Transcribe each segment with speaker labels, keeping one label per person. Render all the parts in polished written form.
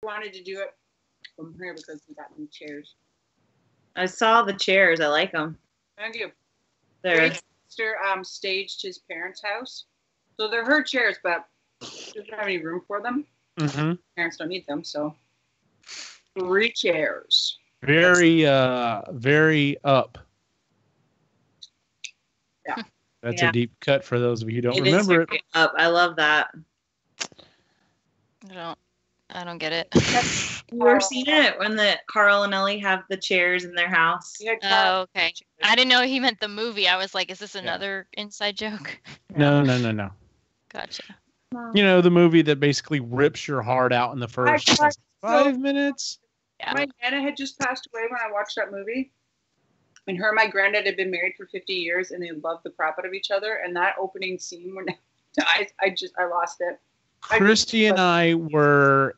Speaker 1: wanted to do it from here because we got new chairs.
Speaker 2: I saw the chairs. I like them.
Speaker 1: Thank you.
Speaker 2: They're
Speaker 1: Sister staged his parents' house. So they're her chairs, but she doesn't have any room for them.
Speaker 3: Mm-hmm.
Speaker 1: Parents don't need them, so 3 chairs.
Speaker 3: Very, very up.
Speaker 1: Yeah.
Speaker 3: That's a deep cut for those of you who don't
Speaker 2: It
Speaker 3: remember
Speaker 2: is
Speaker 3: it.
Speaker 2: up. I love that.
Speaker 4: I don't get it.
Speaker 2: You ever seen it when the Carl and Ellie have the chairs in their house?
Speaker 1: Yeah,
Speaker 4: Oh, okay. I didn't know he meant the movie. I was like, is this another inside joke?
Speaker 3: No.
Speaker 4: Gotcha.
Speaker 3: You know, the movie that basically rips your heart out in the first 5 minutes.
Speaker 4: Yeah.
Speaker 1: My Nana had just passed away when I watched that movie. And her and my granddad had been married for 50 years, and they loved the crap out of each other. And that opening scene when I lost it.
Speaker 3: Christy and I were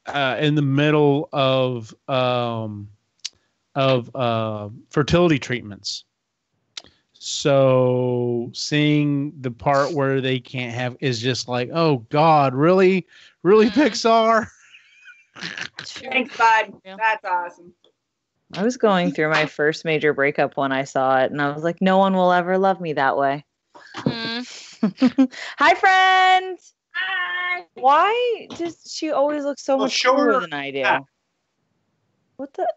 Speaker 3: in the middle of fertility treatments. So seeing the part where they can't have is just like, oh God, really, Pixar.
Speaker 1: Thanks, bud.
Speaker 4: Yeah.
Speaker 1: That's awesome.
Speaker 5: I was going through my first major breakup when I saw it, and I was like, no one will ever love me that way. Hi, friends.
Speaker 1: Hi.
Speaker 5: Why does she always look so much cooler than I do? What the?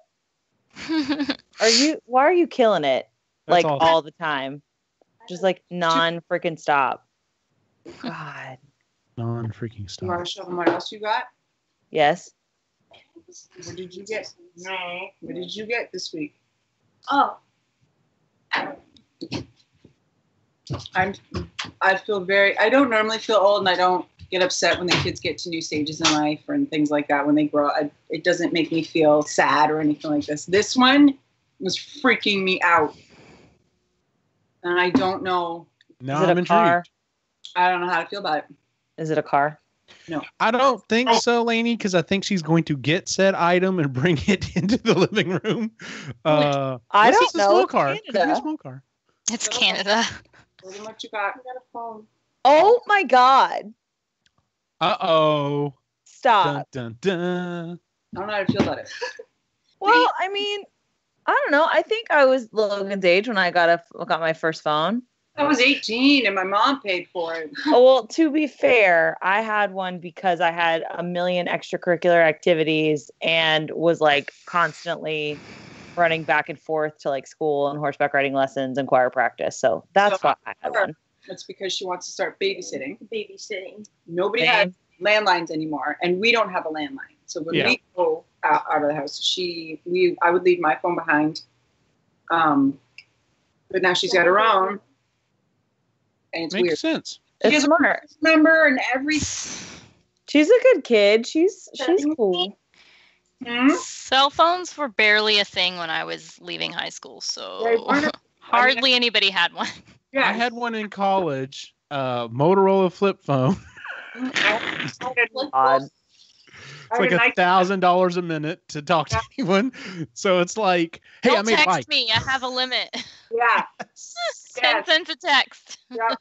Speaker 5: Why are you killing it?
Speaker 3: That's
Speaker 5: Like
Speaker 3: awesome.
Speaker 5: all the time. Just like non-freaking stop. God.
Speaker 3: Non-freaking
Speaker 1: You want
Speaker 3: stop.
Speaker 1: to show them what else you got?
Speaker 5: Yes.
Speaker 1: What did you get? No. What did you get this week?
Speaker 6: Oh.
Speaker 1: I don't normally feel old, and I don't get upset when the kids get to new stages in life and things like that when they grow up. It doesn't make me feel sad or anything like this. This one was freaking me out. And I don't know.
Speaker 3: Now
Speaker 5: Is it
Speaker 3: I'm
Speaker 5: a
Speaker 3: intrigued.
Speaker 5: car?
Speaker 1: I don't know how to feel about it.
Speaker 5: Is it a car?
Speaker 1: No.
Speaker 3: I don't think so, Lainey, because I think she's going to get said item and bring it into the living room.
Speaker 5: I
Speaker 3: unless
Speaker 5: don't
Speaker 3: it's a
Speaker 5: know.
Speaker 3: small
Speaker 5: It's
Speaker 3: car. Could be a
Speaker 5: Canada.
Speaker 3: small car.
Speaker 4: It's Canada.
Speaker 1: Tell them what you got.
Speaker 6: I got a phone.
Speaker 5: Oh my God.
Speaker 3: Uh-oh.
Speaker 5: Stop.
Speaker 3: Dun, dun, dun.
Speaker 1: I don't know how to feel about it.
Speaker 5: Well, I mean, I don't know. I think I was Logan's age when I got my first phone.
Speaker 1: I was 18 and my mom paid for it.
Speaker 5: Oh, well, to be fair, I had one because I had a million extracurricular activities and was like constantly running back and forth to like school and horseback riding lessons and choir practice. So that's why I had one.
Speaker 1: That's because she wants to start babysitting.
Speaker 6: Babysitting.
Speaker 1: Nobody has landlines anymore, and we don't have a landline. So when we go out of the house, I would leave my phone behind. But now she's got her own, and it's
Speaker 3: Makes
Speaker 1: weird.
Speaker 3: sense.
Speaker 5: It's smart.
Speaker 1: Number and everything.
Speaker 5: She's a good kid. She's cool.
Speaker 4: Cell phones were barely a thing when I was leaving high school, so hardly anybody had one.
Speaker 1: Yeah,
Speaker 3: I had one in college, Motorola flip phone.
Speaker 5: Odd.
Speaker 3: It's like $1,000 a minute to talk to anyone. So it's like, hey,
Speaker 4: Don't
Speaker 3: I made
Speaker 4: text
Speaker 3: like
Speaker 4: me. I have a limit.
Speaker 1: Yeah.
Speaker 4: 10 cents a text.
Speaker 1: Yeah.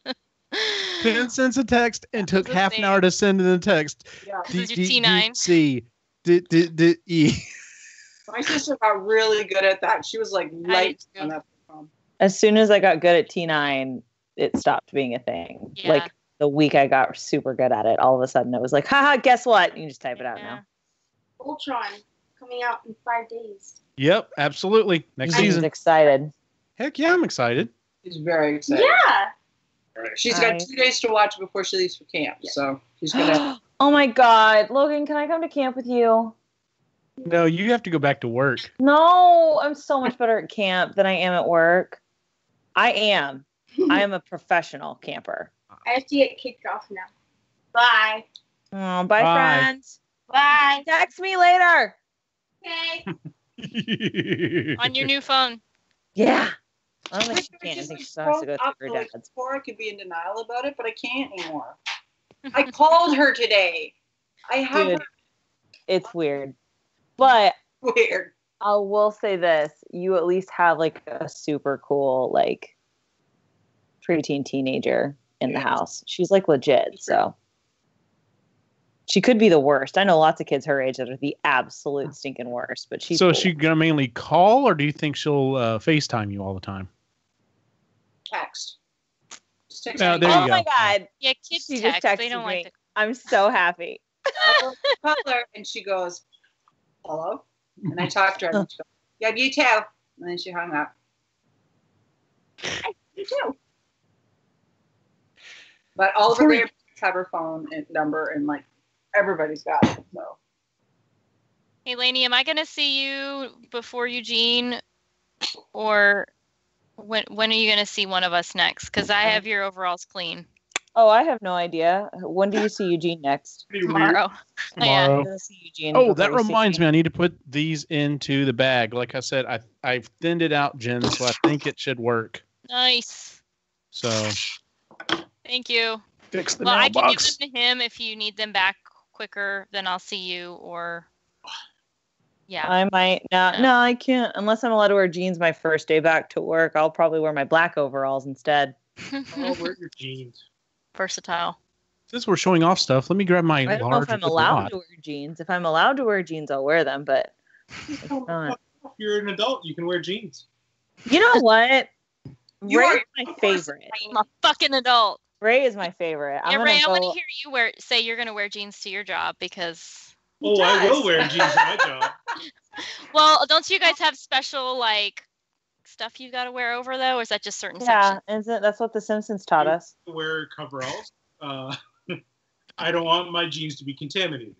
Speaker 3: 10 cents a text and took half an hour to send in the text.
Speaker 1: Yeah.
Speaker 4: This is your T9.
Speaker 3: C. E.
Speaker 1: My sister got really good at that. She was like light on that phone.
Speaker 5: As soon as I got good at T9, it stopped being a thing.
Speaker 4: Yeah.
Speaker 5: Like the week I got super good at it, all of a sudden it was like, haha, guess what? You can just type it out now.
Speaker 6: Ultron coming out in 5 days.
Speaker 3: Yep, absolutely. Next
Speaker 5: He's
Speaker 3: season.
Speaker 5: excited.
Speaker 3: Heck yeah, I'm excited.
Speaker 1: She's very excited.
Speaker 6: Yeah.
Speaker 1: She's got 2 days to watch before she leaves for camp. So she's gonna.
Speaker 5: Oh my God, Logan, can I come to camp with you?
Speaker 3: No, you have to go back to work.
Speaker 5: No, I'm so much better at camp than I am at work. I am a professional camper.
Speaker 6: I have to get kicked off now. Bye.
Speaker 5: Oh, bye,
Speaker 3: Bye.
Speaker 5: friends.
Speaker 6: Bye.
Speaker 5: Text me later.
Speaker 6: Okay.
Speaker 4: On your new phone.
Speaker 5: Yeah. I don't think she can. I think she still has to go through her dad's.
Speaker 1: Before I could be in denial about it, but I can't anymore. I called her today. I have
Speaker 5: Dude, it's weird. But
Speaker 1: weird.
Speaker 5: I will say this. You at least have like a super cool like preteen teenager in the house. She's like legit, so. She could be the worst. I know lots of kids her age that are the absolute stinking worst, but she's
Speaker 3: So
Speaker 5: cool.
Speaker 3: is she gonna mainly call, or do you think she'll FaceTime you all the time?
Speaker 1: Text. Just text
Speaker 3: There
Speaker 1: me.
Speaker 3: you
Speaker 5: Oh
Speaker 3: go.
Speaker 5: my God.
Speaker 4: Yeah, kids
Speaker 5: She
Speaker 4: text.
Speaker 5: just
Speaker 4: They
Speaker 5: texted
Speaker 4: don't
Speaker 5: me.
Speaker 4: like to.
Speaker 5: I'm so happy.
Speaker 1: I'll call her, and she goes, hello? And I talked to her, and she goes, yeah, you too. And then she hung up. You too. But all of her grandparents have her phone and number, and like everybody's got it. So
Speaker 4: Hey, Lainey, am I gonna see you before Eugene, or when are you gonna see one of us next? Because I have your overalls clean
Speaker 5: Oh, I have no idea. When do you see Eugene next?
Speaker 4: tomorrow. Yeah.
Speaker 3: Tomorrow.
Speaker 5: I'm gonna see Eugene
Speaker 3: Oh,
Speaker 5: before
Speaker 3: that
Speaker 5: you see
Speaker 3: reminds me. I need to put these into the bag. Like I said, I've thinned it out, Jen, so I think it should work.
Speaker 4: Nice.
Speaker 3: So
Speaker 4: Thank you.
Speaker 3: fix the
Speaker 4: Well, I can give
Speaker 3: mailbox.
Speaker 4: them to him if you need them back quicker. Then I'll see you. Or yeah.
Speaker 5: I might not.
Speaker 4: Yeah.
Speaker 5: No, I can't. Unless I'm allowed to wear jeans my first day back to work, I'll probably wear my black overalls instead.
Speaker 7: Oh, wear your jeans.
Speaker 4: Versatile.
Speaker 3: Since we're showing off stuff, let me grab my
Speaker 5: I don't know
Speaker 3: large
Speaker 5: if I'm
Speaker 3: with the
Speaker 5: allowed
Speaker 3: lot.
Speaker 5: to wear jeans. If I'm allowed to wear jeans, I'll wear them. But if not.
Speaker 7: If you're an adult, you can wear jeans.
Speaker 5: You know what?
Speaker 1: You
Speaker 5: Ray
Speaker 1: are-
Speaker 5: is my favorite.
Speaker 4: I'm a fucking adult.
Speaker 5: Ray is my favorite.
Speaker 4: Yeah, Ray, I want to
Speaker 5: go.
Speaker 4: hear you say you're gonna wear jeans to your job because.
Speaker 7: Oh, I will wear jeans to my job.
Speaker 4: Well, don't you guys have special like stuff you got to wear over though, or is that just certain
Speaker 5: Yeah,
Speaker 4: sections?
Speaker 5: that's what The Simpsons taught us.
Speaker 7: Wear coveralls. I don't want my jeans to be contaminated.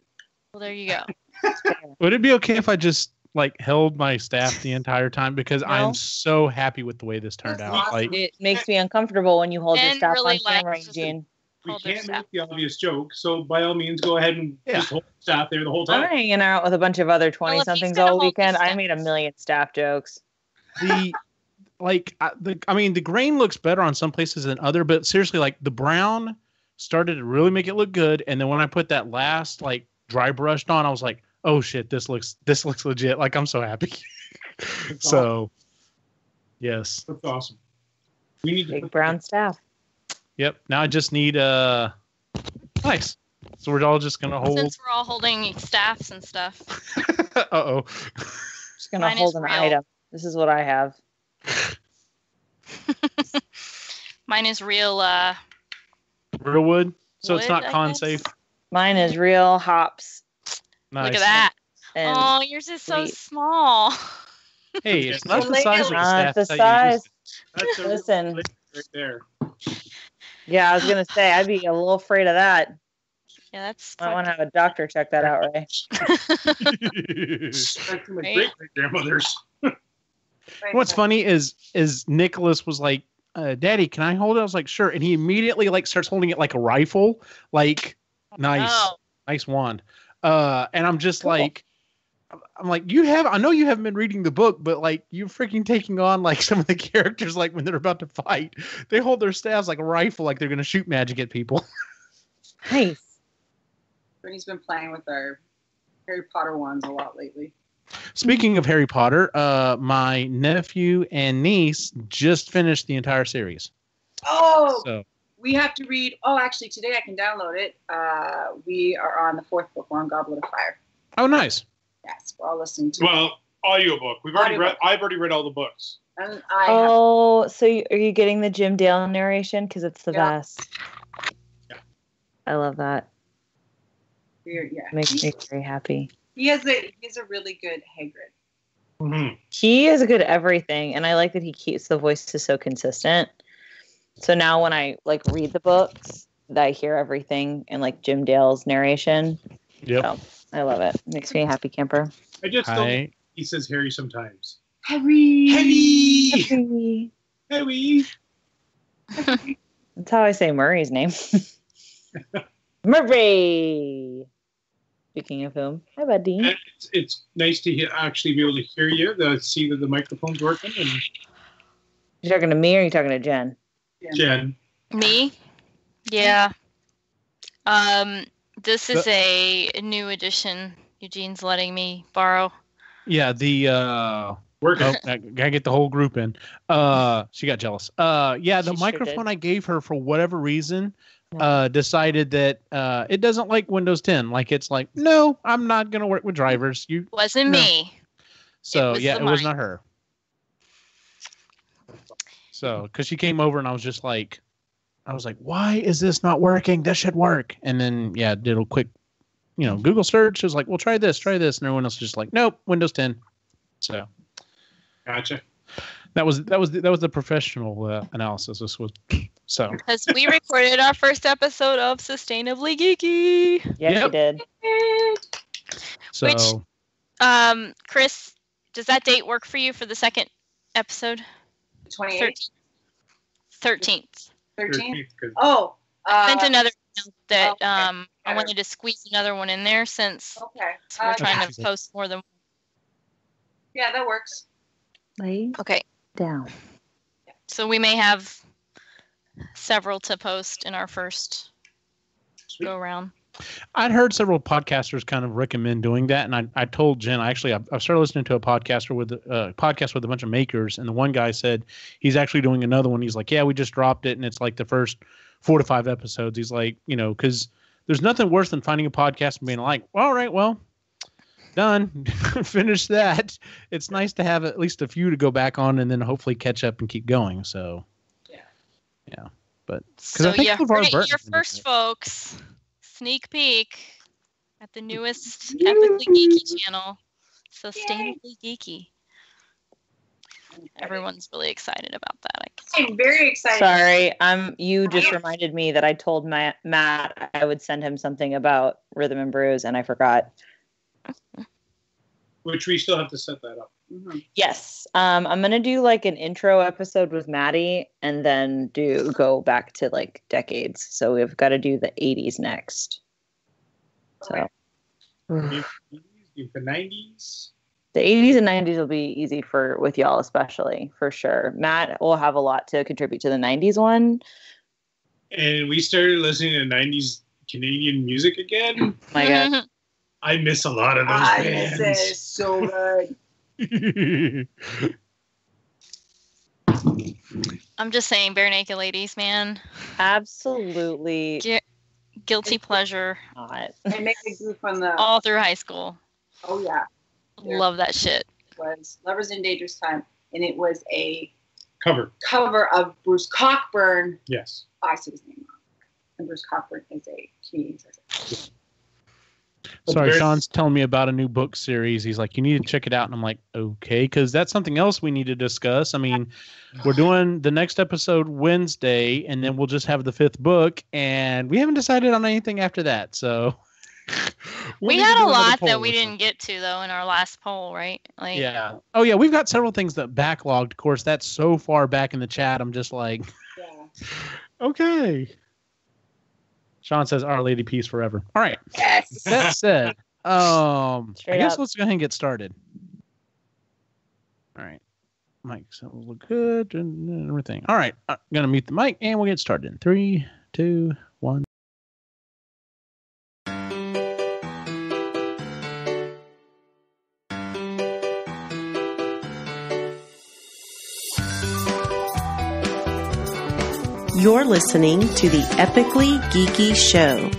Speaker 4: Well, there you go.
Speaker 3: Would it be okay if I just like held my staff the entire time? Because
Speaker 5: No.
Speaker 3: I'm so happy with the way this turned
Speaker 1: That's
Speaker 3: out.
Speaker 1: awesome.
Speaker 3: Like,
Speaker 5: It makes me uncomfortable when you hold your
Speaker 4: Ben
Speaker 5: staff
Speaker 4: really
Speaker 5: on camera,
Speaker 4: likes-
Speaker 5: Eugene.
Speaker 7: We
Speaker 4: Hold their
Speaker 7: can't
Speaker 4: staff.
Speaker 7: make the obvious joke, so by all means, go ahead and
Speaker 3: Yeah.
Speaker 7: just hold the staff there the whole
Speaker 5: I'm
Speaker 7: time.
Speaker 5: hanging out with a bunch of other 20-somethings
Speaker 4: gonna
Speaker 5: all
Speaker 4: hold
Speaker 5: weekend.
Speaker 4: his
Speaker 5: I
Speaker 4: staff.
Speaker 5: made a million staff jokes.
Speaker 3: the the grain looks better on some places than other, but seriously, like the brown started to really make it look good, and then when I put that last like dry brushed on, I was like, oh shit, this looks legit. Like I'm so happy. So yes,
Speaker 7: That's awesome. We need to
Speaker 5: Big brown staff.
Speaker 3: yep. Now I just need nice. So we're all just gonna hold.
Speaker 4: Since we're all holding staffs and stuff.
Speaker 3: Uh-oh.
Speaker 5: Just gonna
Speaker 4: Mine is
Speaker 5: hold an
Speaker 4: real.
Speaker 5: item. This is what I have.
Speaker 4: Mine is real.
Speaker 3: Real wood. So it's
Speaker 4: Wood,
Speaker 3: not
Speaker 4: I
Speaker 3: con
Speaker 4: guess.
Speaker 3: safe.
Speaker 5: Mine is real hops.
Speaker 3: Nice.
Speaker 4: Look at that.
Speaker 5: And
Speaker 4: Oh, yours is so
Speaker 5: sweet.
Speaker 4: small.
Speaker 3: Hey, it's not the
Speaker 1: Well,
Speaker 3: size of the
Speaker 5: not
Speaker 3: staff.
Speaker 5: the
Speaker 3: that's how you use
Speaker 5: size.
Speaker 7: That's a
Speaker 5: Listen.
Speaker 7: right there.
Speaker 5: Yeah, I was gonna say I'd be a little afraid of that.
Speaker 4: Yeah, that's.
Speaker 5: I want to have a doctor check that out, Ray.
Speaker 3: it.
Speaker 7: That's my
Speaker 4: Right?
Speaker 7: great grandmother's.
Speaker 3: What's funny is Nicholas was like, Daddy, can I hold it? I was like, sure. And he immediately like starts holding it like a rifle. Like, nice,
Speaker 4: Oh,
Speaker 3: nice wand. And I'm just
Speaker 5: Cool.
Speaker 3: like, I'm like, I know you haven't been reading the book, but like you're freaking taking on like some of the characters, like when they're about to fight, they hold their staffs like a rifle, like they're going to shoot magic at people.
Speaker 5: Nice.
Speaker 1: Brittany's been playing with our Harry Potter ones a lot lately.
Speaker 3: Speaking of Harry Potter, my nephew and niece just finished the entire series.
Speaker 1: Oh,
Speaker 3: So
Speaker 1: we have to read. Oh, actually, today I can download it. We are on the fourth book. We're on Goblet of Fire.
Speaker 3: oh, nice.
Speaker 1: Yes, we're all listening to it.
Speaker 7: Well, audiobook. We've already
Speaker 1: Audiobook.
Speaker 7: read. I've already read all the books.
Speaker 1: And I have,
Speaker 5: Oh, so are you getting the Jim Dale narration? Because it's the
Speaker 1: Yeah.
Speaker 5: best.
Speaker 7: Yeah.
Speaker 5: I love that.
Speaker 1: yeah.
Speaker 5: Makes me very happy.
Speaker 1: He has a really good Hagrid.
Speaker 7: Mm-hmm.
Speaker 5: He is good at everything, and I like that he keeps the voices so consistent. So now when I like read the books, that I hear everything in like Jim Dale's narration.
Speaker 3: Yep.
Speaker 5: So I love it. Makes me a happy camper.
Speaker 7: I just don't.
Speaker 3: I,
Speaker 7: He says Harry sometimes.
Speaker 1: Harry.
Speaker 7: Harry.
Speaker 5: Happy.
Speaker 7: Harry.
Speaker 5: That's how I say Murray's name. Murray. Speaking of whom, hi buddy.
Speaker 7: And it's nice to actually be able to hear you, to see that the microphone's working. And
Speaker 5: You talking to me or are you talking to Jen?
Speaker 7: Jen,
Speaker 4: me? Yeah. This is a new edition Eugene's letting me borrow.
Speaker 3: yeah, the
Speaker 7: Working.
Speaker 3: I gotta get the whole group in. She got jealous. Yeah, the
Speaker 5: She sure
Speaker 3: microphone
Speaker 5: did.
Speaker 3: I gave her for whatever reason
Speaker 5: No.
Speaker 3: decided that it doesn't like Windows 10. Like it's like, no, I'm not gonna work with drivers. You
Speaker 4: Wasn't
Speaker 3: No.
Speaker 4: me.
Speaker 3: So
Speaker 4: was
Speaker 3: yeah,
Speaker 4: the
Speaker 3: it was
Speaker 4: mic.
Speaker 3: not her. So because she came over and I was just like, why is this not working? This should work. And then yeah, did a quick, Google search. It was like, well, try this, and everyone else was just like, nope, Windows 10. So
Speaker 7: Gotcha.
Speaker 3: that was the professional analysis. This was so.
Speaker 4: Because we recorded our first episode of Sustainably Geeky.
Speaker 5: Yeah,
Speaker 3: Yep.
Speaker 5: you did.
Speaker 3: So
Speaker 4: Which- Chris, does that date work for you for the second episode?
Speaker 1: 28th,
Speaker 4: 13th.
Speaker 1: 13th.
Speaker 7: 'cause
Speaker 1: Oh,
Speaker 4: Sent another email that
Speaker 1: okay.
Speaker 4: I wanted to squeeze another one in there since
Speaker 1: okay.
Speaker 4: we're trying
Speaker 3: Okay.
Speaker 4: to post more than.
Speaker 1: Yeah, that works.
Speaker 5: Lay
Speaker 4: Okay,
Speaker 5: down.
Speaker 4: so we may have several to post in our first
Speaker 7: Sweet.
Speaker 4: go round.
Speaker 3: I'd heard several podcasters kind of recommend doing that, and I told Jen I've started listening to a podcast with a bunch of makers, and the one guy said he's actually doing another one. He's like, yeah, we just dropped it, and it's like the first 4 to 5 episodes. He's like, because there's nothing worse than finding a podcast and being like, well, all right, well, done, finish that. It's nice to have at least a few to go back on, and then hopefully catch up and keep going. So, yeah, but
Speaker 4: So
Speaker 3: I think
Speaker 4: yeah,
Speaker 3: LeVar
Speaker 4: heard it
Speaker 3: Burton
Speaker 4: here
Speaker 3: did
Speaker 4: first,
Speaker 3: it.
Speaker 4: folks. Sneak peek at the newest Epically Geeky channel, Sustainably Geeky. Everyone's really excited about that. I guess.
Speaker 1: I'm very excited.
Speaker 5: Sorry, you just reminded me that I told Matt I would send him something about Rhythm and Brews, and I forgot.
Speaker 7: which we still have to set that up.
Speaker 1: Mhm.
Speaker 5: Yes, I'm gonna do like an intro episode with Maddie, and then go back to like decades. So we've got to do the 80s next. So
Speaker 7: Do the 90s.
Speaker 5: the 80s and 90s will be easy with y'all, especially for sure. Matt will have a lot to contribute to the 90s one.
Speaker 7: And we started listening to 90s Canadian music again.
Speaker 5: My God.
Speaker 7: I miss a lot of those
Speaker 1: I
Speaker 7: bands.
Speaker 1: miss it. It's so good.
Speaker 4: I'm just saying, bare naked ladies, man.
Speaker 5: Absolutely
Speaker 4: Guilty pleasure
Speaker 5: not.
Speaker 1: I make a goof on the.
Speaker 4: all through high school.
Speaker 1: Oh yeah, Yeah.
Speaker 4: Love that shit.
Speaker 1: it was Lovers in Dangerous Time, and it was a
Speaker 7: Cover.
Speaker 1: cover of Bruce Cockburn.
Speaker 7: Yes.
Speaker 1: I said his name wrong. And Bruce Cockburn is a Canadian singer.
Speaker 3: Sorry,
Speaker 7: Very-
Speaker 3: Sean's telling me about a new book series. He's like, you need to check it out. And I'm like, okay, because that's something else we need to discuss. I mean, we're doing the next episode Wednesday, and then we'll just have the 5th book, and we haven't decided on anything after that. So
Speaker 4: We
Speaker 3: need to
Speaker 4: had
Speaker 3: do
Speaker 4: a
Speaker 3: another
Speaker 4: lot
Speaker 3: poll
Speaker 4: that
Speaker 3: or
Speaker 4: we
Speaker 3: something.
Speaker 4: didn't get to though in our last poll, right? Like,
Speaker 3: Yeah. Oh, yeah. We've got several things that backlogged. Of course, that's so far back in the chat. I'm just like,
Speaker 1: Yeah.
Speaker 3: okay. Sean says, Our Lady Peace forever. All right.
Speaker 1: Yes.
Speaker 3: That said, I
Speaker 5: Straight
Speaker 3: guess
Speaker 5: up.
Speaker 3: let's go ahead and get started. All right. Mic sounds look good and everything. All right. I'm going to mute the mic and we'll get started in 3, 2, 1.
Speaker 8: You're listening to the Epically Geeky Show,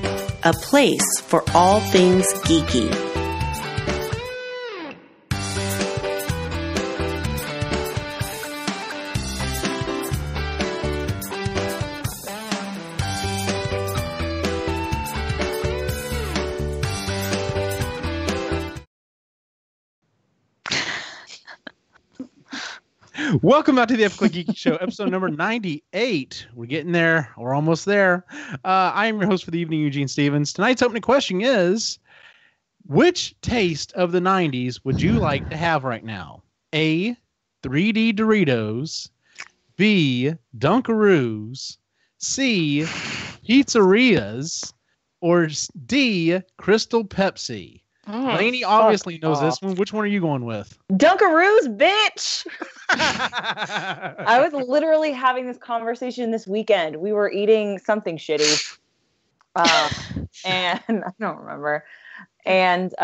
Speaker 8: a place for all things geeky.
Speaker 3: Welcome out to the Epically Geeky Show, episode number 98. We're getting there. We're almost there. I am your host for the evening, Eugene Stevens. Tonight's opening question is, which taste of the 90s would you like to have right now? A, 3D Doritos. B, Dunkaroos. C, pizzerias. Or D, Crystal Pepsi. Lainey obviously knows this one. Which one are you going with?
Speaker 5: Dunkaroos, bitch! I was literally having this conversation this weekend. We were eating something shitty. And I don't remember. And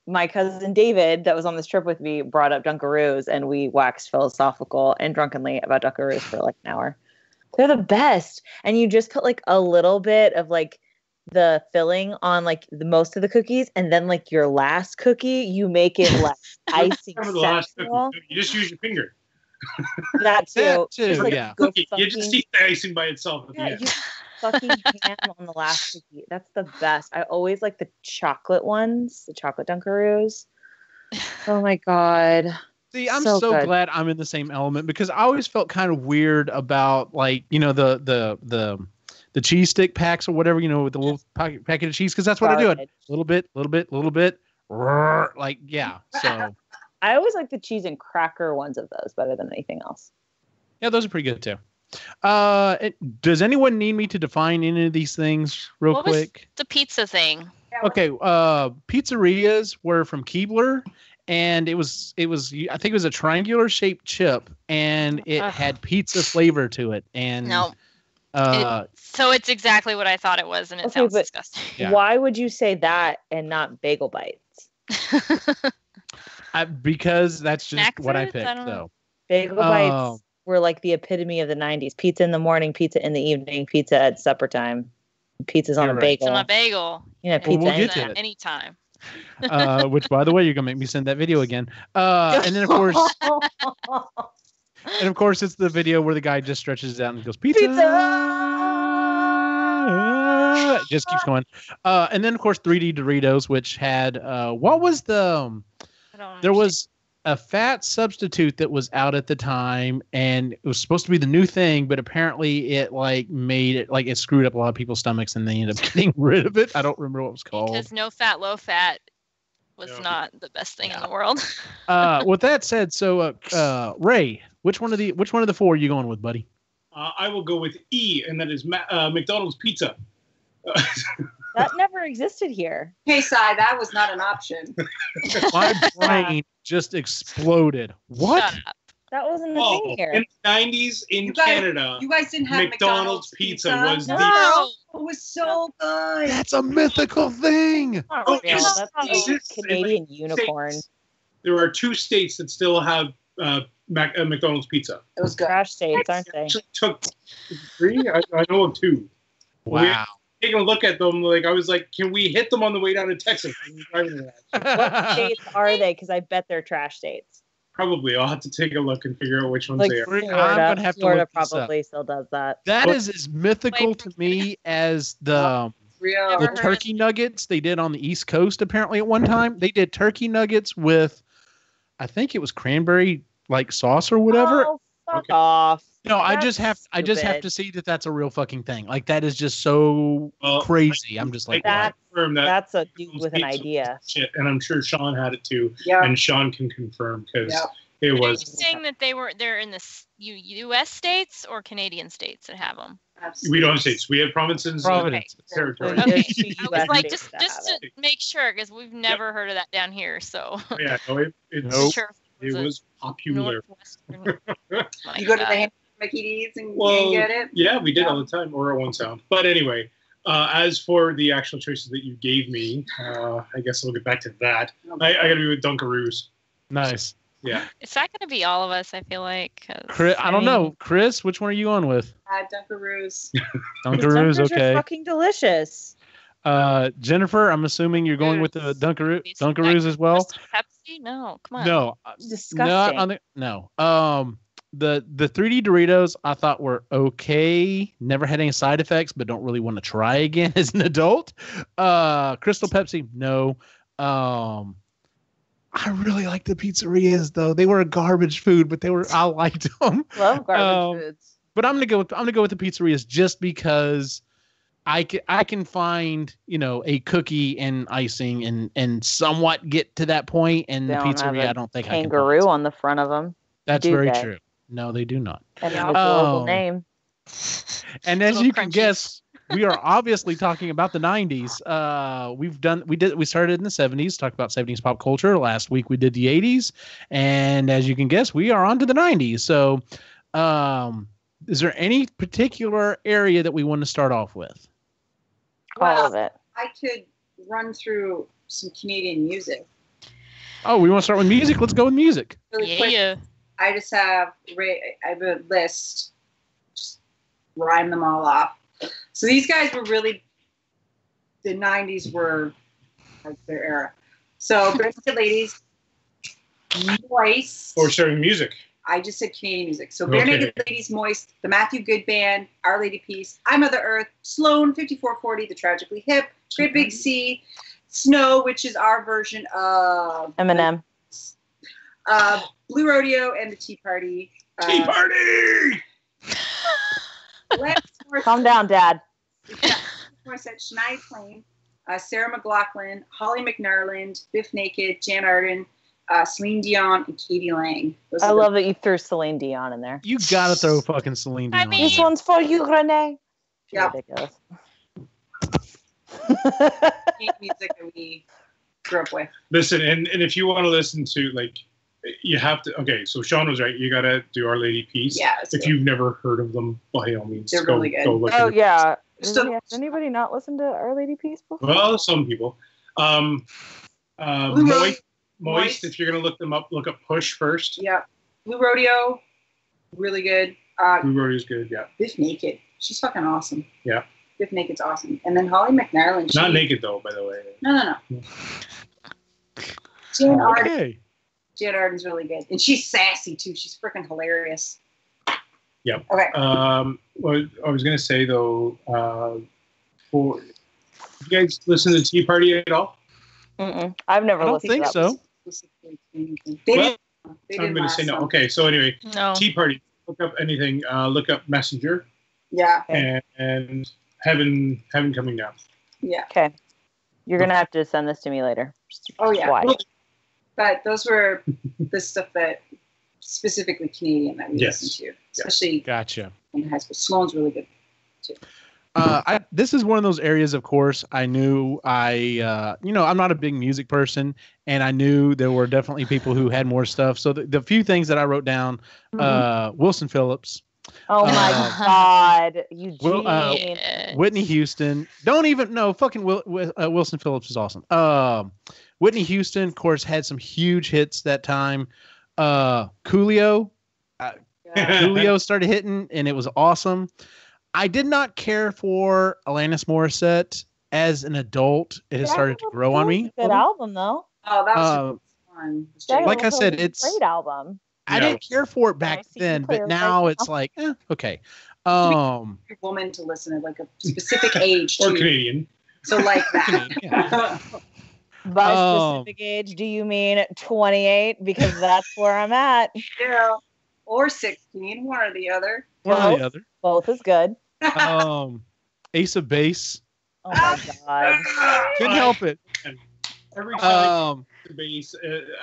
Speaker 5: my cousin David, that was on this trip with me, brought up Dunkaroos, and we waxed philosophical and drunkenly about Dunkaroos for like an hour. They're the best. And you just put like a little bit of like the filling on like the most of the cookies, and then like your last cookie, you make it like icing sensual.
Speaker 7: You just use your finger.
Speaker 5: That too.
Speaker 3: Just, like,
Speaker 7: yeah. Cookie. You just eat the icing by itself at the end.
Speaker 5: You fucking ham on the last cookie. That's the best. I always like the chocolate ones, the chocolate Dunkaroos. Oh my God.
Speaker 3: See, I'm so glad I'm in the same element, because I always felt kind of weird about, like, you know, the cheese stick packs or whatever, you know, with the little packet of cheese, because that's what I do. A little bit, like, yeah. So
Speaker 5: I always like the cheese and cracker ones of those better than anything else.
Speaker 3: Yeah, those are pretty good too. Does anyone need me to define any of these things real quick?
Speaker 4: Was the pizza thing?
Speaker 3: Okay, pizzerias were from Keebler, and it was I think it was a triangular shaped chip, and it had pizza flavor to it. And
Speaker 4: no. So it's exactly what I thought it was, and it sounds disgusting.
Speaker 3: Yeah.
Speaker 5: Why would you say that and not Bagel Bites?
Speaker 3: Because that's just what I picked. So
Speaker 5: Bagel Bites were like the epitome of the 90s. Pizza in the morning, pizza in the evening, pizza at supper time. Pizza's on a bagel.
Speaker 4: Pizza on a bagel.
Speaker 5: Yeah, pizza
Speaker 3: we'll get to it
Speaker 4: anytime.
Speaker 3: Which, by the way, you're gonna make me send that video again. And then of course, it's the video where the guy just stretches it out and goes pizza. It just keeps going. And then of course 3D Doritos, which had what was the? There was a fat substitute that was out at the time, and it was supposed to be the new thing, but apparently it like made it like it screwed up a lot of people's stomachs, and they ended up getting rid of it. I don't remember what it was called.
Speaker 4: Because no fat, low fat was not the best thing in the world.
Speaker 3: With that said, so Ray, which one of the four are you going with, buddy?
Speaker 7: I will go with E, and that is McDonald's pizza.
Speaker 5: That never existed here.
Speaker 1: Hey, Sai, that was not an option.
Speaker 3: My brain just exploded. What?
Speaker 5: That wasn't a thing here.
Speaker 7: In the 90s in Canada,
Speaker 1: you guys didn't have
Speaker 7: McDonald's pizza was
Speaker 1: no, it was so good.
Speaker 3: That's a mythical thing.
Speaker 5: Oh, yeah, that's a Canadian unicorn.
Speaker 7: There are 2 states that still have McDonald's pizza.
Speaker 1: It was good.
Speaker 5: Trash states, aren't they?
Speaker 7: Actually took 3. I know of 2.
Speaker 3: Wow.
Speaker 7: Taking a look at them, like I was like, can we hit them on the way down to Texas?
Speaker 5: What states are they? Because I bet they're trash states.
Speaker 7: Probably. I'll have to take a look and figure out which ones they are.
Speaker 3: I'm gonna have to
Speaker 5: Florida
Speaker 3: look this
Speaker 5: probably still does that.
Speaker 3: That is as mythical to me as the turkey nuggets they did on the East Coast. Apparently, at one time they did turkey nuggets with, I think it was cranberry like sauce or whatever.
Speaker 5: Oh, fuck off.
Speaker 3: No, I just have to see that that's a real fucking thing. Like that is just so crazy. I'm just like
Speaker 5: that's a dude with an idea.
Speaker 7: Shit, and I'm sure Sean had it too.
Speaker 1: Yeah.
Speaker 7: And Sean can confirm because it was.
Speaker 4: Are you saying that they're in the U.S. states or Canadian states that have them?
Speaker 7: We don't have states. We have provinces. Territories.
Speaker 4: Okay. I was like, just to make sure, because we've never heard of that down here. So
Speaker 7: yeah, no, it was popular.
Speaker 1: You go to the Mickey D's and get it?
Speaker 7: Yeah, we did all the time, or at One Sound. But anyway, as for the actual choices that you gave me, I guess we'll get back to that. I got to be with Dunkaroos.
Speaker 3: Nice.
Speaker 7: Yeah.
Speaker 4: Is that going to be all of us? I feel like.
Speaker 3: Chris, I don't know. Chris, which one are you on with?
Speaker 1: Dunkaroos.
Speaker 3: Dunkaroos, okay.
Speaker 5: Are fucking delicious.
Speaker 3: Jennifer, I'm assuming you're going with the Dunkaroos as well.
Speaker 4: Pepsi? No, come on.
Speaker 3: No,
Speaker 5: disgusting.
Speaker 3: No. The 3D Doritos I thought were okay. Never had any side effects, but don't really want to try again as an adult. Crystal Pepsi, no. I really liked the pizzerias though. They were a garbage food, but I liked them.
Speaker 5: Love garbage foods.
Speaker 3: But I'm gonna go with the pizzerias just because I can find, a cookie and icing and somewhat get to that point. And the pizzeria, I don't think I can.
Speaker 5: Kangaroo on the front of them.
Speaker 3: That's very true. No, they do not.
Speaker 5: And an adorable name.
Speaker 3: And as you can guess, we are obviously talking about the 90s. We started in the 70s, talked about 70s pop culture. Last week we did the 80s. And as you can guess, we are on to the 90s. So is there any particular area that we want to start off with?
Speaker 5: All of it.
Speaker 1: I could run through some Canadian music.
Speaker 3: Oh, we want to start with music? Let's go with music.
Speaker 1: Really quick,
Speaker 4: Yeah.
Speaker 1: I just have I have a list. Just rhyme them all off. So these guys were really the 90s were like their era. So British Ladies, Moist.
Speaker 7: Or starting music.
Speaker 1: I just said Canadian music. So Bare Naked Ladies, Moist, the Matthew Good Band, Our Lady Peace, I Mother Earth, Sloan, 5440, The Tragically Hip, Great Big Sea, Snow, which is our version of
Speaker 5: Eminem.
Speaker 1: Blue Rodeo, and the Tea Party.
Speaker 7: Tea Party!
Speaker 5: Calm down, Dad.
Speaker 1: Shania Twain, Sarah McLachlan, Holly McNarland, Biff Naked, Jan Arden, Celine Dion, and Katie Lang.
Speaker 5: I love that you threw Celine Dion in there.
Speaker 3: You gotta throw fucking Celine Dion.
Speaker 4: I mean-
Speaker 5: This one's for you, Renee.
Speaker 1: Yeah.
Speaker 5: Ridiculous.
Speaker 1: music that we grew up with.
Speaker 7: Listen, and if you want to listen to, like, you have to, okay, so Sean was right. You got to do Our Lady Peace.
Speaker 1: Yeah.
Speaker 7: If you've never heard of them, by all means,
Speaker 1: They're really good.
Speaker 7: go look
Speaker 5: Oh,
Speaker 7: at it.
Speaker 5: yeah.
Speaker 1: So-
Speaker 5: Has anybody not listened to Our Lady Peace before?
Speaker 7: Well, some people. Moist, if you're going to look them up, look up Push first.
Speaker 1: Yeah. Blue Rodeo, really good.
Speaker 7: Blue Rodeo is good, yeah.
Speaker 1: Biff Naked, she's fucking awesome.
Speaker 7: Yeah.
Speaker 1: Biff Naked's awesome. And then Holly McNarland.
Speaker 7: Not naked, though, by the way.
Speaker 1: No. Jan Arden.
Speaker 3: Okay.
Speaker 1: Jan Arden's really good. And she's sassy, too. She's freaking hilarious.
Speaker 7: Yep.
Speaker 1: Okay.
Speaker 7: What I was going to say, though, for you guys listen to Tea Party at all?
Speaker 5: Mm-mm. I've never
Speaker 3: I don't
Speaker 5: listened
Speaker 3: think
Speaker 5: to that.
Speaker 3: so.
Speaker 1: They
Speaker 7: Well,
Speaker 1: didn't
Speaker 7: I'm going to
Speaker 1: last
Speaker 7: say no.
Speaker 1: long.
Speaker 7: Okay, so anyway,
Speaker 4: No.
Speaker 7: Tea Party. Look up anything. Look up Messenger
Speaker 1: Yeah.
Speaker 7: and Heaven Coming Down.
Speaker 1: Yeah.
Speaker 5: Okay. You're going to have to send this to me later.
Speaker 1: Oh, yeah.
Speaker 5: Why?
Speaker 1: But those were the stuff that specifically Canadian that we
Speaker 7: Yes.
Speaker 1: listened to, especially
Speaker 3: Gotcha.
Speaker 1: in high school. Sloan's really good.
Speaker 3: This is one of those areas, of course, I knew I'm not a big music person, and I knew there were definitely people who had more stuff. So the few things that I wrote down, Wilson Phillips,
Speaker 5: Oh my God, Eugene.
Speaker 4: Yeah.
Speaker 3: Whitney Houston. Fucking Wilson Phillips is awesome. Whitney Houston, of course, had some huge hits that time. Coolio. Coolio started hitting, and it was awesome. I did not care for Alanis Morissette as an adult. It has started to grow on me.
Speaker 5: Good album, though.
Speaker 1: Oh, that was fun.
Speaker 3: Like I said, it's
Speaker 5: great album.
Speaker 3: I didn't care for it back
Speaker 5: I see
Speaker 3: then,
Speaker 5: you
Speaker 3: but
Speaker 5: clearly
Speaker 3: now
Speaker 5: right
Speaker 3: it's
Speaker 5: now.
Speaker 3: like, okay.
Speaker 1: A woman to listen at like a specific age
Speaker 7: Or
Speaker 1: too.
Speaker 7: Canadian.
Speaker 1: So like that.
Speaker 3: Yeah.
Speaker 5: By
Speaker 3: Um,
Speaker 5: specific age, do you mean 28? Because that's where I'm at.
Speaker 1: Yeah. Or 16, one or the other.
Speaker 3: One or the other.
Speaker 5: Both is good.
Speaker 3: Ace of Base.
Speaker 5: Oh my God.
Speaker 3: Couldn't help it.
Speaker 7: Every time
Speaker 3: Um,
Speaker 7: the bass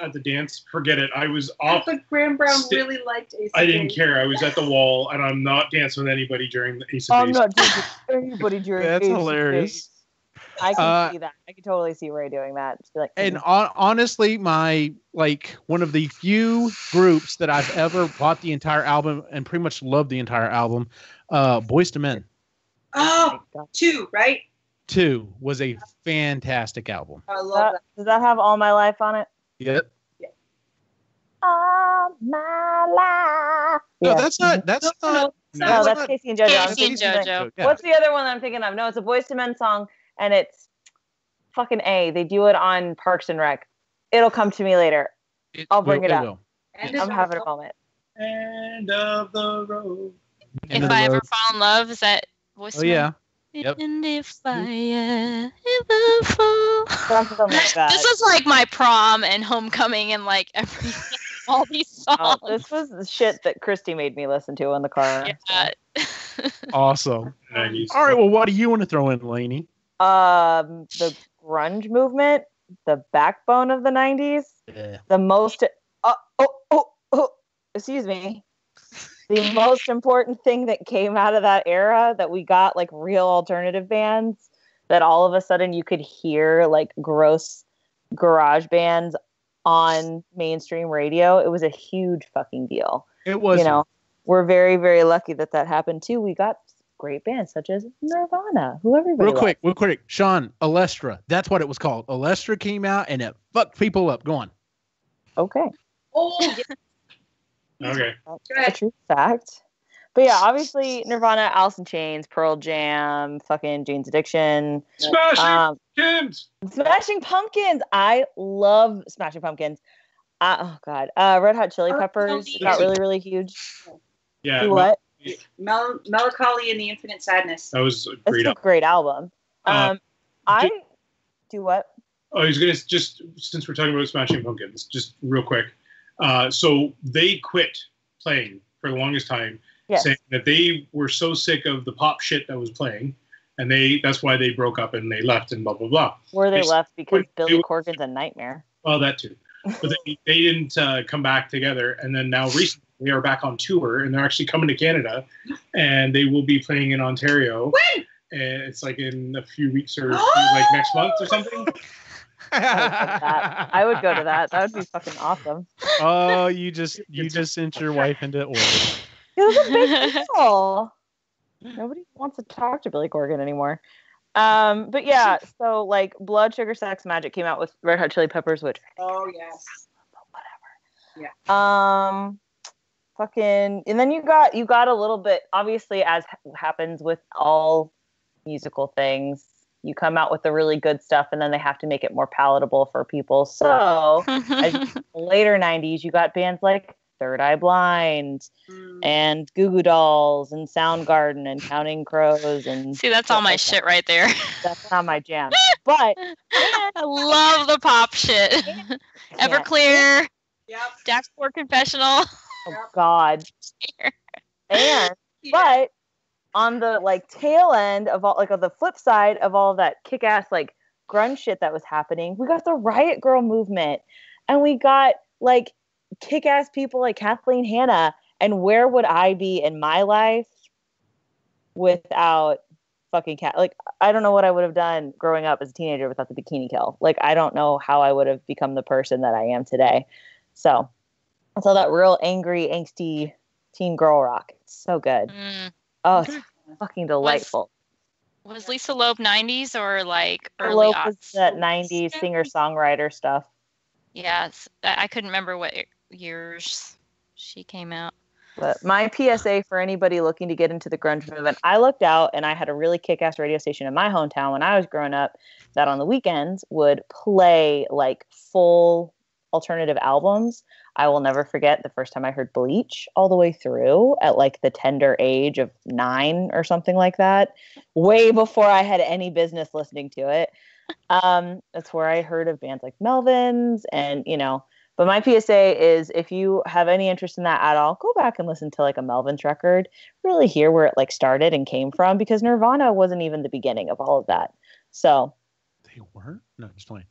Speaker 7: at the dance, forget it. I was
Speaker 1: I
Speaker 7: off.
Speaker 1: think Graham Brown really liked Ace
Speaker 7: I
Speaker 1: of
Speaker 7: didn't
Speaker 1: Base.
Speaker 7: care. I was at the wall, and I'm not dancing with anybody during the Ace of
Speaker 5: I'm
Speaker 7: Base.
Speaker 5: not doing anybody during
Speaker 3: That's
Speaker 5: Ace of
Speaker 3: hilarious.
Speaker 5: Base. I can see that. I can totally see Ray doing that. Just be like,
Speaker 3: And honestly, one of the few groups that I've ever bought the entire album and pretty much loved the entire album, Boyz II Men
Speaker 1: Oh, 2, right?
Speaker 3: 2 was a fantastic album.
Speaker 1: I love that.
Speaker 5: Does that have All My Life on it?
Speaker 3: Yep.
Speaker 5: All My Life.
Speaker 3: No,
Speaker 5: Yeah.
Speaker 3: that's not.
Speaker 5: No, that's
Speaker 3: not-
Speaker 5: Casey and JoJo. I'm
Speaker 4: Casey and
Speaker 5: thinking something-
Speaker 4: JoJo.
Speaker 3: Yeah.
Speaker 5: What's the other one that I'm thinking of? No, it's a Boyz II Men song, and it's fucking A. They do it on Parks and Rec. It'll come to me later. I'll bring it up.
Speaker 3: will.
Speaker 1: And
Speaker 5: I'm having a moment.
Speaker 7: End of the road.
Speaker 3: End
Speaker 4: If
Speaker 3: of the
Speaker 4: I ever
Speaker 3: road.
Speaker 4: fall in love, is that voice?
Speaker 3: Oh yeah. Yep.
Speaker 4: And if I ever fall.
Speaker 5: Something like that.
Speaker 4: This is like my prom and homecoming and like every all these songs.
Speaker 5: Oh, this was the shit that Christy made me listen to in the car.
Speaker 4: Yeah.
Speaker 3: Awesome.
Speaker 7: 90s.
Speaker 3: All right. Well, what do you want to throw in, Lainey?
Speaker 5: The grunge movement, the backbone of the 90s, the most excuse me, the most important thing that came out of that era that we got like real alternative bands that all of a sudden you could hear like gross garage bands on mainstream radio. It was a huge fucking deal.
Speaker 3: It was.
Speaker 5: We're very, very lucky that happened too. We got great bands such as Nirvana, who everybody
Speaker 3: Real quick. Sean, Alestra. That's what it was called. Alestra came out and it fucked people up. Go on.
Speaker 5: Okay.
Speaker 1: Oh, yeah.
Speaker 7: Okay.
Speaker 5: That's a true fact. But yeah, obviously Nirvana, Alice in Chains, Pearl Jam, fucking Jane's Addiction.
Speaker 7: Smashing Pumpkins.
Speaker 5: Smashing Pumpkins. I love Smashing Pumpkins. Oh God. Red Hot Chili Peppers got really, really huge.
Speaker 7: Yeah.
Speaker 5: Do what?
Speaker 1: Melancholy and the Infinite Sadness.
Speaker 7: That was a
Speaker 5: It's
Speaker 7: great
Speaker 5: a
Speaker 7: album.
Speaker 5: great album. I do what?
Speaker 7: I was gonna just, since we're talking about Smashing Pumpkins, just real quick. So they quit playing for the longest time, saying that they were so sick of the pop shit that was playing, and that's why they broke up and they left and blah blah blah.
Speaker 5: Were they left because Billy Corgan's a nightmare?
Speaker 7: Well, that too. But they didn't come back together, and then now recently they are back on tour, and they're actually coming to Canada, and they will be playing in Ontario.
Speaker 1: When?
Speaker 7: And it's like in a few weeks or like next month or something.
Speaker 5: I would go to that. That would be fucking awesome.
Speaker 3: Oh, you just sent your wife into orbit.
Speaker 5: It was a big deal. Nobody wants to talk to Billy Corgan anymore. But yeah, so like Blood Sugar Sex Magic came out with Red Hot Chili Peppers, which
Speaker 1: oh yes,
Speaker 5: whatever. Yeah. Fucking, and then you got a little bit, obviously, as happens with all musical things, you come out with the really good stuff and then they have to make it more palatable for people. So later 90s, you got bands like Third Eye Blind and Goo Goo Dolls and Soundgarden and Counting Crows. And
Speaker 4: see, that's all my shit right there.
Speaker 5: That's not my jam. But
Speaker 4: I love the pop shit. Everclear.
Speaker 1: Yep.
Speaker 4: Dashboard Confessional.
Speaker 5: Oh God. But on the like tail end of all, like on the flip side of all of that kick-ass like grunge shit that was happening, we got the Riot Girl movement, and we got like kick-ass people like Kathleen Hanna. And where would I be in my life without fucking like, I don't know what I would have done growing up as a teenager without the bikini kill. Like, I don't know how I would have become the person that I am today. So it's all that real angry, angsty teen girl rock. It's so good. Oh, it's fucking delightful.
Speaker 4: Was Lisa Loeb 90s or like early
Speaker 5: Loeb was that 90s singer-songwriter stuff.
Speaker 4: Yes. I couldn't remember what years she came out.
Speaker 5: But my PSA for anybody looking to get into the grunge movement, I looked out and I had a really kick-ass radio station in my hometown when I was growing up that on the weekends would play like full alternative albums. I will never forget the first time I heard Bleach all the way through at like the tender age of 9 or something like that, way before I had any business listening to it. That's where I heard of bands like Melvins and, you know, but my PSA is if you have any interest in that at all, go back and listen to like a Melvins record, really hear where it like started and came from, because Nirvana wasn't even the beginning of all of that. So
Speaker 3: they weren't? No, just playing.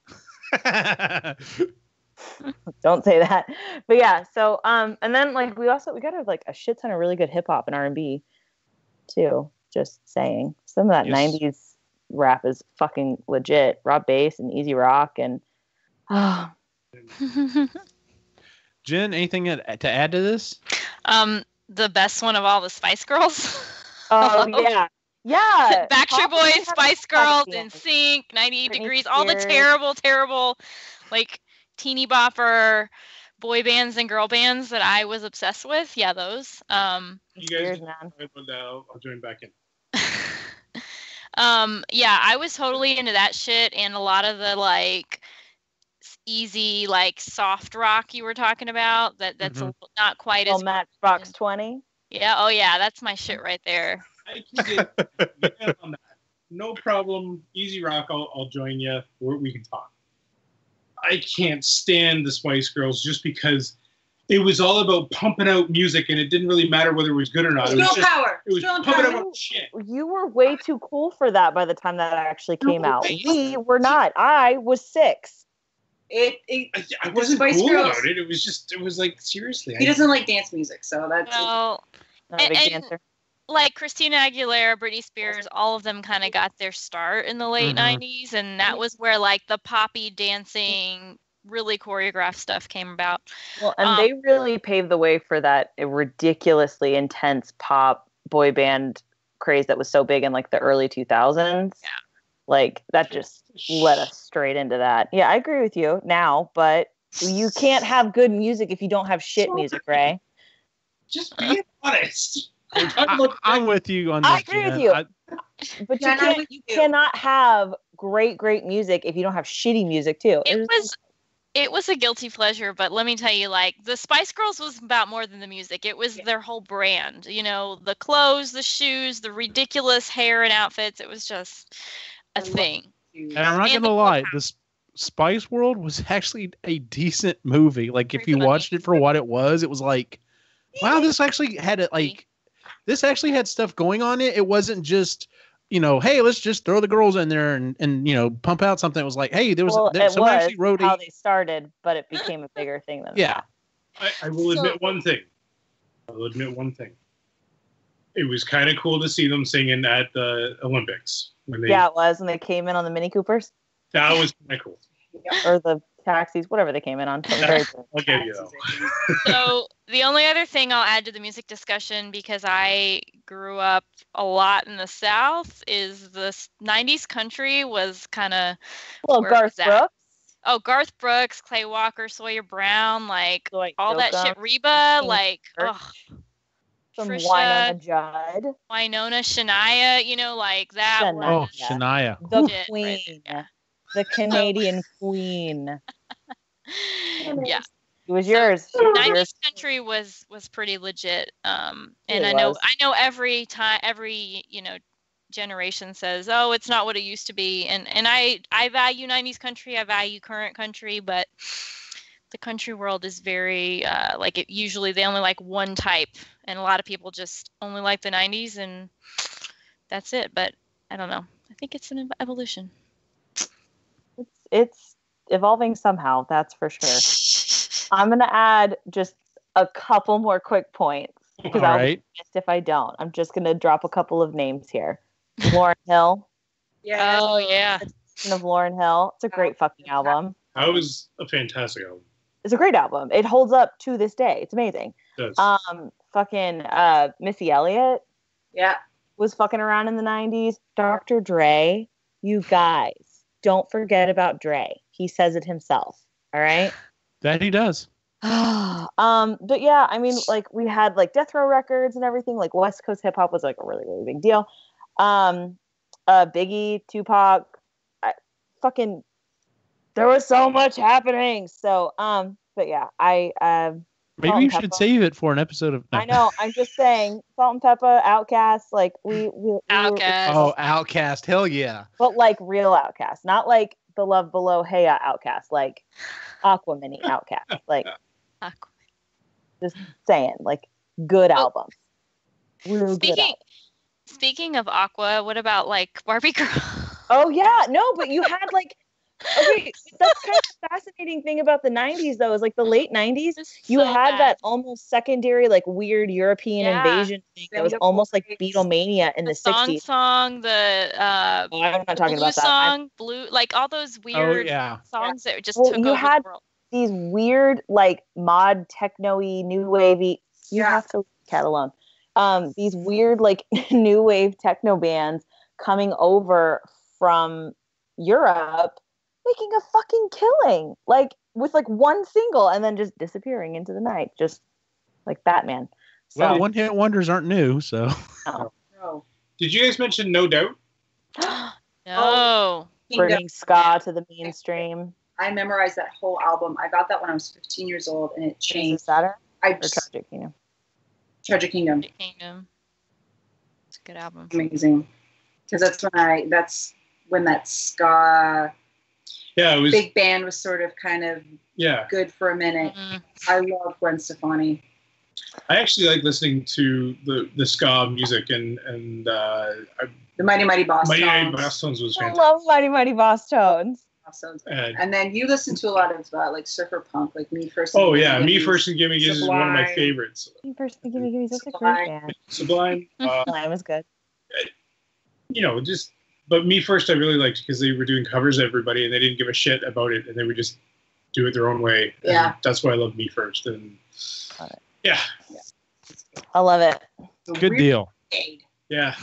Speaker 5: Don't say that. But yeah, so and then like we got like a shit ton of really good hip hop and R&B too. Just saying. Some of that 90s rap is fucking legit. Rob Bass and Easy Rock and
Speaker 3: Jen, anything to add to this?
Speaker 4: The best one of all, the Spice Girls.
Speaker 5: Oh yeah. Yeah.
Speaker 4: Backstreet Boys, Spice Girls, NSYNC, 98 Degrees, all the terrible like teeny bopper boy bands and girl bands that I was obsessed with. Yeah, those.
Speaker 7: You guys, I'll join back in.
Speaker 4: Yeah, I was totally into that shit and a lot of the like easy like soft rock you were talking about. That's not quite as
Speaker 5: Matchbox 20.
Speaker 4: Yeah. Oh yeah, that's my shit right there.
Speaker 7: I can get on that. No problem. Easy rock. I'll join you. We can talk. I can't stand the Spice Girls just because it was all about pumping out music and it didn't really matter whether it was good or not. It was pumping out shit.
Speaker 5: You were way too cool for that by the time that actually came out. We were not. I was 6.
Speaker 7: I wasn't cool about it. It was like, seriously.
Speaker 1: He doesn't like dance music, so that's
Speaker 4: not
Speaker 5: a big dancer.
Speaker 4: Like Christina Aguilera, Britney Spears, all of them kind of got their start in the late 90s, and that was where like the poppy dancing, really choreographed stuff came about.
Speaker 5: Well, and they really paved the way for that ridiculously intense pop boy band craze that was so big in like the early 2000s. Yeah. Like that just led us straight into that. Yeah, I agree with you now, but You can't have good music if you don't have shit music, Ray.
Speaker 7: Just be honest. We're talking about
Speaker 3: I'm with you on this.
Speaker 5: I agree with
Speaker 3: Jen.
Speaker 5: you. But you cannot have great music if you don't have shitty music too.
Speaker 4: It was a guilty pleasure, but let me tell you, like, the Spice Girls was about more than the music. It was their whole brand. You know, the clothes, the shoes, the ridiculous hair and outfits. It was just a thing.
Speaker 3: And I'm not gonna lie, the Spice World was actually a decent movie. Like, if you watched it for what it was like, wow, this actually had it. Like, this actually had stuff going on it. It wasn't just, you know, hey, let's just throw the girls in there and you know, pump out something. It was like, hey, someone actually wrote
Speaker 5: how they started, but it became a bigger thing than that.
Speaker 7: I will admit one thing. It was kind of cool to see them singing at the Olympics.
Speaker 5: It was when they came in on the Mini Coopers.
Speaker 7: That was kind of cool.
Speaker 5: Or the taxis, whatever they came in on.
Speaker 7: I'll give you that.
Speaker 4: So the only other thing I'll add to the music discussion, because I grew up a lot in the South, is the 90s country was kind of...
Speaker 5: Well, Garth Brooks.
Speaker 4: Oh, Garth Brooks, Clay Walker, Sawyer Brown, like all that shit. Reba, like,
Speaker 5: Some
Speaker 4: Trisha,
Speaker 5: Winona Judd.
Speaker 4: Winona, Shania, you know, like that.
Speaker 3: Shania.
Speaker 5: The Queen. The Canadian Queen.
Speaker 4: Yeah.
Speaker 5: It was yours.
Speaker 4: 90s country was pretty legit. And I know every you know, generation says, oh, it's not what it used to be. And I value 90s country, I value current country, but the country world is very usually they only like one type, and a lot of people just only like the 90s, and that's it. But I don't know. I think it's an evolution.
Speaker 5: It's evolving somehow, that's for sure. I'm gonna add just a couple more quick points because I'll be pissed if I don't. I'm just gonna drop a couple of names here. Lauryn Hill.
Speaker 1: Yeah.
Speaker 4: Oh yeah.
Speaker 5: Of Lauryn Hill. It's a great fucking album.
Speaker 7: That was a fantastic album.
Speaker 5: It's a great album. It holds up to this day. It's amazing.
Speaker 7: It does.
Speaker 5: Fucking Missy Elliott.
Speaker 1: Yeah.
Speaker 5: Was fucking around in the 90s. Dr. Dre. You guys, don't forget about Dre. He says it himself. All right.
Speaker 3: That he does.
Speaker 5: But yeah, I mean, like we had like Death Row Records and everything. Like West Coast hip hop was like a really, really big deal. Biggie, Tupac, there was so much happening. So, but yeah,
Speaker 3: maybe you should save it for an episode of. No.
Speaker 5: I know. I'm just saying, Salt and Pepper, Outkast, like we
Speaker 4: Outkast.
Speaker 3: Outkast, hell yeah!
Speaker 5: But like real Outkast, not like the Love Below Hey Outkast, like Aquamini Outkast, like. Just saying, like good albums.
Speaker 4: Speaking of Aqua, what about like Barbie Girl?
Speaker 5: Oh yeah, no, but you had like okay, that's kind of the fascinating thing about the 90s though, is like the late 90s, you had that almost secondary like weird European invasion thing that was almost like Beatlemania in the 60s.
Speaker 4: I'm not
Speaker 5: talking about that.
Speaker 4: Song, Blue, like all those weird songs that just took over the world.
Speaker 5: These weird like mod techno-y new wavy have to leave Cat alone. These weird like new wave techno bands coming over from Europe making a fucking killing, like with like one single and then just disappearing into the night, just like Batman. So,
Speaker 3: well, one-hit wonders aren't new, so.
Speaker 1: No.
Speaker 7: Did you guys mention No Doubt?
Speaker 4: No.
Speaker 5: Bringing ska to the mainstream.
Speaker 1: I memorized that whole album. I got that when I was 15 years old, and it changed.
Speaker 5: Saturn or Tragic Kingdom?
Speaker 1: Tragic Kingdom.
Speaker 4: It's a good album.
Speaker 1: Amazing. Because that's when that ska
Speaker 7: it was,
Speaker 1: big band was sort of kind of good for a minute. Mm-hmm. I love Gwen Stefani.
Speaker 7: I actually like listening to the ska music and the
Speaker 1: Mighty Mighty Boss Tones.
Speaker 7: Mighty Mighty Boss Tones was fantastic.
Speaker 5: I love Mighty Mighty Boss Tones.
Speaker 1: And then you listen to a lot of like surfer punk, like Me First.
Speaker 7: Oh yeah, Me First and Gimme Gimme is one of my favorites.
Speaker 5: Me First and Gimme Gimme is such a great band.
Speaker 7: Sublime.
Speaker 5: Sublime was good.
Speaker 7: You know, but Me First I really liked because they were doing covers of everybody and they didn't give a shit about it and they would just do it their own way.
Speaker 1: Yeah,
Speaker 7: and that's why I love Me First. And yeah,
Speaker 5: I love it.
Speaker 3: Good deal.
Speaker 7: Yeah.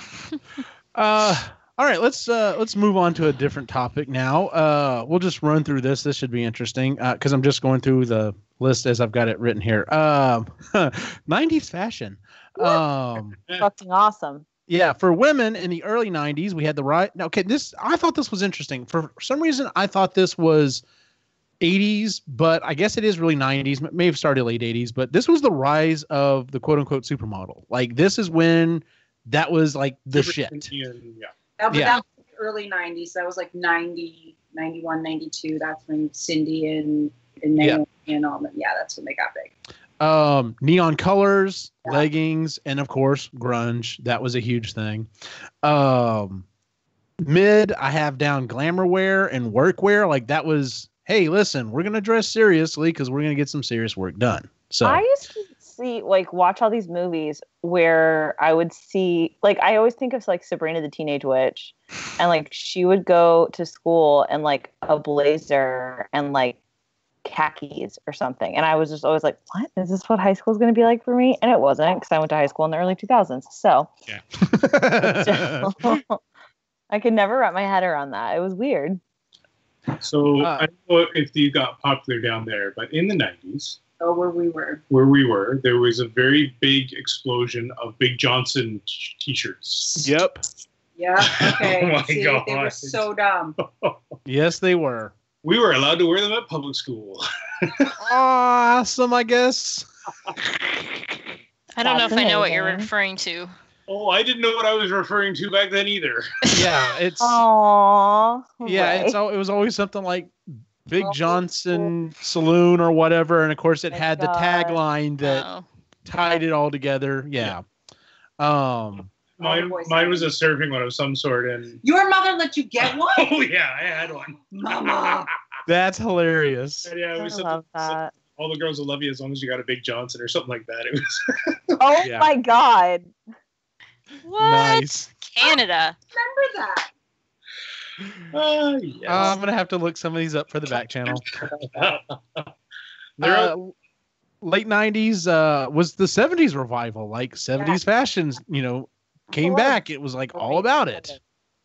Speaker 3: All right, let's move on to a different topic now. We'll just run through this. This should be interesting because I'm just going through the list as I've got it written here. 90s fashion.
Speaker 5: Fucking awesome.
Speaker 3: Yeah, for women in the early 90s, we had the right. Okay, I thought this was interesting. For some reason, I thought this was 80s, but I guess it is really 90s. May have started late 80s, but this was the rise of the quote unquote supermodel. Like this is when that was like the shit.
Speaker 7: Yeah.
Speaker 1: But that was early 90s. That was like 90, 91, 92. That's when Cindy and Naomi and all them. Yeah, that's when they got big.
Speaker 3: Neon colors, leggings, and of course grunge. That was a huge thing. Mid, I have down glamour wear and work wear. Like that was, hey, listen, we're gonna dress seriously because we're gonna get some serious work done. So
Speaker 5: I used to watch all these movies where I would see, like, I always think of like Sabrina the Teenage Witch, and like she would go to school in like a blazer and like khakis or something, and I was just always like, what is this, what high school is going to be like for me? And it wasn't, because I went to high school in the early 2000s, so I could never wrap my head around that. It was weird.
Speaker 7: So I don't know if you got popular down there, but in the 90s,
Speaker 1: where we were,
Speaker 7: there was a very big explosion of Big Johnson t-shirts.
Speaker 3: Yep.
Speaker 1: Yeah. Okay.
Speaker 7: Oh my God.
Speaker 1: They were so dumb.
Speaker 3: Yes, they were.
Speaker 7: We were allowed to wear them at public school.
Speaker 3: Awesome, I guess.
Speaker 4: I don't know if I know what you're referring to.
Speaker 7: Oh, I didn't know what I was referring to back then either.
Speaker 3: Yeah, it's.
Speaker 5: Aww.
Speaker 3: Yeah, it was always something like Big Johnson Saloon or whatever, and of course it had the tagline that tied it all together. Yeah.
Speaker 7: Mine was a surfing one of some sort, and
Speaker 1: your mother let you get one.
Speaker 7: Oh yeah, I had one.
Speaker 1: Mama.
Speaker 3: That's hilarious.
Speaker 7: And yeah, it was
Speaker 5: I love that.
Speaker 7: All the girls will love you as long as you got a Big Johnson or something like that. It was.
Speaker 5: Oh my God.
Speaker 4: What?
Speaker 3: Nice.
Speaker 4: Canada.
Speaker 1: Remember that?
Speaker 7: Yes.
Speaker 3: I'm gonna have to look some of these up for the back channel. Late 90s was the 70s revival. Like 70s fashions, came back. It was like all about it.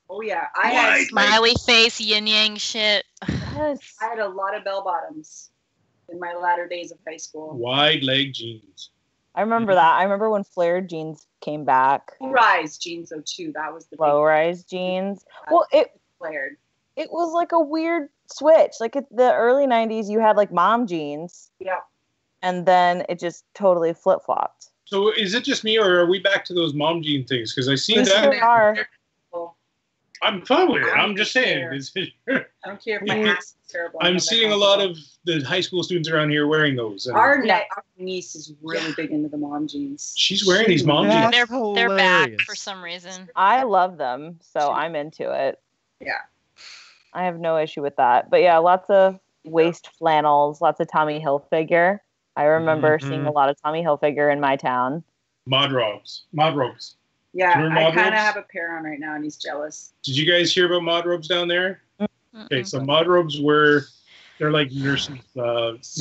Speaker 1: Oh yeah, I had
Speaker 4: smiley face, yin yang shit.
Speaker 5: Yes.
Speaker 1: I had a lot of bell bottoms in my latter days of high school.
Speaker 7: Wide leg jeans.
Speaker 5: I remember that. I remember when flared jeans came back.
Speaker 1: Low-rise jeans, though, too. That was the
Speaker 5: low-rise jeans. Well, it
Speaker 1: flared.
Speaker 5: It was like a weird switch. Like at the early 90s, you had like mom jeans.
Speaker 1: Yeah.
Speaker 5: And then it just totally flip-flopped.
Speaker 7: So is it just me, or are we back to those mom jean things? Because I see that.
Speaker 5: We are.
Speaker 7: I'm fine with it. I'm just saying.
Speaker 1: I don't care if my ass is terrible.
Speaker 7: I'm seeing a lot of the high school students around here wearing those.
Speaker 1: Our niece is really big into the mom jeans.
Speaker 7: She's wearing these mom jeans.
Speaker 4: They're back for some reason.
Speaker 5: I love them, so I'm into it.
Speaker 1: Yeah.
Speaker 5: I have no issue with that. But yeah, lots of waist flannels, lots of Tommy Hilfiger. I remember seeing a lot of Tommy Hilfiger in my town.
Speaker 7: Mod robes.
Speaker 1: Yeah, I kind of have a pair on right now, and he's jealous.
Speaker 7: Did you guys hear about mod robes down there? Okay, so mod robes they're like nurses pants.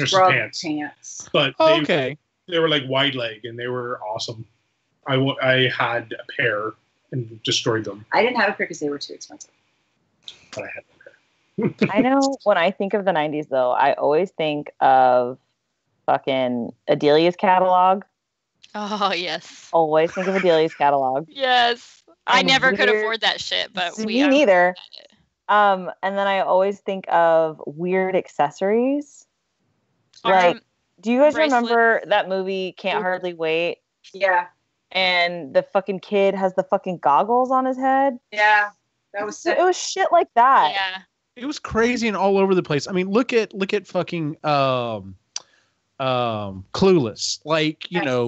Speaker 7: But they were like wide leg, and they were awesome. I had a pair and destroyed them.
Speaker 1: I didn't have a pair because they were too expensive.
Speaker 7: But I had a pair.
Speaker 5: I know when I think of the 90s, though, I always think of fucking Adelia's catalog.
Speaker 4: Oh, yes.
Speaker 5: Always think of Adelia's catalog.
Speaker 4: Yes. I never could afford that shit, but
Speaker 5: me neither. And then I always think of weird accessories. Like, do you guys remember that movie Can't Hardly Wait?
Speaker 1: Yeah.
Speaker 5: And the fucking kid has the fucking goggles on his head?
Speaker 1: Yeah. That was
Speaker 5: it was shit like that.
Speaker 4: Yeah.
Speaker 3: It was crazy and all over the place. I mean, look at fucking Clueless. Like,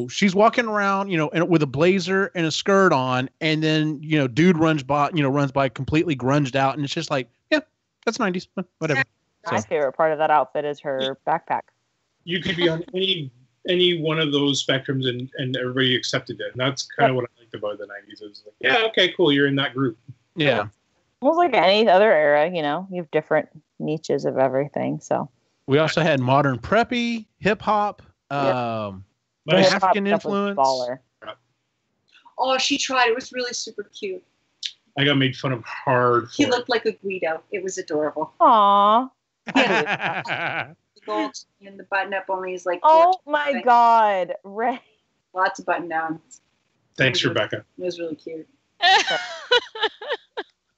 Speaker 3: she's walking around, and with a blazer and a skirt on, and then dude runs by completely grunged out, and it's just like, yeah, that's 90s, whatever.
Speaker 5: My favorite part of that outfit is her backpack.
Speaker 7: You could be on any one of those spectrums, and everybody accepted it, and that's kind of what I liked about the 90s. It was like, yeah, okay, cool, you're in that group.
Speaker 3: Yeah.
Speaker 5: Almost like any other era, you have different niches of everything. So
Speaker 3: we also had modern preppy, hip hop, African influence.
Speaker 1: Oh, she tried. It was really super cute.
Speaker 7: I got made fun of hard.
Speaker 1: He looked like a Guido. It was adorable.
Speaker 5: Aww.
Speaker 1: The gold and the button up only is like.
Speaker 5: Oh my God, Ray.
Speaker 1: Lots of button downs.
Speaker 7: Thanks, Rebecca.
Speaker 1: It was really cute.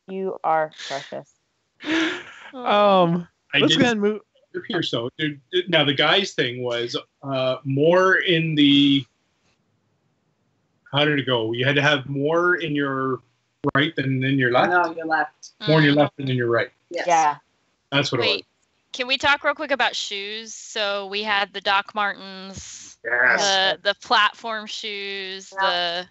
Speaker 5: You are precious.
Speaker 3: Let's go ahead and move.
Speaker 7: Here, so now the guys thing was more in the. How did it go? You had to have more in your right than in your left.
Speaker 1: No, your left.
Speaker 7: More in your left than in your right.
Speaker 1: Yes.
Speaker 5: Yeah.
Speaker 7: That's what it was.
Speaker 4: Can we talk real quick about shoes? So we had the Doc Martens,
Speaker 7: Yes.
Speaker 4: the platform shoes. That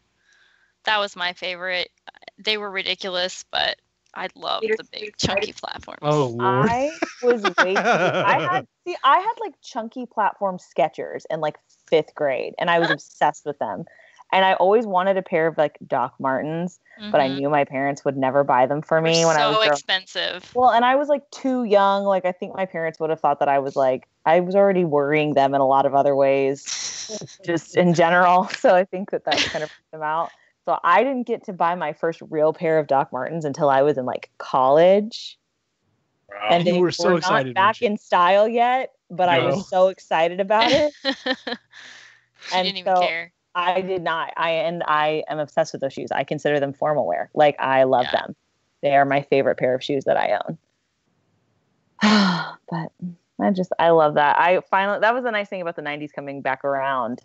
Speaker 4: was my favorite. They were ridiculous, but I loved the big chunky platforms.
Speaker 3: Oh Lord!
Speaker 5: I was way too, I had like chunky platform Skechers in like 5th grade, and I was obsessed with them. And I always wanted a pair of like Doc Martens, but I knew my parents would never buy them for me when I was
Speaker 4: so expensive.
Speaker 5: Well, and I was like too young. Like I think my parents would have thought that I was already worrying them in a lot of other ways, just in general. So I think that kind of freaked them out. So I didn't get to buy my first real pair of Doc Martens until I was in like college.
Speaker 7: Wow.
Speaker 5: And they
Speaker 3: were so excited,
Speaker 5: not back in style yet, but I
Speaker 3: No.
Speaker 5: was so excited about it.
Speaker 4: She didn't even care.
Speaker 5: I did not. I am obsessed with those shoes. I consider them formal wear. Like I love them. They are my favorite pair of shoes that I own. But I love that. That was the nice thing about the 90s coming back around.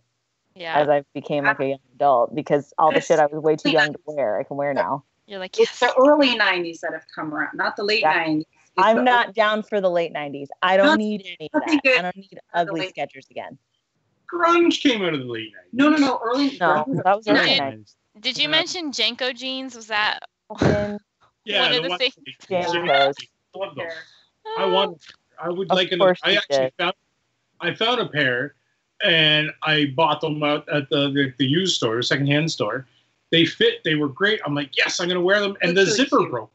Speaker 4: Yeah.
Speaker 5: As I became like a young adult, because all the shit I was way too young to wear, I can wear now.
Speaker 4: You're like,
Speaker 1: It's the early 90s that have come around, not the late 90s.
Speaker 5: I'm not down for the late 90s. I don't need any of that. I don't need ugly Skechers again.
Speaker 7: Grunge came out of the late 90s.
Speaker 1: No, early.
Speaker 5: No, that was early
Speaker 4: Did-
Speaker 5: 90s.
Speaker 4: Did you mention Janko jeans? Was that
Speaker 7: Yeah,
Speaker 4: one of the
Speaker 7: ones
Speaker 4: things?
Speaker 7: like-
Speaker 5: Jankos.
Speaker 7: I love those.
Speaker 4: Oh.
Speaker 7: I would
Speaker 5: Of
Speaker 7: like
Speaker 5: course
Speaker 7: I
Speaker 5: you
Speaker 7: actually
Speaker 5: did.
Speaker 7: found a pair, and I bought them out at the used store, secondhand store. They fit. They were great. I'm like, yes, I'm gonna wear them. And the
Speaker 1: That's really
Speaker 7: zipper
Speaker 1: cute.
Speaker 7: broke.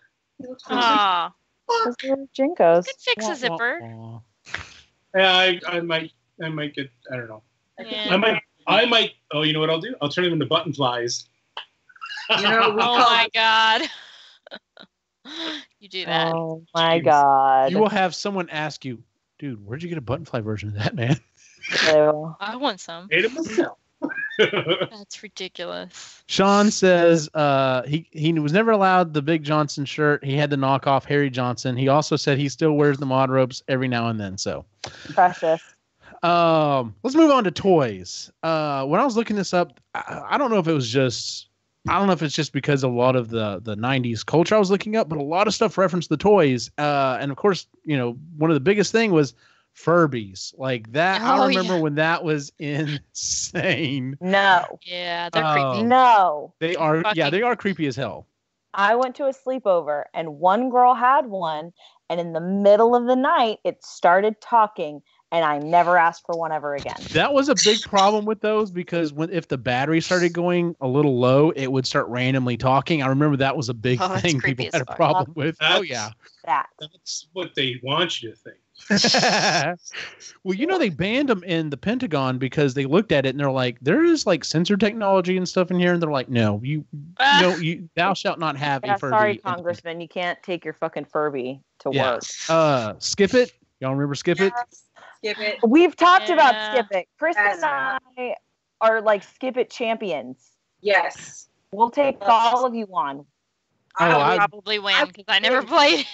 Speaker 4: Aw,
Speaker 5: Those were Jinkos.
Speaker 4: could fix a zipper.
Speaker 7: Yeah, I might get. I don't know.
Speaker 4: Yeah.
Speaker 7: I might. Oh, you know what I'll do? I'll turn them into button flies.
Speaker 1: You know, we
Speaker 4: Oh
Speaker 1: call
Speaker 4: my god. You do that.
Speaker 5: Oh my God.
Speaker 3: You will have someone ask you, dude, where'd you get a buttonfly version of that, man?
Speaker 5: Ew.
Speaker 4: I want some.
Speaker 7: Made it myself.
Speaker 4: That's ridiculous.
Speaker 3: Sean says he was never allowed the Big Johnson shirt. He had the knockoff Harry Johnson. He also said he still wears the mod ropes every now and then. So
Speaker 5: Precious.
Speaker 3: let's move on to toys. When I was looking this up, I don't know if it's just because a lot of the 90s culture I was looking up, but a lot of stuff referenced the toys. And of course, one of the biggest thing was Furbies. Like that. I remember when that was insane.
Speaker 5: No.
Speaker 4: Yeah, they're creepy.
Speaker 5: No.
Speaker 3: They are. Yeah, they are creepy as hell.
Speaker 5: I went to a sleepover and one girl had one, and in the middle of the night, it started talking, and I never asked for one ever again.
Speaker 3: That was a big problem with those because if the battery started going a little low, it would start randomly talking. I remember that was a big
Speaker 4: that's
Speaker 3: thing
Speaker 4: creepy
Speaker 3: people
Speaker 4: as
Speaker 3: had a
Speaker 4: fuck.
Speaker 3: problem with.
Speaker 7: That's-
Speaker 3: Oh yeah.
Speaker 7: That's what they want you to think.
Speaker 3: Well, they banned them in the Pentagon because they looked at it and they're like, there is like sensor technology and stuff in here, and they're like, no, thou shalt not have
Speaker 5: Yeah,
Speaker 3: a Furby.
Speaker 5: sorry,
Speaker 3: in the
Speaker 5: Congressman, you can't take your fucking Furby to
Speaker 3: Yeah.
Speaker 5: work.
Speaker 3: Skip It. Y'all remember Skip It?
Speaker 1: Skip it.
Speaker 5: We've talked about
Speaker 4: Yeah.
Speaker 5: Skip It. Kristen
Speaker 1: Yes.
Speaker 5: and I are like Skip It champions.
Speaker 1: Yes.
Speaker 5: We'll take all of you on.
Speaker 4: I'll probably win because I never played.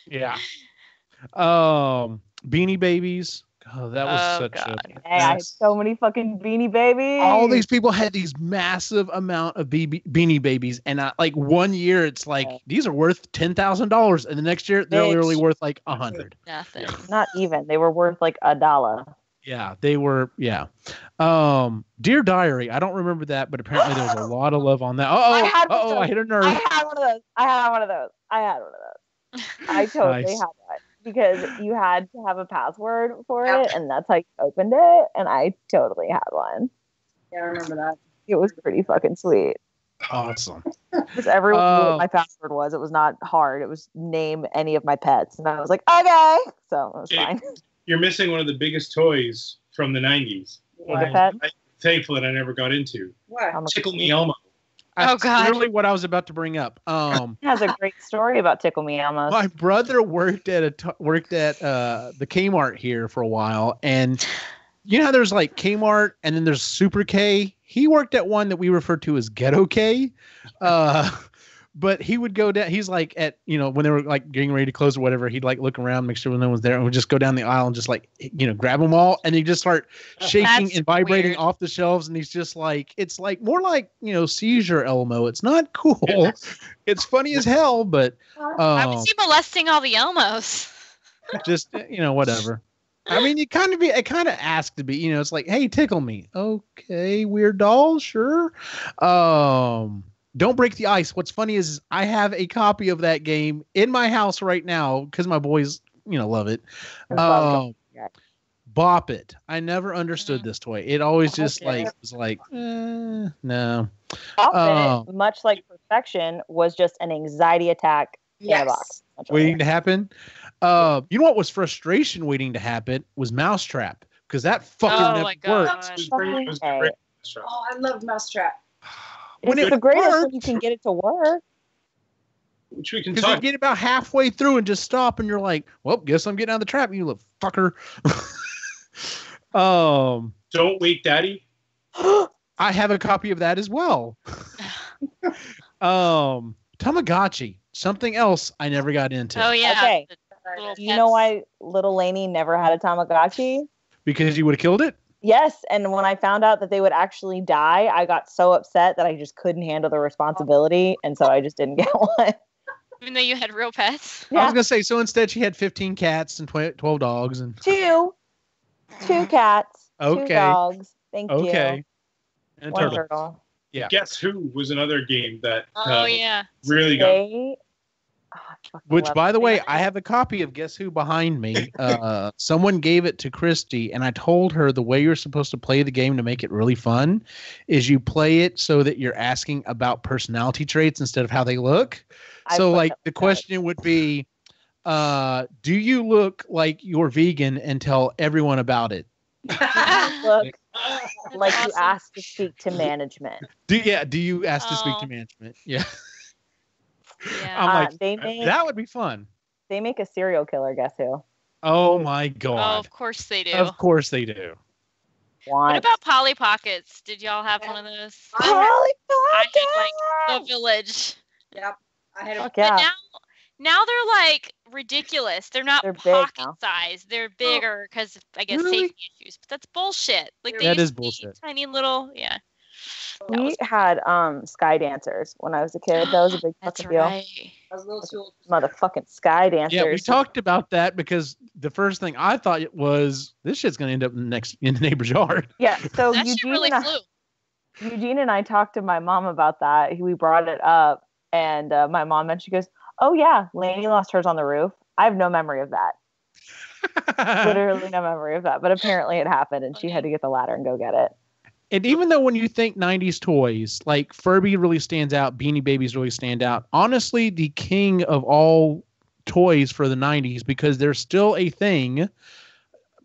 Speaker 3: Yeah. Beanie Babies. Oh, that was such
Speaker 4: God.
Speaker 3: a.
Speaker 5: Hey, I had so many fucking Beanie Babies.
Speaker 3: All these people had these massive amount of Beanie Babies, and like 1 year it's like these are worth $10,000, and the next year they're literally worth like $100.
Speaker 4: Nothing.
Speaker 5: Not even. They were worth like $1.
Speaker 3: Yeah, they were. Yeah. Dear Diary. I don't remember that, but apparently there was a lot of love on that. I hit a nerve.
Speaker 5: I had one of those. I totally
Speaker 3: Nice.
Speaker 5: had that because you had to have a password for it, and that's how you opened it. And I totally had one.
Speaker 1: Yeah, I remember that.
Speaker 5: It was pretty fucking sweet.
Speaker 3: Awesome.
Speaker 5: Because everyone knew what my password was. It was not hard. It was name any of my pets, and I was like, okay. So it was fine.
Speaker 7: You're missing one of the biggest toys from the 90s.
Speaker 5: The pet?
Speaker 7: I'm thankful that I never got into.
Speaker 1: What?
Speaker 7: Tickle Me Elmo.
Speaker 4: Oh, God.
Speaker 3: Literally what I was about to bring up.
Speaker 5: He has a great story about Tickle Me Elmos.
Speaker 3: My brother worked at the Kmart here for a while, and you know how there's like Kmart and then there's Super K. He worked at one that we refer to as Ghetto K. But he would go down. He's like at, when they were like getting ready to close or whatever, he'd like look around, make sure no one's there, and would just go down the aisle and just like, grab them all. And he'd just start shaking and vibrating
Speaker 4: weird.
Speaker 3: off the shelves. And he's just like, it's like more like, seizure Elmo. It's not cool. It's funny as hell, but
Speaker 4: Why was he molesting all the Elmos?
Speaker 3: just, whatever. I mean, it kind of asked to be, it's like, hey, tickle me. Okay, weird doll. Sure. Don't break the ice. What's funny is I have a copy of that game in my house right now because my boys, love it. Bop It. I never understood this toy. It always just was like, no.
Speaker 5: Bop It, much like Perfection, was just an anxiety attack in a box.
Speaker 3: Waiting to happen. You know what was frustration waiting to happen was Mousetrap, because that fucking never worked.
Speaker 1: Oh, I love Mousetrap.
Speaker 5: It's the greatest when you can get it to work.
Speaker 7: Which we can
Speaker 3: Because
Speaker 7: talk.
Speaker 3: you get about halfway through and just stop, and you're like, well, guess I'm getting out of the trap, you little fucker.
Speaker 7: Don't Wake Daddy.
Speaker 3: I have a copy of that as well. Tamagotchi, something else I never got into.
Speaker 4: Oh, yeah.
Speaker 5: Okay.
Speaker 4: Do
Speaker 5: You know why little Lainey never had a Tamagotchi?
Speaker 3: Because you would have killed it?
Speaker 5: Yes, and when I found out that they would actually die, I got so upset that I just couldn't handle the responsibility, and so I just didn't get one.
Speaker 4: Even though you had real pets?
Speaker 3: I was going to say, so instead she had 15 cats and 12 dogs. And
Speaker 5: Two cats,
Speaker 3: Okay.
Speaker 5: 2 dogs. Thank you.
Speaker 3: Okay. And a
Speaker 5: One
Speaker 3: turtle.
Speaker 5: turtle.
Speaker 3: Yeah.
Speaker 7: Guess Who was another game that
Speaker 4: Yeah.
Speaker 7: really got.
Speaker 3: Which, by the way, I have a copy of Guess Who behind me. Someone gave it to Christy, and I told her the way you're supposed to play the game to make it really fun is you play it so that you're asking about personality traits instead of how they look. So, like, the question would be, do you look like you're vegan, and tell everyone about it?
Speaker 5: Look like you asked to speak to management.
Speaker 3: Do you ask to speak to management? Yeah.
Speaker 4: Yeah.
Speaker 3: I'm like, that would be fun.
Speaker 5: They make a serial killer, Guess Who?
Speaker 3: Oh my
Speaker 4: Oh,
Speaker 3: god.
Speaker 4: of course they do.
Speaker 3: Of course they do.
Speaker 4: What about Polly Pockets? Did y'all have one of those?
Speaker 5: Polly
Speaker 4: I
Speaker 5: Pockets!
Speaker 4: had like the Village.
Speaker 1: Yep. I had a
Speaker 5: Fuck yeah.
Speaker 4: But now they're like ridiculous. They're not
Speaker 5: They're big
Speaker 4: pocket
Speaker 5: now.
Speaker 4: size. They're bigger because I guess
Speaker 3: Really?
Speaker 4: safety issues. But that's bullshit. Like they
Speaker 3: That
Speaker 4: used
Speaker 3: is
Speaker 4: to be
Speaker 3: bullshit.
Speaker 4: tiny little, yeah.
Speaker 5: We had Sky Dancers when I was a kid. That was a big
Speaker 4: That's
Speaker 5: fucking deal.
Speaker 4: right.
Speaker 1: I was a little too old.
Speaker 5: Motherfucking Sky Dancers.
Speaker 3: Yeah, we talked about that because the first thing I thought it was this shit's gonna end up in the neighbor's yard.
Speaker 5: Yeah, so
Speaker 4: That shit really flew.
Speaker 5: Eugene and I talked to my mom about that. We brought it up, and my mom mentioned, she goes, "Oh yeah, Lainey lost hers on the roof. I have no memory of that. Literally no memory of that. But apparently it happened, and she had to get the ladder and go get it."
Speaker 3: And even though when you think 90s toys, like Furby really stands out, Beanie Babies really stand out, honestly, the king of all toys for the 90s, because there's still a thing,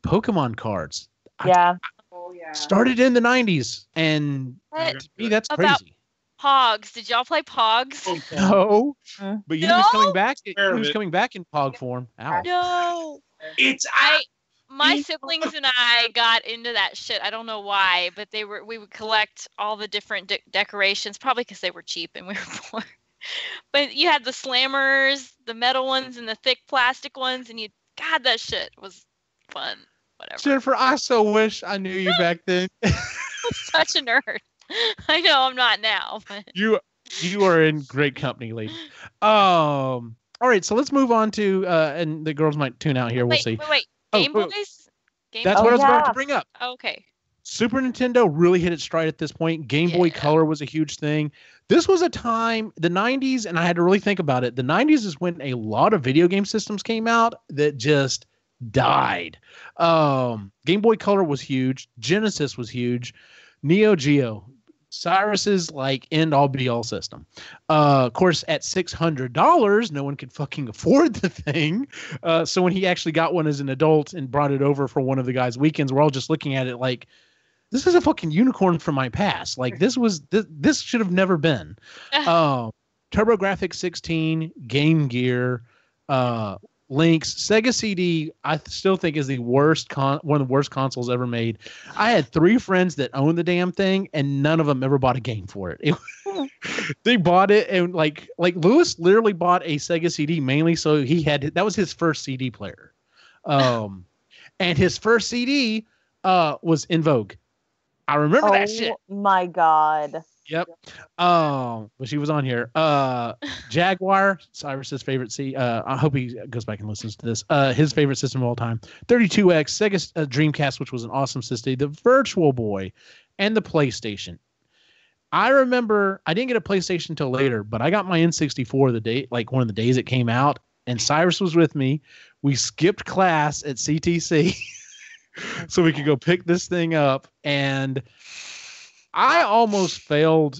Speaker 3: Pokemon cards.
Speaker 5: Yeah.
Speaker 1: Oh yeah.
Speaker 3: Started in the 90s, and
Speaker 4: What
Speaker 3: to me, that's
Speaker 4: about
Speaker 3: crazy.
Speaker 4: Pogs? Did y'all play Pogs?
Speaker 3: No, but you know who's coming
Speaker 4: No?
Speaker 3: back? Who's coming back in Pog form? Ow.
Speaker 4: No.
Speaker 7: It's
Speaker 4: My siblings and I got into that shit. I don't know why, but we would collect all the different decorations, probably because they were cheap and we were poor. But you had the slammers, the metal ones, and the thick plastic ones, and God, that shit was fun. Whatever.
Speaker 3: Jennifer, I so wish I knew you back then.
Speaker 4: I'm such a nerd. I know I'm not now, but
Speaker 3: You are in great company, lady. All right, so let's move on to and the girls might tune out here. We'll see.
Speaker 4: Wait. Game
Speaker 3: Oh,
Speaker 4: Boys?
Speaker 3: That's what I was about to bring up.
Speaker 4: Okay.
Speaker 3: Super Nintendo really hit its stride at this point. Game Boy Color was a huge thing. This was a time, the 90s, and I had to really think about it. The 90s is when a lot of video game systems came out that just died. Game Boy Color was huge. Genesis was huge. Neo Geo. Cyrus's like end all be all system. Of course, at $600, no one could fucking afford the thing. So when he actually got one as an adult and brought it over for one of the guys' weekends, we're all just looking at it like, this is a fucking unicorn from my past. Like this should have never been. TurboGrafx 16, Game Gear, Lynx, Sega CD. I still think is the worst one of the worst consoles ever made. I had 3 friends that owned the damn thing, and none of them ever bought a game for it. They bought it, and like Lewis literally bought a Sega CD mainly so that was his first CD player. And his first CD was In Vogue. I remember that shit.
Speaker 5: Oh my God.
Speaker 3: Yep. But she was on here. Jaguar, Cyrus's favorite I hope he goes back and listens to this. His favorite system of all time. 32X, Sega Dreamcast, which was an awesome system. The Virtual Boy, and the PlayStation. I remember I didn't get a PlayStation until later, but I got my N64 one of the days it came out, and Cyrus was with me. We skipped class at CTC so we could go pick this thing up, and I almost failed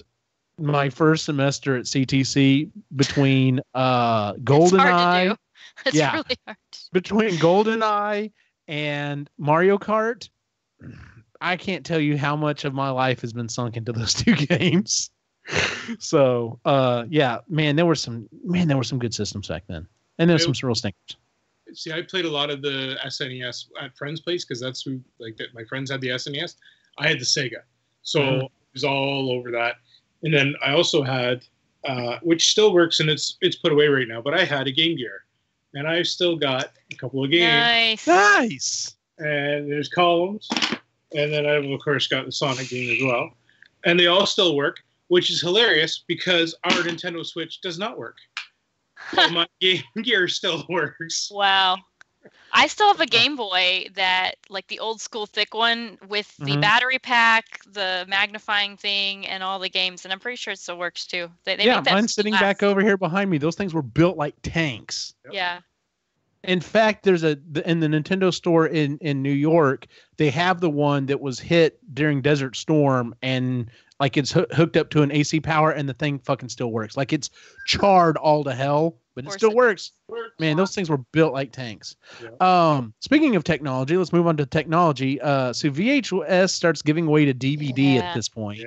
Speaker 3: my first semester at CTC between GoldenEye.
Speaker 4: It's really hard.
Speaker 3: Between GoldenEye and Mario Kart. I can't tell you how much of my life has been sunk into those 2 games. So, man, there were some good systems back then, and there were some real stinkers.
Speaker 7: See, I played a lot of the SNES at friends' place because that's who my friends had the SNES. I had the Sega, so it was all over that. And then I also had, which still works and it's put away right now, but I had a Game Gear, and I've still got a couple of games.
Speaker 3: Nice.
Speaker 7: And there's columns, and then I've of course got the Sonic game as well, and they all still work, which is hilarious because our Nintendo Switch does not work. But my Game Gear still works.
Speaker 4: Wow. I still have a Game Boy that, like the old school thick one with the battery pack, the magnifying thing, and all the games, and I'm pretty sure it still works too. They make that
Speaker 3: mine's sitting back over here behind me. Those things were built like tanks.
Speaker 7: Yep.
Speaker 4: Yeah.
Speaker 3: In fact, there's in the Nintendo store in New York, they have the one that was hit during Desert Storm, and like it's hooked up to an AC power, and the thing fucking still works. Like it's charred all to hell, but it still works. Man, those things were built like tanks. Yeah. Speaking of technology, let's move on to technology. So VHS starts giving way to DVD at this point. Yeah.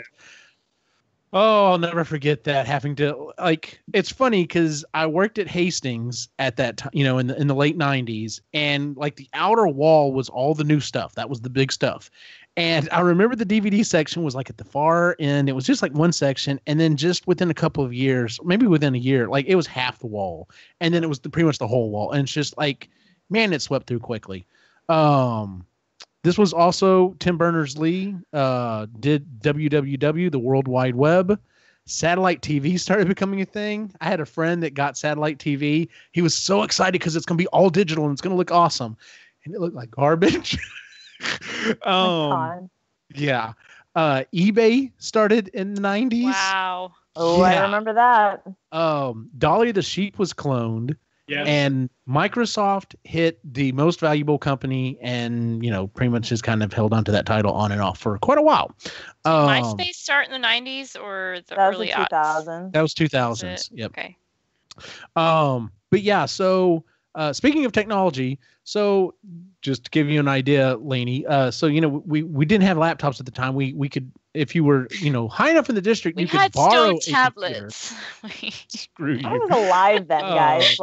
Speaker 3: Oh, I'll never forget that, having to, like, it's funny because I worked at Hastings at that time, in the late 90s, and like the outer wall was all the new stuff. That was the big stuff. And I remember the DVD section was like at the far end. It was just like one section, and then just within a couple of years, maybe within a year, like it was half the wall, and then it was pretty much the whole wall. And it's just like, man, it swept through quickly. This was also Tim Berners-Lee did WWW, the World Wide Web. Satellite TV started becoming a thing. I had a friend that got satellite TV. He was so excited because it's going to be all digital and it's going to look awesome. And it looked like garbage. Yeah. eBay started in the 90s.
Speaker 4: Wow.
Speaker 5: Oh, yeah. I remember that.
Speaker 3: Dolly the Sheep was cloned.
Speaker 7: Yes.
Speaker 3: And Microsoft hit the most valuable company, and pretty much has kind of held on to that title on and off for quite a while.
Speaker 4: Did MySpace start in the 90s or the early
Speaker 5: 2000s?
Speaker 3: That was 2000s. Yep.
Speaker 4: Okay.
Speaker 3: But yeah, so speaking of technology, so just to give you an idea, Lainey, so we didn't have laptops at the time. We could, if you were high enough in the district, you could borrow
Speaker 4: stone tablets.
Speaker 3: Screw you.
Speaker 5: I was alive then, guys.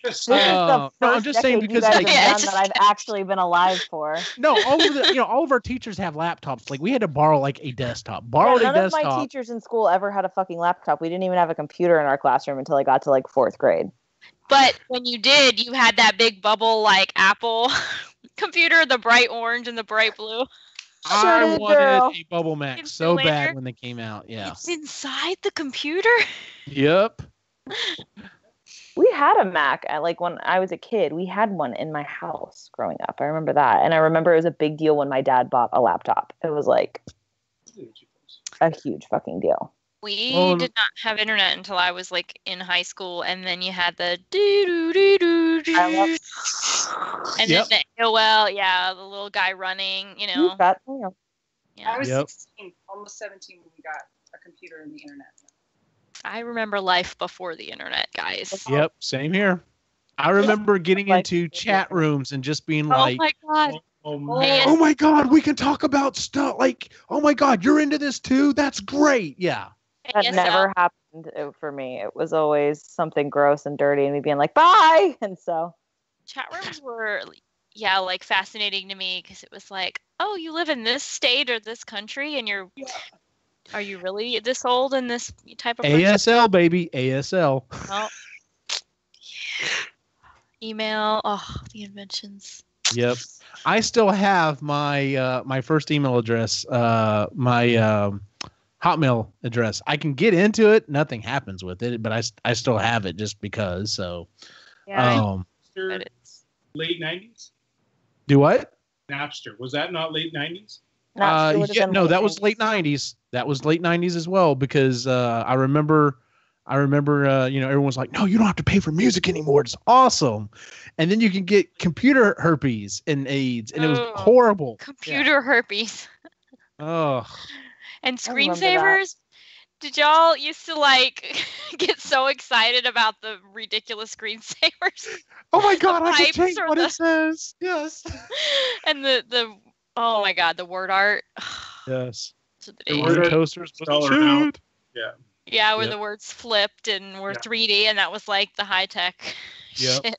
Speaker 5: This is the first
Speaker 3: I'm just saying because
Speaker 5: you guys have done that I've actually been alive for.
Speaker 3: No, all of our teachers have laptops. Like we had to borrow like a desktop. None
Speaker 5: of my teachers in school ever had a fucking laptop. We didn't even have a computer in our classroom until I got to like 4th grade.
Speaker 4: But when you did, you had that big bubble like Apple computer, the bright orange and the bright blue.
Speaker 3: I wanted a Bubble Mac so bad when they came out. Yeah.
Speaker 4: It's inside the computer?
Speaker 3: Yep.
Speaker 5: We had a Mac when I was a kid. We had one in my house growing up. I remember that. And I remember it was a big deal when my dad bought a laptop. It was like a huge fucking deal.
Speaker 4: We did not have internet until I was like in high school, and then you had the do-do-do-do-do. And then the AOL, the little guy running,
Speaker 5: Yeah.
Speaker 1: I was 16, almost 17 when we got a computer and the internet.
Speaker 4: I remember life before the internet, guys.
Speaker 3: Yep, same here. I remember getting into chat rooms and just being like,
Speaker 4: oh my God.
Speaker 7: Oh,
Speaker 4: Hey,
Speaker 7: man.
Speaker 3: Oh my God, we can talk about stuff like, oh my God, you're into this too? That's great. Yeah.
Speaker 5: That
Speaker 4: ASL.
Speaker 5: never happened for me. It was always something gross and dirty and me being like, bye. And so
Speaker 4: Chat rooms were, yeah, like fascinating to me because it was like, oh, you live in this state or this country, and are you really this old and this type of person?
Speaker 3: ASL, baby. ASL.
Speaker 4: Well, email. Oh, the inventions.
Speaker 3: Yep. I still have my my first email address, my Hotmail address. I can get into it. Nothing happens with it, but I still have it just because. So,
Speaker 4: Yeah,
Speaker 7: Napster, late 90s?
Speaker 3: do what?
Speaker 7: Napster. Was that not late 90s?
Speaker 3: Yeah, no, that was late 90s. That was late 90s as well because I remember everyone's like, no, you don't have to pay for music anymore. It's awesome. And then you can get computer herpes and AIDS, and it was horrible.
Speaker 4: Computer herpes.
Speaker 3: Oh.
Speaker 4: And
Speaker 5: I remember
Speaker 4: screensavers. Did y'all used to like get so excited about the ridiculous screensavers?
Speaker 3: Oh my God, I can
Speaker 4: pipes
Speaker 3: change
Speaker 4: or
Speaker 3: what
Speaker 4: the-
Speaker 3: it says. Yes.
Speaker 4: And the oh my God, the word art.
Speaker 3: Yes.
Speaker 4: To the
Speaker 7: The
Speaker 4: days.
Speaker 7: word
Speaker 3: Word
Speaker 7: art
Speaker 3: toasters was
Speaker 7: dollar
Speaker 3: the
Speaker 7: amount.
Speaker 3: shit.
Speaker 4: Yeah, where
Speaker 3: Yep.
Speaker 4: the words flipped and were
Speaker 7: Yeah.
Speaker 4: 3D, and that was like the high tech
Speaker 3: Yep.
Speaker 4: shit.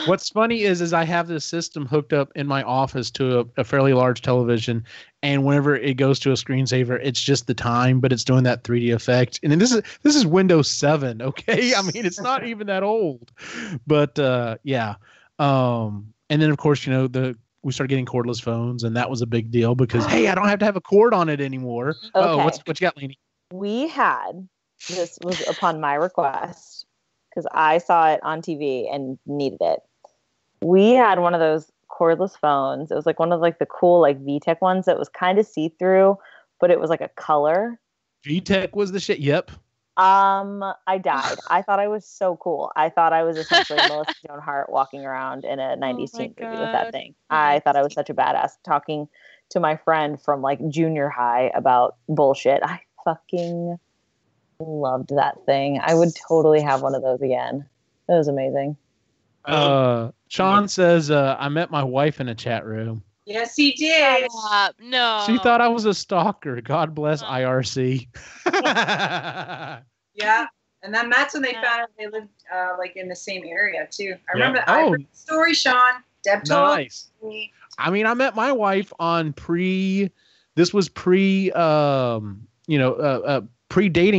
Speaker 3: What's funny is I have this system hooked up in my office to a fairly large television, and whenever it goes to a screensaver, it's just the time, but it's doing that 3D effect. And then this is Windows 7, okay? I mean, it's not even that old, but yeah. And then of course, we started getting cordless phones, and that was a big deal because hey, I don't have to have a cord on it anymore. Oh,
Speaker 5: Okay.
Speaker 3: what you got, Lainey?
Speaker 5: We had, this was upon my request because I saw it on TV and needed it. We had one of those cordless phones. It was like one of like the cool like VTech ones that was kind of see-through, but it was like a color.
Speaker 3: VTech was the shit. Yep.
Speaker 5: I died. I thought I was so cool. I thought I was essentially Melissa Joan Hart walking around in a 90s
Speaker 4: my
Speaker 5: teen movie with that
Speaker 4: God.
Speaker 5: thing. I thought I was such a badass talking to my friend from like junior high about bullshit. I fucking loved that thing. I would totally have one of those again. It was amazing.
Speaker 3: Sean says I met my wife in a chat room.
Speaker 1: Yes, he did.
Speaker 4: No.
Speaker 3: She thought I was a stalker. God bless IRC.
Speaker 1: Yeah. And then that's when they found out they lived like in the same area too. I remember I heard the story, Sean. Deb told
Speaker 3: Nice.
Speaker 1: me.
Speaker 3: I mean, I met my wife on this was pre-dating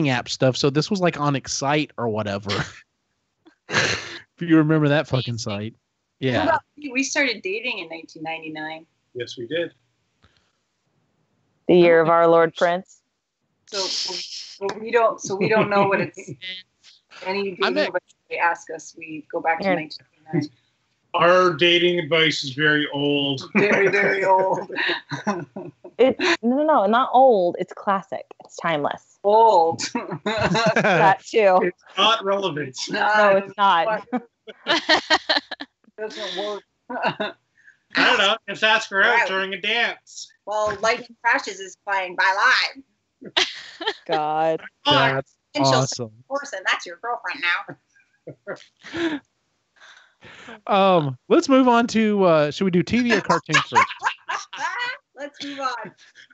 Speaker 3: app stuff. So this was like on Excite or whatever. If you remember that fucking site.
Speaker 1: What
Speaker 3: Yeah.
Speaker 1: about me? We started dating in 1999.
Speaker 7: Yes, we did.
Speaker 5: The year of our Lord Prince.
Speaker 1: So we don't know what it's any dating, but they ask us. We go back to 1999.
Speaker 7: Our dating advice is very old.
Speaker 1: Very, very old.
Speaker 5: It's no, not old. It's classic. It's timeless.
Speaker 1: Old.
Speaker 5: That too.
Speaker 7: It's not relevant.
Speaker 5: No, it's not.
Speaker 1: Doesn't work.
Speaker 7: I don't know. Just ask her out during a dance.
Speaker 1: Well, Lightning Crashes is playing by live.
Speaker 5: God.
Speaker 3: That's
Speaker 1: And she'll say,
Speaker 3: awesome.
Speaker 1: of course, and that's your girlfriend now.
Speaker 3: Let's move on to should we do TV or cartoons first?
Speaker 1: Let's move on.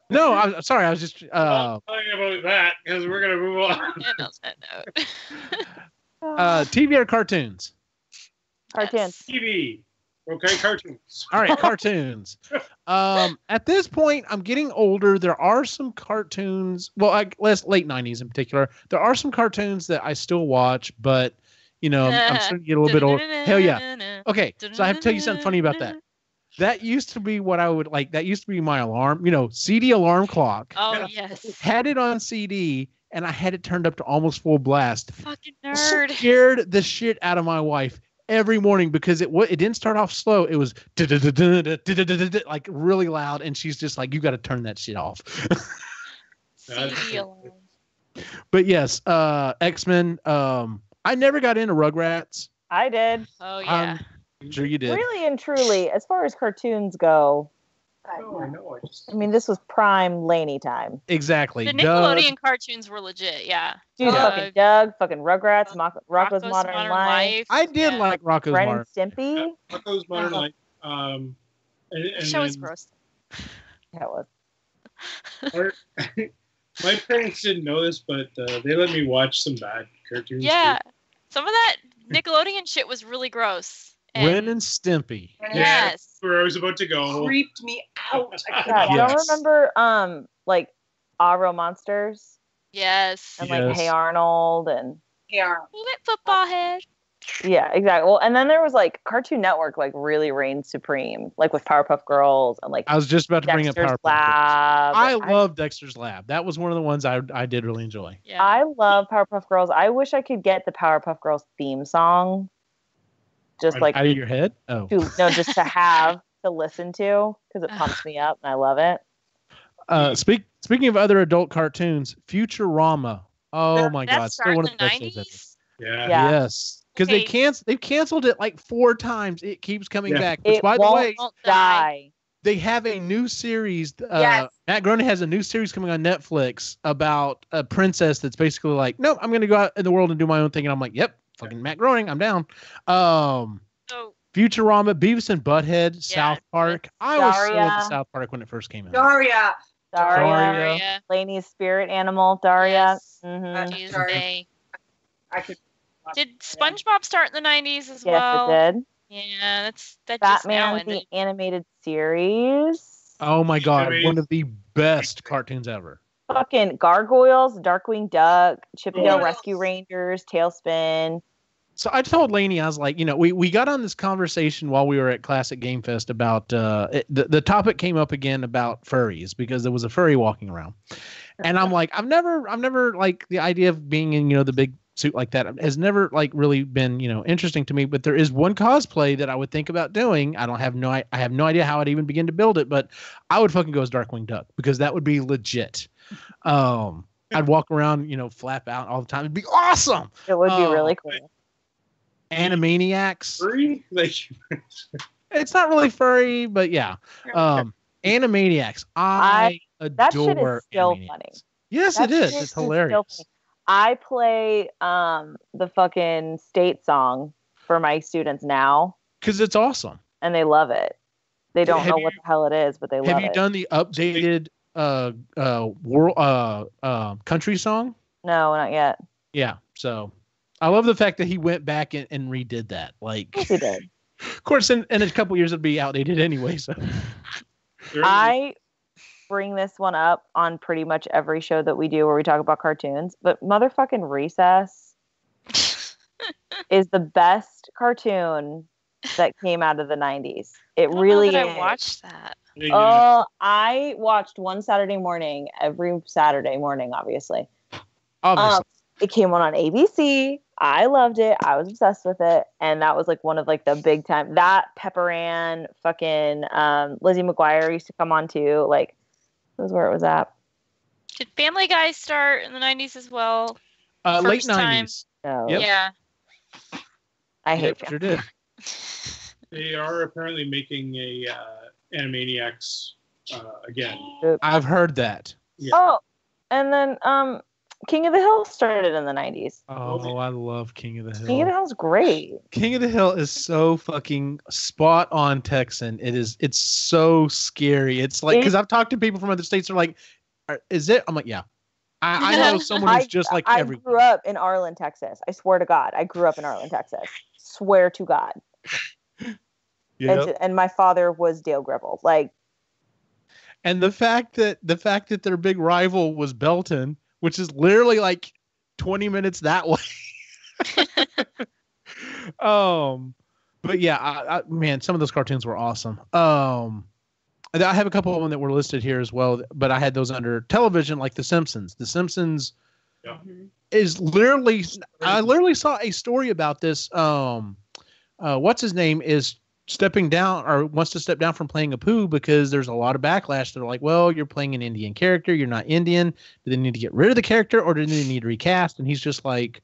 Speaker 3: No, I'm sorry. I was just
Speaker 7: I'm talking about that because we're gonna move on.
Speaker 4: And on that note.
Speaker 3: TV or cartoons?
Speaker 5: Cartoons.
Speaker 7: TV. Okay, cartoons.
Speaker 3: All right, cartoons. At this point, I'm getting older. There are some cartoons. Well, late 90s in particular. There are some cartoons that I still watch, but I'm starting to get a little bit old. Hell yeah. Okay, so I have to tell you something funny about that. That used to be what I would like. That used to be my alarm. CD alarm clock.
Speaker 4: Oh yes.
Speaker 3: Had it on CD, and I had it turned up to almost full blast.
Speaker 4: Fucking nerd.
Speaker 3: Scared the shit out of my wife every morning because it didn't start off slow. It was like really loud, and she's just like, "You got to turn that shit off."
Speaker 4: CD alarm.
Speaker 3: But yes, X-Men. I never got into Rugrats.
Speaker 5: I did.
Speaker 4: Oh yeah.
Speaker 3: I'm sure you did.
Speaker 5: Really and truly, as far as cartoons go,
Speaker 7: No, I know.
Speaker 5: I mean, this was prime Laney time.
Speaker 3: Exactly.
Speaker 4: The
Speaker 3: Doug.
Speaker 4: Nickelodeon cartoons were legit, yeah.
Speaker 5: Dude,
Speaker 4: Doug.
Speaker 5: fucking Doug, fucking Rugrats, Rocco's Modern Life,
Speaker 3: I did
Speaker 4: Yeah.
Speaker 3: like Rocco's
Speaker 5: Ren
Speaker 3: Modern.
Speaker 5: and Stimpy.
Speaker 7: Rocco's Modern Life. And
Speaker 4: The show is
Speaker 7: then
Speaker 4: gross.
Speaker 5: Yeah, it was.
Speaker 7: my parents didn't know this, but they let me watch some bad cartoons.
Speaker 4: Yeah.
Speaker 7: Too.
Speaker 4: Some of that Nickelodeon shit was really gross.
Speaker 3: Ren and Stimpy.
Speaker 4: Yes.
Speaker 7: Where I was about to go.
Speaker 1: Creeped me out. I could
Speaker 5: Yeah,
Speaker 1: not-
Speaker 3: Yes.
Speaker 5: don't remember like Aro Monsters
Speaker 4: Yes.
Speaker 5: and like
Speaker 3: Yes.
Speaker 5: Hey Arnold and
Speaker 1: Yeah.
Speaker 4: Lit football head.
Speaker 5: yeah, exactly. Well, and then there was like Cartoon Network like really reigned supreme, like with Powerpuff Girls and like
Speaker 3: I was just about to bring up
Speaker 5: Dexter's
Speaker 3: Powerpuff Girls.
Speaker 5: Lab.
Speaker 3: I love Dexter's Lab. That was one of the ones I did really enjoy.
Speaker 4: Yeah.
Speaker 5: I love Powerpuff Girls. I wish I could get the Powerpuff Girls theme song, just like
Speaker 3: Out of your head? Oh.
Speaker 5: just to have to listen to because it pumps me up and I love it.
Speaker 3: Speaking of other adult cartoons, Futurama. Oh my
Speaker 4: That
Speaker 3: God, still
Speaker 4: started
Speaker 3: one
Speaker 4: in
Speaker 3: of
Speaker 4: the
Speaker 3: the best shows ever.
Speaker 4: 90s.
Speaker 7: Yeah.
Speaker 5: Yeah.
Speaker 3: Yes, because
Speaker 4: Okay.
Speaker 3: they've canceled it like 4 times. It keeps coming
Speaker 7: Yeah.
Speaker 3: back. Which,
Speaker 5: It
Speaker 3: by the
Speaker 5: won't
Speaker 3: way,
Speaker 5: die.
Speaker 3: they have a new series.
Speaker 1: Yes.
Speaker 3: Matt Groening has a new series coming on Netflix about a princess that's basically like, nope, I'm going to go out in the world and do my own thing. And I'm like, yep, fucking Matt Groening, I'm down.
Speaker 4: So
Speaker 3: Futurama, Beavis and Butthead, South Park. I was so
Speaker 5: Daria.
Speaker 3: into South Park when it first came out.
Speaker 1: Daria.
Speaker 5: Daria,
Speaker 3: Daria.
Speaker 5: Laney's spirit animal, Daria.
Speaker 4: Yes.
Speaker 5: Mhm.
Speaker 4: Jeez,
Speaker 1: Sorry.
Speaker 4: they-
Speaker 1: I could.
Speaker 4: Did SpongeBob start in the 90s as
Speaker 5: Yes,
Speaker 4: well?
Speaker 5: it did.
Speaker 4: Yeah, that just now
Speaker 5: Batman the
Speaker 4: ended.
Speaker 5: animated series.
Speaker 3: Oh my God,
Speaker 7: Amazing.
Speaker 3: one of the best cartoons ever.
Speaker 5: Fucking Gargoyles, Darkwing Duck, Chippendale
Speaker 1: Yes.
Speaker 5: Rescue Rangers, Tailspin.
Speaker 3: So I told Lainey, I was like, we got on this conversation while we were at Classic Game Fest about the topic came up again about furries because there was a furry walking around, and I'm like, I've never like the idea of being in the big suit like that has never like really been interesting to me. But there is one cosplay that I would think about doing. I have no idea how I'd even begin to build it, but I would fucking go as Darkwing Duck because that would be legit. I'd walk around, flap out all the time. It'd be awesome.
Speaker 5: It would be
Speaker 3: Oh,
Speaker 5: really cool.
Speaker 3: Animaniacs.
Speaker 7: Furry? Like,
Speaker 3: It's not really furry, but yeah. Animaniacs. I
Speaker 5: That shit
Speaker 3: adore
Speaker 5: is still
Speaker 3: Animaniacs.
Speaker 5: funny.
Speaker 3: Yes,
Speaker 5: That
Speaker 3: it is.
Speaker 5: shit
Speaker 3: It's
Speaker 5: still
Speaker 3: hilarious.
Speaker 5: funny. I play the fucking state song for my students now,
Speaker 3: Because it's awesome.
Speaker 5: and they love it. They don't
Speaker 3: Have
Speaker 5: know
Speaker 3: you-
Speaker 5: what the hell it is, but they love
Speaker 3: Have you
Speaker 5: it.
Speaker 3: done the updated world country song?
Speaker 5: No, not yet.
Speaker 3: Yeah. So I love the fact that he went back and redid that. Like,
Speaker 5: Yes, he did.
Speaker 3: of course, in a couple years it'll be outdated anyway. So
Speaker 5: I bring this one up on pretty much every show that we do where we talk about cartoons, but motherfucking Recess is the best cartoon that came out of the 90s. It
Speaker 4: I don't know
Speaker 5: really
Speaker 4: that
Speaker 5: is.
Speaker 4: I watched that.
Speaker 5: I watched one Saturday morning, every Saturday morning, obviously.
Speaker 3: obviously,
Speaker 5: It came on ABC. I loved it. I was obsessed with it. And that was like one of like the big time. That Pepper Ann, fucking Lizzie McGuire used to come on too. Like, that was where it was at.
Speaker 4: Did Family Guy start in the 90s as well?
Speaker 3: late
Speaker 4: first time-
Speaker 3: 90s.
Speaker 5: No,
Speaker 3: Yep.
Speaker 4: Yeah.
Speaker 5: I hate
Speaker 3: Yep, sure did.
Speaker 7: They are apparently making a Animaniacs again.
Speaker 3: I've heard that.
Speaker 7: Yeah.
Speaker 5: Oh, and then King of the Hill started in the 90s.
Speaker 3: Oh, I love King of the Hill.
Speaker 5: King of the Hill's great.
Speaker 3: King of the Hill is so fucking spot on Texan. It's so scary. It's like, because I've talked to people from other states. They're like, is it? I'm like, yeah. I know someone who's just like
Speaker 5: I
Speaker 3: everyone.
Speaker 5: grew up in Arlen, Texas. I swear to God, I grew up in Arlen, Texas. Swear to God.
Speaker 3: Yep.
Speaker 5: And my father was Dale Gribble. Like,
Speaker 3: And the fact that their big rival was Belton, which is literally like 20 minutes that way. But yeah, man, some of those cartoons were awesome. I have a couple of them that were listed here as well, but I had those under television, like The Simpsons. The Simpsons is literally, I literally saw a story about this. What's his name is stepping down or wants to step down from playing Apu because there's a lot of backlash. They're like, well, you're playing an Indian character. You're not Indian. Do they need to get rid of the character or do they need to recast? And he's just like,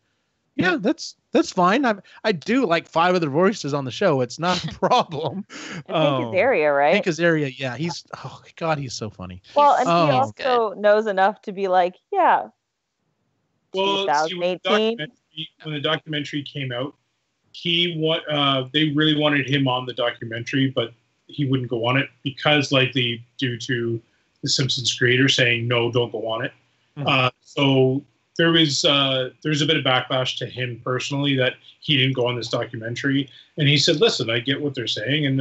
Speaker 3: yeah, that's fine. I do like 5 other voices on the show. It's not a problem.
Speaker 5: Hank Azaria, right?
Speaker 3: Hank Azaria, yeah. He's, oh God, he's so funny.
Speaker 5: Well, and
Speaker 3: Oh.
Speaker 5: he also knows enough to be like, yeah.
Speaker 7: Well, see, when
Speaker 5: 2018.
Speaker 7: the documentary came out, they really wanted him on the documentary, but he wouldn't go on it because likely due to the Simpsons creator saying no, don't go on it. So there was a bit of backlash to him personally that he didn't go on this documentary, and he said, "Listen, I get what they're saying, and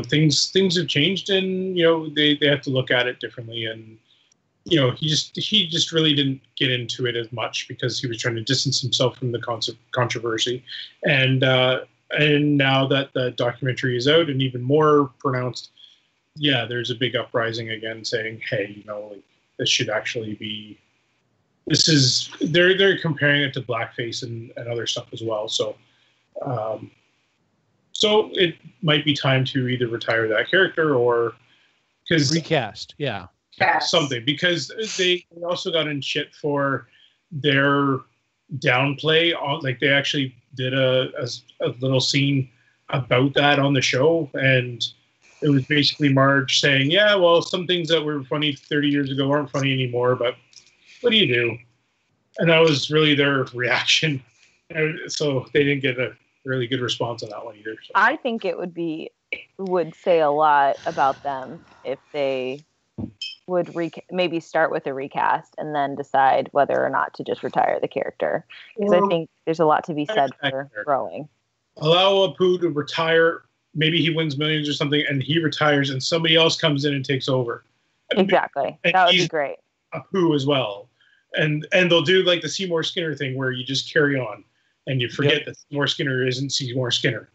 Speaker 7: things have changed, and they have to look at it differently." And he just really didn't get into it as much because he was trying to distance himself from the controversy. And now that the documentary is out and even more pronounced, there's a big uprising again saying, hey, this should actually be. They're comparing it to blackface and other stuff as well. So it might be time to either retire that character or
Speaker 3: recast. Yeah.
Speaker 7: Something, because they also got in shit for their downplay on, like, they actually did a little scene about that on the show, and it was basically Marge saying, yeah, well, some things that were funny 30 years ago aren't funny anymore, but what do you do? And that was really their reaction. And so they didn't get a really good response on that one either. So.
Speaker 5: I think it would say a lot about them if they would maybe start with a recast and then decide whether or not to just retire the character. Because I think there's a lot to be said for growing.
Speaker 7: Allow Apu to retire. Maybe he wins millions or something, and he retires, and somebody else comes in and takes over.
Speaker 5: Exactly.
Speaker 7: And
Speaker 5: that would be great.
Speaker 7: Apu as well. And they'll do like the Seymour Skinner thing where you just carry on and you forget that Seymour Skinner isn't Seymour Skinner.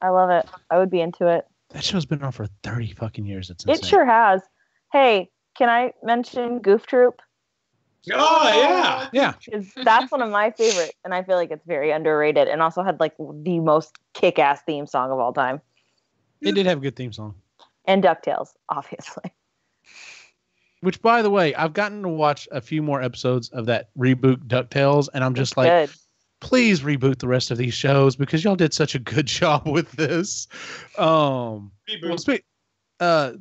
Speaker 5: I love it. I would be into it.
Speaker 3: That show's been on for 30 fucking years. It's insane.
Speaker 5: It sure has. Hey, can I mention Goof Troop?
Speaker 7: Oh, yeah.
Speaker 3: Yeah.
Speaker 5: That's one of my favorites, and I feel like it's very underrated, and also had like the most kick-ass theme song of all time.
Speaker 3: It did have a good theme song.
Speaker 5: And DuckTales, obviously.
Speaker 3: Which, by the way, I've gotten to watch a few more episodes of that reboot DuckTales, and I'm just
Speaker 5: good.
Speaker 3: Please reboot the rest of these shows because y'all did such a good job with this.
Speaker 7: Reboot.
Speaker 3: Well,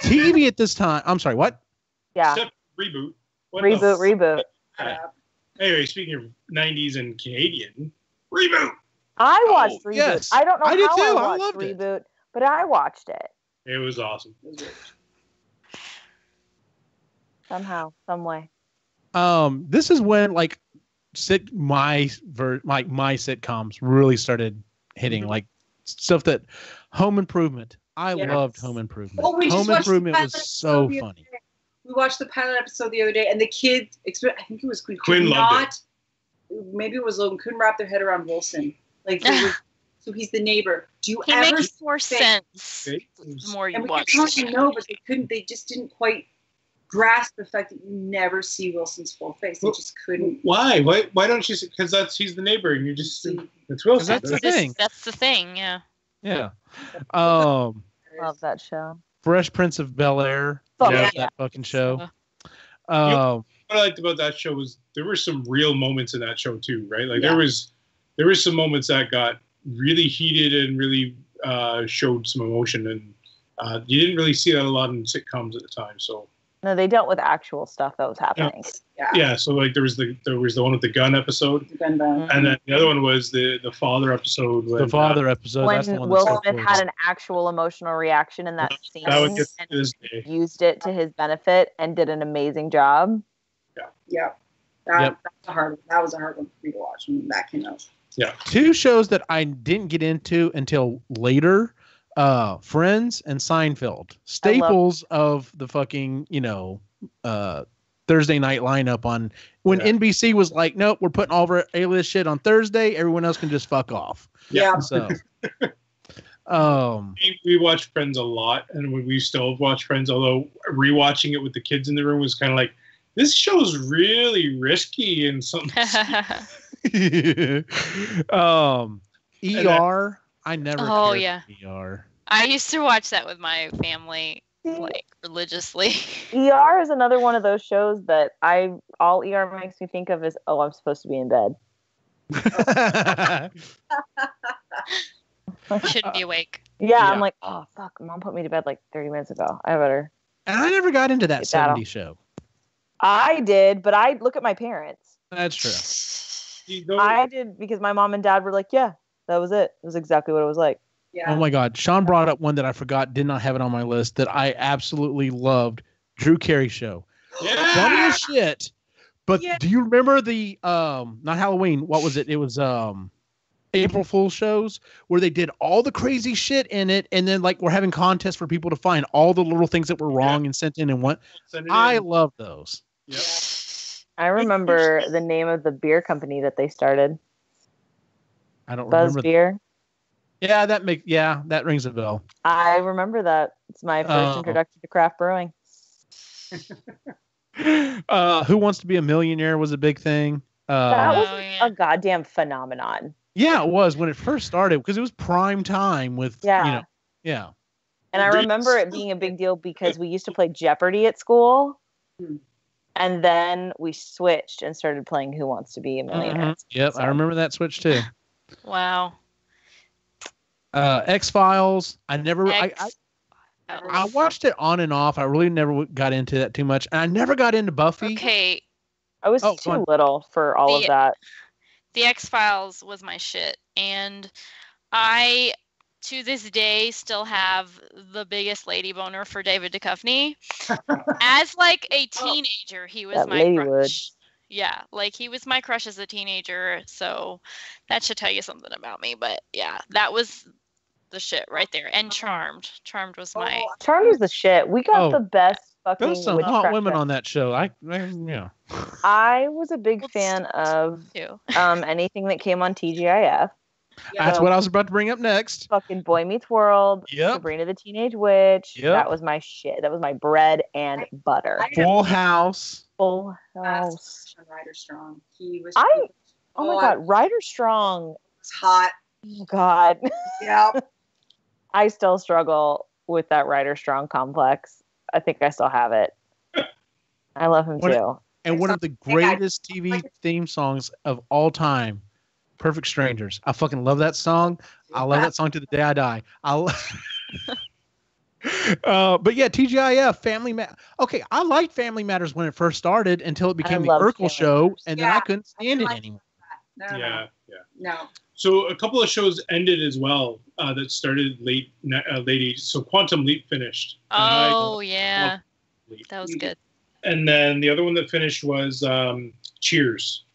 Speaker 3: TV at this time. I'm sorry, what?
Speaker 5: Yeah.
Speaker 7: Reboot.
Speaker 5: Reboot.
Speaker 7: Anyway, speaking of 90s and Canadian, Reboot.
Speaker 5: I watched Reboot.
Speaker 3: Yes.
Speaker 5: I don't know
Speaker 3: I did
Speaker 5: how
Speaker 3: too.
Speaker 5: I
Speaker 3: I
Speaker 5: watched
Speaker 3: loved
Speaker 5: Reboot, but I watched it.
Speaker 7: It was awesome.
Speaker 5: Somehow, some way.
Speaker 3: This is when my sitcoms really stared hitting, like stuff that Home Improvement. I loved Home Improvement.
Speaker 1: Oh,
Speaker 3: Home Improvement was so funny.
Speaker 1: We watched the pilot episode the other day, and the kids, I think it was
Speaker 7: Quinn loved
Speaker 1: it. Maybe it was Logan, couldn't wrap their head around Wilson. Like, so he's the neighbor. Do you
Speaker 4: he
Speaker 1: ever
Speaker 4: makes more sense the more you watch.
Speaker 1: No, but they just didn't quite grasp the fact that you never see Wilson's full face. They just couldn't.
Speaker 7: Why? Why don't you see? Because he's the neighbor, and you just see it's Wilson.
Speaker 3: That's the thing.
Speaker 4: That's the thing. Yeah.
Speaker 3: Yeah.
Speaker 5: Love that show.
Speaker 3: Fresh Prince of Bel-Air. That fucking show.
Speaker 7: What I liked about that show was there were some real moments in that show too, right? Like there was some moments that got really heated and really showed some emotion, and you didn't really see that a lot in sitcoms at the time. So
Speaker 5: no, they dealt with actual stuff that was happening.
Speaker 1: Yeah.
Speaker 7: So like there was the one with the gun episode, and then the other one was the father episode. When,
Speaker 3: the father episode.
Speaker 5: When
Speaker 3: that's the one
Speaker 5: Will Smith had an actual emotional reaction in that scene and used it to his benefit and did an amazing job.
Speaker 1: Yeah. That was a hard one for me to watch when that came out.
Speaker 7: Yeah.
Speaker 3: Two shows that I didn't get into until later. Friends and Seinfeld, staples of the fucking Thursday night lineup on when NBC was like, nope, we're putting all of our A-list shit on Thursday. Everyone else can just fuck off.
Speaker 1: Yeah.
Speaker 3: So,
Speaker 7: we watched Friends a lot, and we still watch Friends. Although rewatching it with the kids in the room was kind of like, this show's really risky and something.
Speaker 3: ER. I never.
Speaker 4: Oh yeah.
Speaker 3: ER.
Speaker 4: I used to watch that with my family, like religiously.
Speaker 5: ER is another one of those shows that all ER makes me think of is, I'm supposed to be in bed.
Speaker 4: Shouldn't be awake.
Speaker 5: Yeah, I'm like, oh fuck, Mom put me to bed like 30 minutes ago. I better.
Speaker 3: And I never got into that 70s show.
Speaker 5: I did, but I look at my parents.
Speaker 3: That's true.
Speaker 5: I did because my mom and dad were like, yeah, that was it. It was exactly what it was like.
Speaker 1: Yeah.
Speaker 3: Oh my God. Sean brought up one that I forgot, did not have it on my list that I absolutely loved. Drew Carey Show.
Speaker 7: Yeah.
Speaker 3: Funny as shit. But
Speaker 1: Yeah.
Speaker 3: do you remember the not Halloween? What was it? It was April Fool's shows where they did all the crazy shit in it, and then like we're having contests for people to find all the little things that were wrong and sent in and what. I love those.
Speaker 7: Yep.
Speaker 5: I remember the name of the beer company that they started.
Speaker 3: I don't
Speaker 5: Buzz
Speaker 3: remember.
Speaker 5: Beer.
Speaker 3: Yeah, that rings a bell.
Speaker 5: I remember that. It's my first introduction to craft brewing.
Speaker 3: Who Wants to Be a Millionaire was a big thing.
Speaker 5: That was a goddamn phenomenon.
Speaker 3: Yeah, it was when it first started because it was prime time with
Speaker 5: Yeah.
Speaker 3: Yeah.
Speaker 5: And I remember it being a big deal because we used to play Jeopardy at school. And then we switched and started playing Who Wants to Be a Millionaire.
Speaker 3: Yep, I remember that switch too.
Speaker 4: Wow.
Speaker 3: X-Files. I watched it on and off. I really never got into that too much. And I never got into Buffy.
Speaker 4: Okay.
Speaker 5: I was too little for all of that.
Speaker 4: The X-Files was my shit. And I, to this day, still have the biggest lady boner for David Duchovny. As like a teenager, he was my crush. Yeah, like he was my crush as a teenager. So that should tell you something about me. But yeah, that was the shit right there. And Charmed. Charmed was my...
Speaker 5: Charmed was the shit. We got the best fucking...
Speaker 3: There's some hot women on that show. I
Speaker 5: was a big fan of anything that came on TGIF.
Speaker 3: That's what I was about to bring up next.
Speaker 5: Fucking Boy Meets World.
Speaker 3: Yep.
Speaker 5: Sabrina the Teenage Witch.
Speaker 3: Yep.
Speaker 5: That was my shit. That was my bread and butter.
Speaker 3: Full House.
Speaker 5: Full House.
Speaker 1: Ryder Strong. He was.
Speaker 5: Oh my God, Ryder Strong
Speaker 1: was hot.
Speaker 5: Oh God.
Speaker 1: Yeah.
Speaker 5: I still struggle with that Ryder Strong complex. I think I still have it. I love him too.
Speaker 3: And one of the greatest TV theme songs of all time, Perfect Strangers. I fucking love that song. I love that song to the day I die. But yeah, TGIF, Family Matters. Okay, I liked Family Matters when it first started until it became the Urkel show, and then I couldn't stand it anymore.
Speaker 1: No.
Speaker 7: So a couple of shows ended as well that started late 80s. So Quantum Leap finished.
Speaker 4: Oh, yeah. That was good.
Speaker 7: And then the other one that finished was Cheers.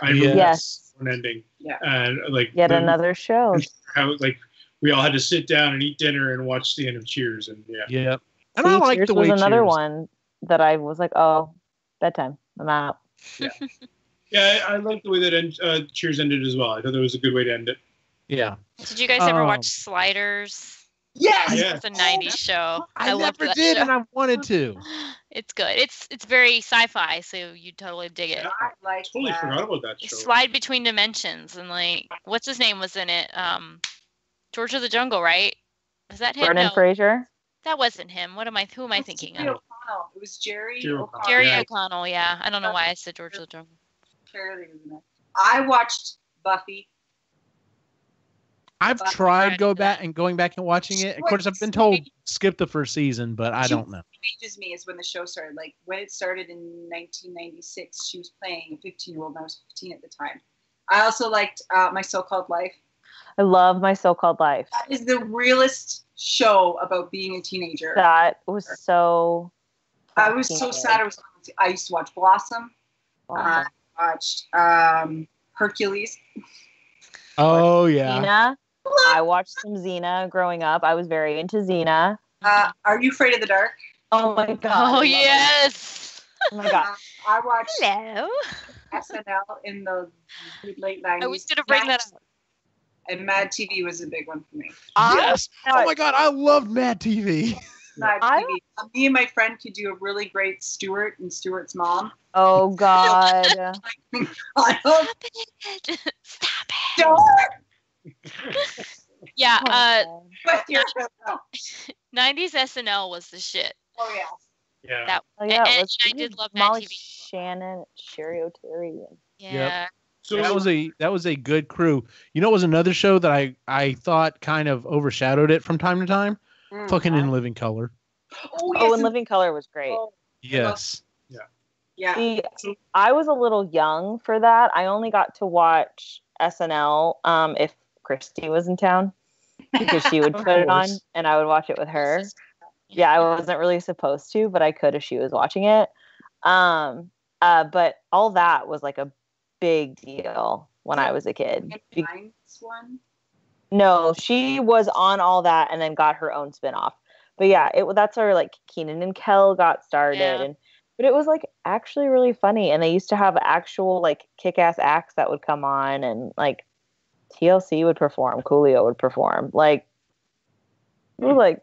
Speaker 5: Yes.
Speaker 7: One ending.
Speaker 1: Yeah.
Speaker 7: And like
Speaker 5: yet another show.
Speaker 7: How like we all had to sit down and eat dinner and watch the end of Cheers, and
Speaker 3: yeah. And I like the way
Speaker 5: was another
Speaker 3: Cheers.
Speaker 5: One that I was like, oh, bedtime. I'm out.
Speaker 7: Yeah. Yeah, I like the way that Cheers ended as well. I thought that was a good way to end it.
Speaker 3: Yeah.
Speaker 4: Did you guys ever watch Sliders?
Speaker 1: Yes.
Speaker 4: It's a 90s show.
Speaker 3: I
Speaker 4: loved
Speaker 3: never
Speaker 4: that
Speaker 3: did,
Speaker 4: show.
Speaker 3: and I wanted to.
Speaker 4: It's good. It's very sci-fi, so you totally dig it.
Speaker 1: I
Speaker 7: totally forgot about that show.
Speaker 4: Slide between dimensions, and like, what's his name was in it? George of the Jungle, right? Was that him?
Speaker 5: Brendan Fraser.
Speaker 4: That wasn't him. Who am I thinking of?
Speaker 1: It was Jerry O'Connell.
Speaker 4: Jerry O'Connell, yeah. I don't know why I said George of the Jungle.
Speaker 1: I watched Buffy.
Speaker 3: I've tried going back and watching it. Of course, I've been told skip the first season, but I don't know.
Speaker 1: Ages me is when the show started. Like when it started in 1996, she was playing a 15-year-old, and I was 15 at the time. I also liked My So-Called Life.
Speaker 5: I love My So-Called Life.
Speaker 1: That is the realest show about being a teenager.
Speaker 5: That was so.
Speaker 1: I was so sad. I used to watch Blossom.
Speaker 5: Wow.
Speaker 1: Watched Hercules.
Speaker 3: Oh yeah.
Speaker 5: Xena. I watched some Xena growing up. I was very into Xena.
Speaker 1: Are You Afraid of the Dark?
Speaker 5: Oh my God.
Speaker 4: Oh yes.
Speaker 5: Oh my God.
Speaker 1: I watched
Speaker 4: Hello.
Speaker 1: SNL in the late 90s.
Speaker 4: I was gonna bring that up.
Speaker 1: And Mad TV was a big one for me.
Speaker 3: Yes. Oh my God, I loved Mad TV.
Speaker 1: Mad TV. Me and my friend could do a really great Stuart and Stuart's mom.
Speaker 5: Oh God.
Speaker 4: Stop it. Yeah. 90s SNL was the shit.
Speaker 1: Oh yeah.
Speaker 7: Yeah.
Speaker 4: I did love Mad
Speaker 5: Molly
Speaker 4: TV.
Speaker 5: Shannon, Sherry O'Terry.
Speaker 4: Yeah.
Speaker 3: Yep.
Speaker 7: So
Speaker 3: that was a good crew. You know, it was another show that I thought kind of overshadowed it from time to time. Fucking In Living Color.
Speaker 1: Oh, yes.
Speaker 5: In Living Color was great.
Speaker 3: Yes.
Speaker 1: Yeah.
Speaker 5: See, I was a little young for that. I only got to watch SNL if Christy was in town. because she would put it on and I would watch it with her. Yeah, I wasn't really supposed to, but I could if she was watching it. But all that was like a big deal when I was a kid.
Speaker 1: One?
Speaker 5: No, she was on all that and then got her own spinoff. But yeah, that's where like Keenan and Kel got started, but it was like actually really funny. And they used to have actual like kick-ass acts that would come on, and like TLC would perform, Coolio would perform, like it was like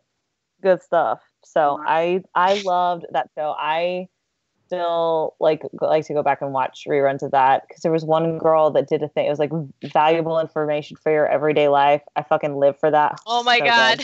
Speaker 5: good stuff. So I loved that show. I still like to go back and watch reruns of that because there was one girl that did a thing. It was like valuable information for your everyday life. I fucking live for that.
Speaker 4: Oh my God.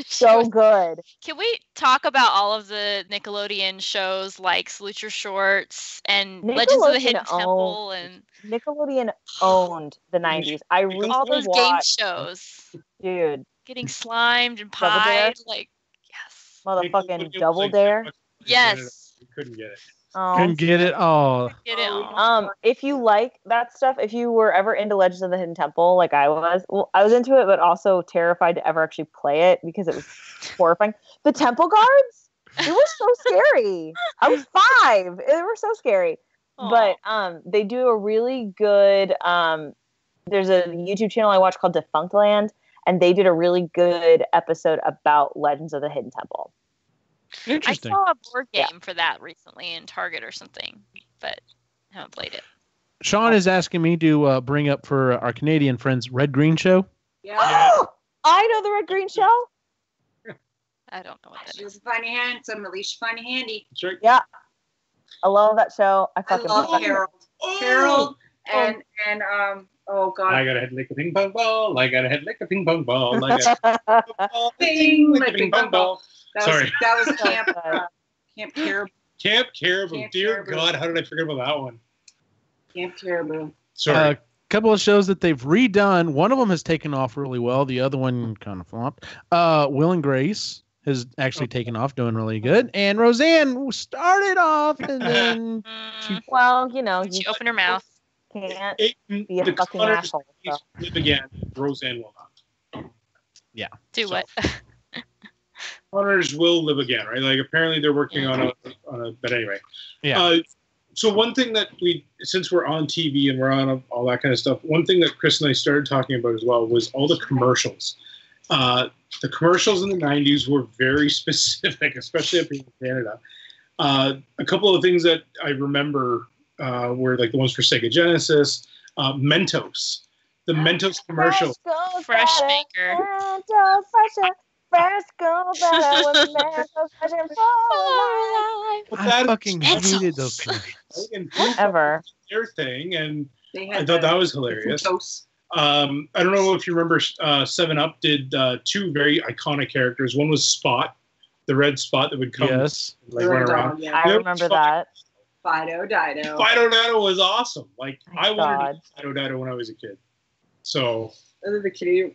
Speaker 5: So good.
Speaker 4: Can we talk about all of the Nickelodeon shows like Salute Your Shorts and Legends of the Hidden Temple? And
Speaker 5: Nickelodeon owned the 90s. I recently
Speaker 4: all those game shows.
Speaker 5: Dude.
Speaker 4: Getting slimed and pied. Like, yes.
Speaker 5: Motherfucking Double Dare.
Speaker 4: Yes.
Speaker 7: We couldn't get it.
Speaker 3: Couldn't get it all.
Speaker 5: If you like that stuff, if you were ever into Legends of the Hidden Temple, like I was into it, but also terrified to ever actually play it because it was horrifying. The Temple Guards, it was so scary. I was 5. They were so scary. Aww. But they do a really good. There's a YouTube channel I watch called Defunctland, and they did a really good episode about Legends of the Hidden Temple.
Speaker 3: Interesting.
Speaker 4: I saw a board game for that recently in Target or something, but I haven't played it.
Speaker 3: Sean is asking me to bring up for our Canadian friends Red Green Show.
Speaker 1: Yeah.
Speaker 5: I know the Red Green Show.
Speaker 4: I don't know what that is.
Speaker 1: She was a funny hand. Some Alicia funny handy.
Speaker 7: That's right.
Speaker 5: Yeah. I love that show. I
Speaker 1: love Harold. Harold and oh God.
Speaker 7: I got a head like a ping pong ball. I got a head like a ping pong ball. I got a
Speaker 1: ping
Speaker 7: like a ping pong ball. Sorry.
Speaker 1: That was Camp Caribou.
Speaker 7: Camp Caribou. Dear God, how did I forget about that one?
Speaker 1: Camp Caribou.
Speaker 7: Sorry.
Speaker 3: A couple of shows that they've redone. One of them has taken off really well. The other one kind of flopped. Will and Grace has actually taken off, doing really good. And Roseanne started off, and then
Speaker 5: she
Speaker 4: opened her mouth.
Speaker 5: Can't be a fucking asshole. So.
Speaker 7: Live again. Roseanne will not.
Speaker 3: Yeah.
Speaker 4: Do what?
Speaker 7: Connors will live again, right? Like apparently they're working on a. But anyway.
Speaker 3: Yeah.
Speaker 7: So one thing that since we're on TV and we're on all that kind of stuff, one thing that Chris and I started talking about as well was all the commercials. The commercials in the 90s were very specific, especially up in Canada. A couple of things that I remember were like the ones for Sega Genesis, Mentos. The Mentos commercial.
Speaker 4: Fresh Maker.
Speaker 3: I fucking hated those commercials.
Speaker 5: Ever.
Speaker 7: Their thing, and I thought that was hilarious. I don't know if you remember, 7-Up did 2 very iconic characters. One was Spot, the red spot that would come run around.
Speaker 5: Yeah. I remember that.
Speaker 1: Fido Dido.
Speaker 7: Fido Dido was awesome. Like I wanted to be Fido Dido when I was a kid. So.
Speaker 1: The Canadian.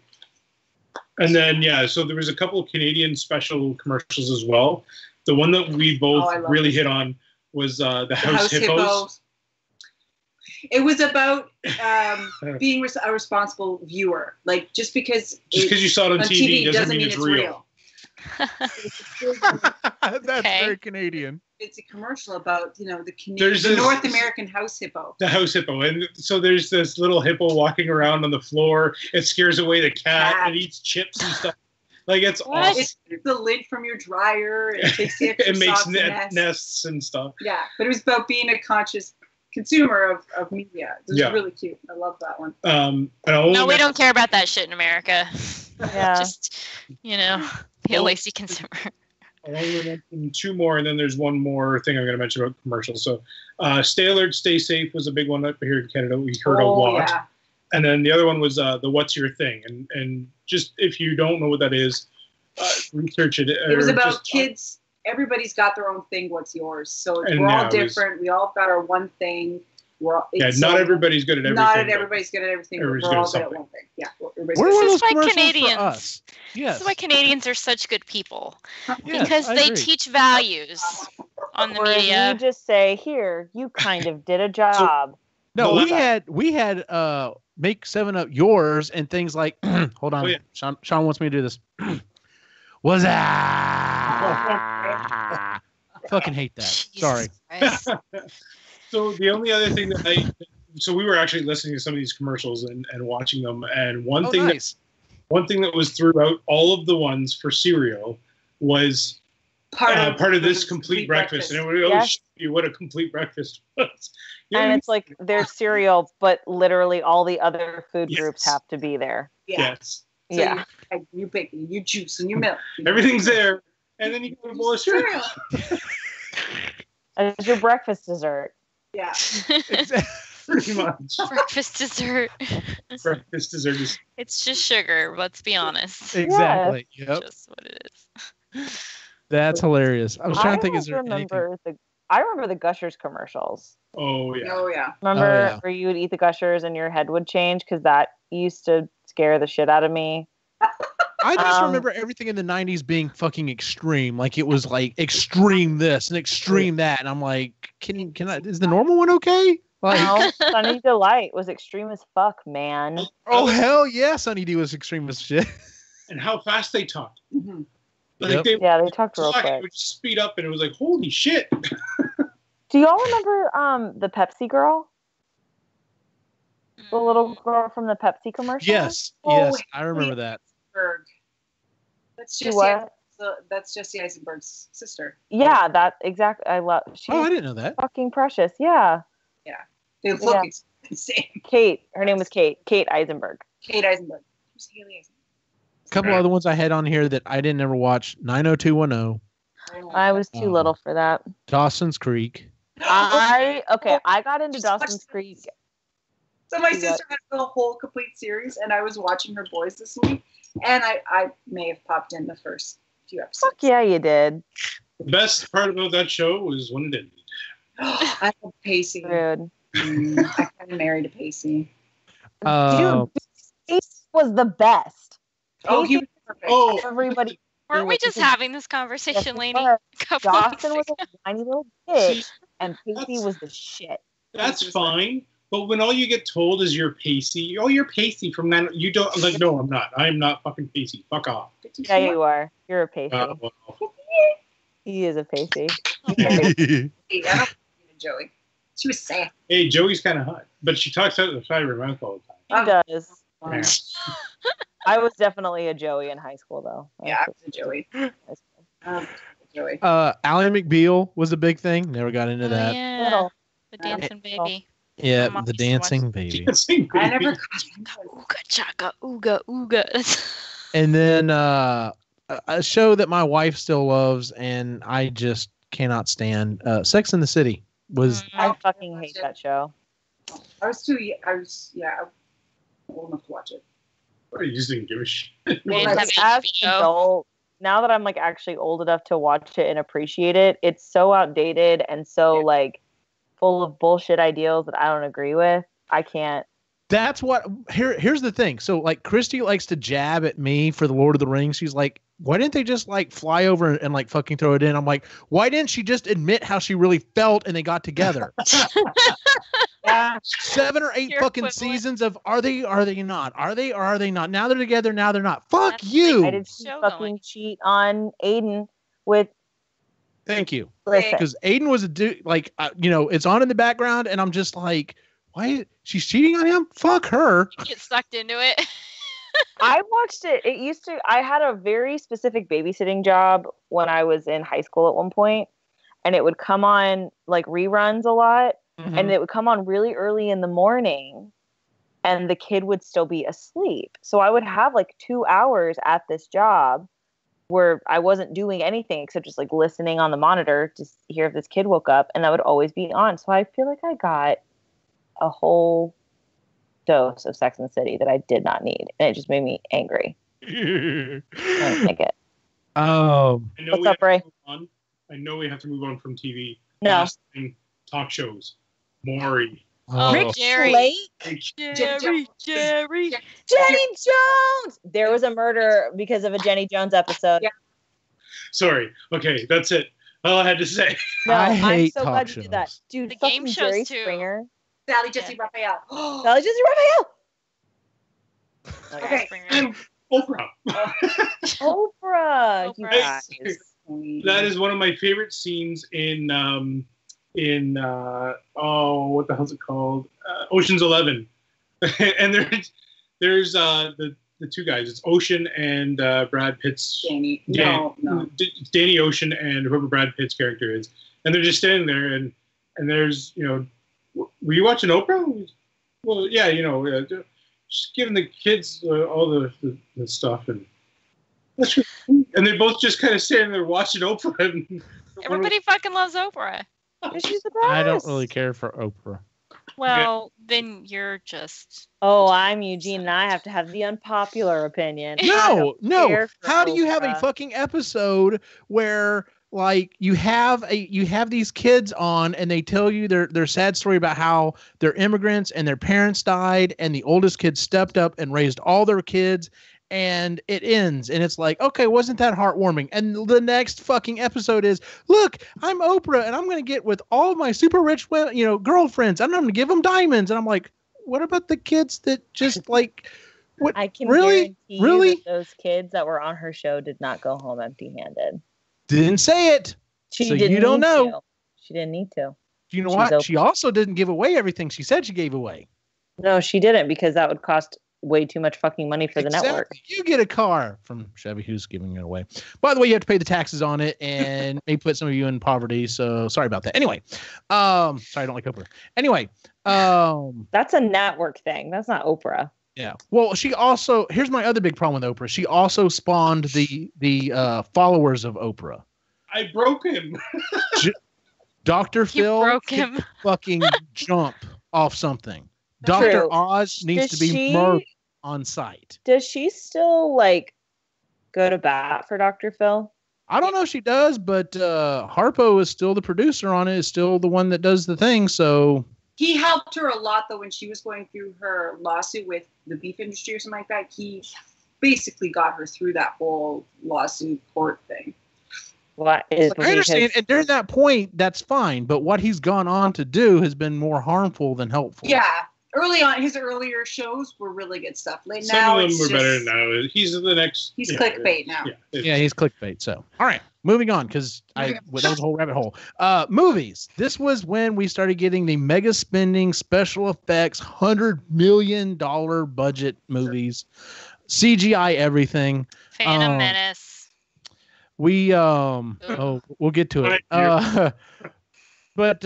Speaker 7: And then so there was a couple of Canadian special commercials as well. The one that we both really hit on was the House Hippos.
Speaker 1: It was about being a responsible viewer. Like just because
Speaker 7: you saw it on TV doesn't mean it's real.
Speaker 3: That's very Canadian.
Speaker 1: It's a commercial about the North American house hippo.
Speaker 7: The house hippo, and so there's this little hippo walking around on the floor. It scares away the cat and eats chips and stuff. Like it's awesome.
Speaker 1: It's the lid from your dryer. It takes the extra
Speaker 7: it makes nests and stuff.
Speaker 1: Yeah, but it was about being a conscious consumer of media. It was really cute. I love that one.
Speaker 4: No, we don't care about that shit in America.
Speaker 5: Yeah.
Speaker 4: Just be a lazy consumer.
Speaker 7: I only mentioned 2 more, and then there's one more thing I'm going to mention about commercials. So, Stay Alert, Stay Safe was a big one up here in Canada. We heard a lot. Yeah. And then the other one was the What's Your Thing? And just if you don't know what that is, research it.
Speaker 1: It was about kids. Everybody's got their own thing. What's yours? So we're all different. We all got our one thing.
Speaker 7: Not everybody's good at everything.
Speaker 1: Not everybody's good at everything. We're all good at one thing. Yeah.
Speaker 3: This is why Canadians.
Speaker 4: Yes. This is why Canadians are such good people. Because they teach values on the media.
Speaker 5: You just say, here, you kind of did a job.
Speaker 3: No,
Speaker 7: Well,
Speaker 3: we had make 7-Up yours and things like hold on.
Speaker 7: Oh, yeah.
Speaker 3: Sean wants me to do this. Was that? Fucking hate that. Sorry.
Speaker 4: Jesus Christ.
Speaker 7: So the only other thing that so we were actually listening to some of these commercials and watching them, and one thing that was throughout all of the ones for cereal was part of this complete breakfast. And it would always show you what a complete breakfast was.
Speaker 5: And it's like their cereal, but literally all the other food groups have to be there.
Speaker 7: Yes.
Speaker 1: So you bacon, you juice, and you milk.
Speaker 7: Everything's there. And then you get a bowl of cereal.
Speaker 5: As your breakfast dessert.
Speaker 1: Yeah.
Speaker 7: Pretty much.
Speaker 4: Breakfast dessert.
Speaker 7: Breakfast dessert is...
Speaker 4: It's just sugar, let's be honest.
Speaker 3: Exactly. Yep.
Speaker 4: Just what it is.
Speaker 3: That's hilarious. I was trying to think, is there
Speaker 5: I remember the Gushers commercials.
Speaker 7: Oh, yeah.
Speaker 1: Oh, yeah.
Speaker 5: Remember where you would eat the Gushers and your head would change? Because that used to scare the shit out of me.
Speaker 3: I just remember everything in the 90s being fucking extreme. Like it was like extreme this and extreme that. And I'm like, can I, is the normal one okay? Like,
Speaker 5: no, Sunny Delight was extreme as fuck, man.
Speaker 3: Oh, hell yeah. Sunny D was extreme as shit.
Speaker 7: And how fast they talked.
Speaker 1: Mm-hmm.
Speaker 7: Like
Speaker 5: they talked real quick.
Speaker 7: It would just speed up and it was like, holy shit.
Speaker 5: Do y'all remember the Pepsi girl? The little girl from the Pepsi commercial?
Speaker 3: Yes. Yes. I remember that.
Speaker 1: That's Jesse Eisenberg's sister.
Speaker 5: Yeah, that exactly. I love.
Speaker 3: I didn't know that.
Speaker 5: Fucking precious. Yeah.
Speaker 1: Yeah. They look the same.
Speaker 5: Kate. Her name was Kate. Kate Eisenberg.
Speaker 1: Kate Eisenberg. Who's Haley Eisenberg?
Speaker 3: A couple other ones I had on here that I didn't ever watch. 90210.
Speaker 5: I was too little for that.
Speaker 3: Dawson's Creek.
Speaker 5: I got into Dawson's Creek.
Speaker 1: So my sister had the whole complete series, and I was watching her boys this week, and I may have popped in the first few episodes.
Speaker 5: Fuck yeah, you did.
Speaker 7: The best part about that show was when it ended.
Speaker 1: I love Pacey.
Speaker 5: Rude.
Speaker 1: I got married to Pacey.
Speaker 5: Dude, Pacey was the best.
Speaker 1: Oh, he was perfect.
Speaker 7: Oh,
Speaker 5: everybody.
Speaker 4: Weren't we just having this conversation, Lainey?
Speaker 5: Dawson was a tiny little bitch, and Pacey was the shit.
Speaker 7: That's fine. But when all you get told is you're Pacey, you're Pacey from that, you don't, like, no, I'm not. I am not fucking Pacey. Fuck off.
Speaker 5: Yeah, you are. You're a Pacey.
Speaker 7: Well.
Speaker 5: He is a Pacey.
Speaker 1: I don't Joey. She was sad.
Speaker 7: Hey, Joey's kind of hot, but she talks out of the side of her mouth all the
Speaker 5: time. She does. I was definitely a Joey in high school, though.
Speaker 1: Yeah, I was a Joey. Joey.
Speaker 3: Ally McBeal was a big thing. Never got into that.
Speaker 4: Yeah. The dancing baby.
Speaker 3: Yeah, the dancing baby.
Speaker 1: I never got
Speaker 4: ooga chaka, ooga ooga.
Speaker 3: And then a show that my wife still loves and I just cannot stand. Sex and the City was.
Speaker 5: I fucking hate that show.
Speaker 1: I was old enough to watch it.
Speaker 7: Or you just didn't give a shit.
Speaker 5: As an adult, now that I'm like actually old enough to watch it and appreciate it, it's so outdated and so like full of bullshit ideals that I don't agree with. I can't.
Speaker 3: That's what here's the thing. So like Christy likes to jab at me for the Lord of the Rings. She's like, why didn't they just like fly over and like fucking throw it in? I'm like, why didn't she just admit how she really felt and they got together? 7 or 8 fucking seasons of are they not? Are they or are they not? Now they're together, now they're not. Fuck you.
Speaker 5: I did fucking cheat on Aiden with.
Speaker 3: Thank you.
Speaker 5: Listen.
Speaker 3: Because Aiden was a dude, like, it's on in the background, and I'm just like, why? She's cheating on him? Fuck her.
Speaker 4: You get sucked into it.
Speaker 5: I watched it. I had a very specific babysitting job when I was in high school at one point, and it would come on like reruns a lot, and it would come on really early in the morning, and the kid would still be asleep. So I would have like 2 hours at this job where I wasn't doing anything except just like listening on the monitor to hear if this kid woke up, and that would always be on. So I feel like I got a whole dose of Sex and the City that I did not need, and it just made me angry. I don't like it. What's up, Ray?
Speaker 7: I know we have to move on from TV.
Speaker 5: No.
Speaker 7: Talk shows. Maury.
Speaker 4: Jerry.
Speaker 5: Jenny Jones. There was a murder because of a Jenny Jones episode.
Speaker 1: Yeah.
Speaker 7: Sorry. Okay, that's it. All I had to say.
Speaker 5: No,
Speaker 3: I hate
Speaker 5: I'm so
Speaker 3: talk
Speaker 5: glad
Speaker 3: shows.
Speaker 5: you did that, dude.
Speaker 4: The
Speaker 5: fucking
Speaker 4: game shows
Speaker 5: Jerry
Speaker 4: too.
Speaker 5: Springer.
Speaker 1: Sally Jesse Raphael.
Speaker 5: Sally Jesse Raphael.
Speaker 1: Okay.
Speaker 7: And Oprah.
Speaker 5: Oprah. You
Speaker 4: Oprah.
Speaker 5: guys.
Speaker 7: That is one of my favorite scenes in what the hell's it called? Ocean's 11. And there's the two guys. It's Ocean and Brad Pitt's
Speaker 1: Danny.
Speaker 7: No. Danny Ocean and whoever Brad Pitt's character is, and they're just standing there, and there's were you watching Oprah? Well, yeah, just giving the kids all the stuff, and they both just kind of standing there watching Oprah. And
Speaker 4: Everybody fucking loves Oprah.
Speaker 5: She's the best.
Speaker 3: I don't really care for Oprah.
Speaker 4: Well, then you're just.
Speaker 5: Oh, I'm Eugene, and I have to have the unpopular opinion.
Speaker 3: No.
Speaker 5: care for
Speaker 3: How do you have a
Speaker 5: Oprah.
Speaker 3: fucking episode where like you have these kids on and they tell you their sad story about how they're immigrants and their parents died and the oldest kid stepped up and raised all their kids, and it ends and it's like, okay, wasn't that heartwarming? And the next fucking episode is, look, I'm Oprah and I'm going to get with all my super rich girlfriends and I'm going to give them diamonds. And I'm like, what about the kids that just like, what?
Speaker 5: I can
Speaker 3: really
Speaker 5: guarantee you that those kids that were on her show did not go home empty-handed.
Speaker 3: Didn't say it.
Speaker 5: She
Speaker 3: So
Speaker 5: didn't
Speaker 3: you don't
Speaker 5: need
Speaker 3: know.
Speaker 5: to. She didn't need to.
Speaker 3: Do you know
Speaker 5: She's
Speaker 3: what?
Speaker 5: Oprah.
Speaker 3: She also didn't give away everything she said she gave away.
Speaker 5: No, she didn't, because that would cost way too much fucking money for the
Speaker 3: Exactly.
Speaker 5: network.
Speaker 3: You get a car from Chevy, who's giving it away. By the way, you have to pay the taxes on it, and may put some of you in poverty. So sorry about that. Anyway, sorry, I don't like Oprah. Anyway,
Speaker 5: That's a network thing. That's not Oprah.
Speaker 3: yeah. Well, she also, here's my other big problem with Oprah. She also spawned the followers of Oprah.
Speaker 7: I broke him.
Speaker 3: Dr.
Speaker 4: You
Speaker 3: Phil
Speaker 4: broke
Speaker 3: can
Speaker 4: him.
Speaker 3: fucking jump off something.
Speaker 5: True.
Speaker 3: Dr. Oz needs
Speaker 5: Does
Speaker 3: to be
Speaker 5: she-
Speaker 3: murdered on site.
Speaker 5: Does she still go to bat for Dr. Phil?
Speaker 3: I don't know if she does, but Harpo is still the producer on it, is still the one that does the thing. So
Speaker 1: He helped her a lot, though, when she was going through her lawsuit with the beef industry or something like that. He basically got her through that whole lawsuit court thing.
Speaker 5: What is
Speaker 3: I understand, and during that point, that's fine. But what he's gone on to do has been more harmful than helpful.
Speaker 1: Yeah. Early on, his earlier shows were really good stuff. Late
Speaker 7: Some
Speaker 1: now,
Speaker 7: of them
Speaker 1: it's
Speaker 7: were
Speaker 1: just,
Speaker 7: better now. He's the next.
Speaker 1: He's clickbait now.
Speaker 3: Yeah, he's clickbait. So, all right, moving on, because that was a whole rabbit hole. Movies. This was when we started getting the mega spending, special effects, $100 million budget movies, CGI everything.
Speaker 4: Phantom Menace.
Speaker 3: We'll get to it. But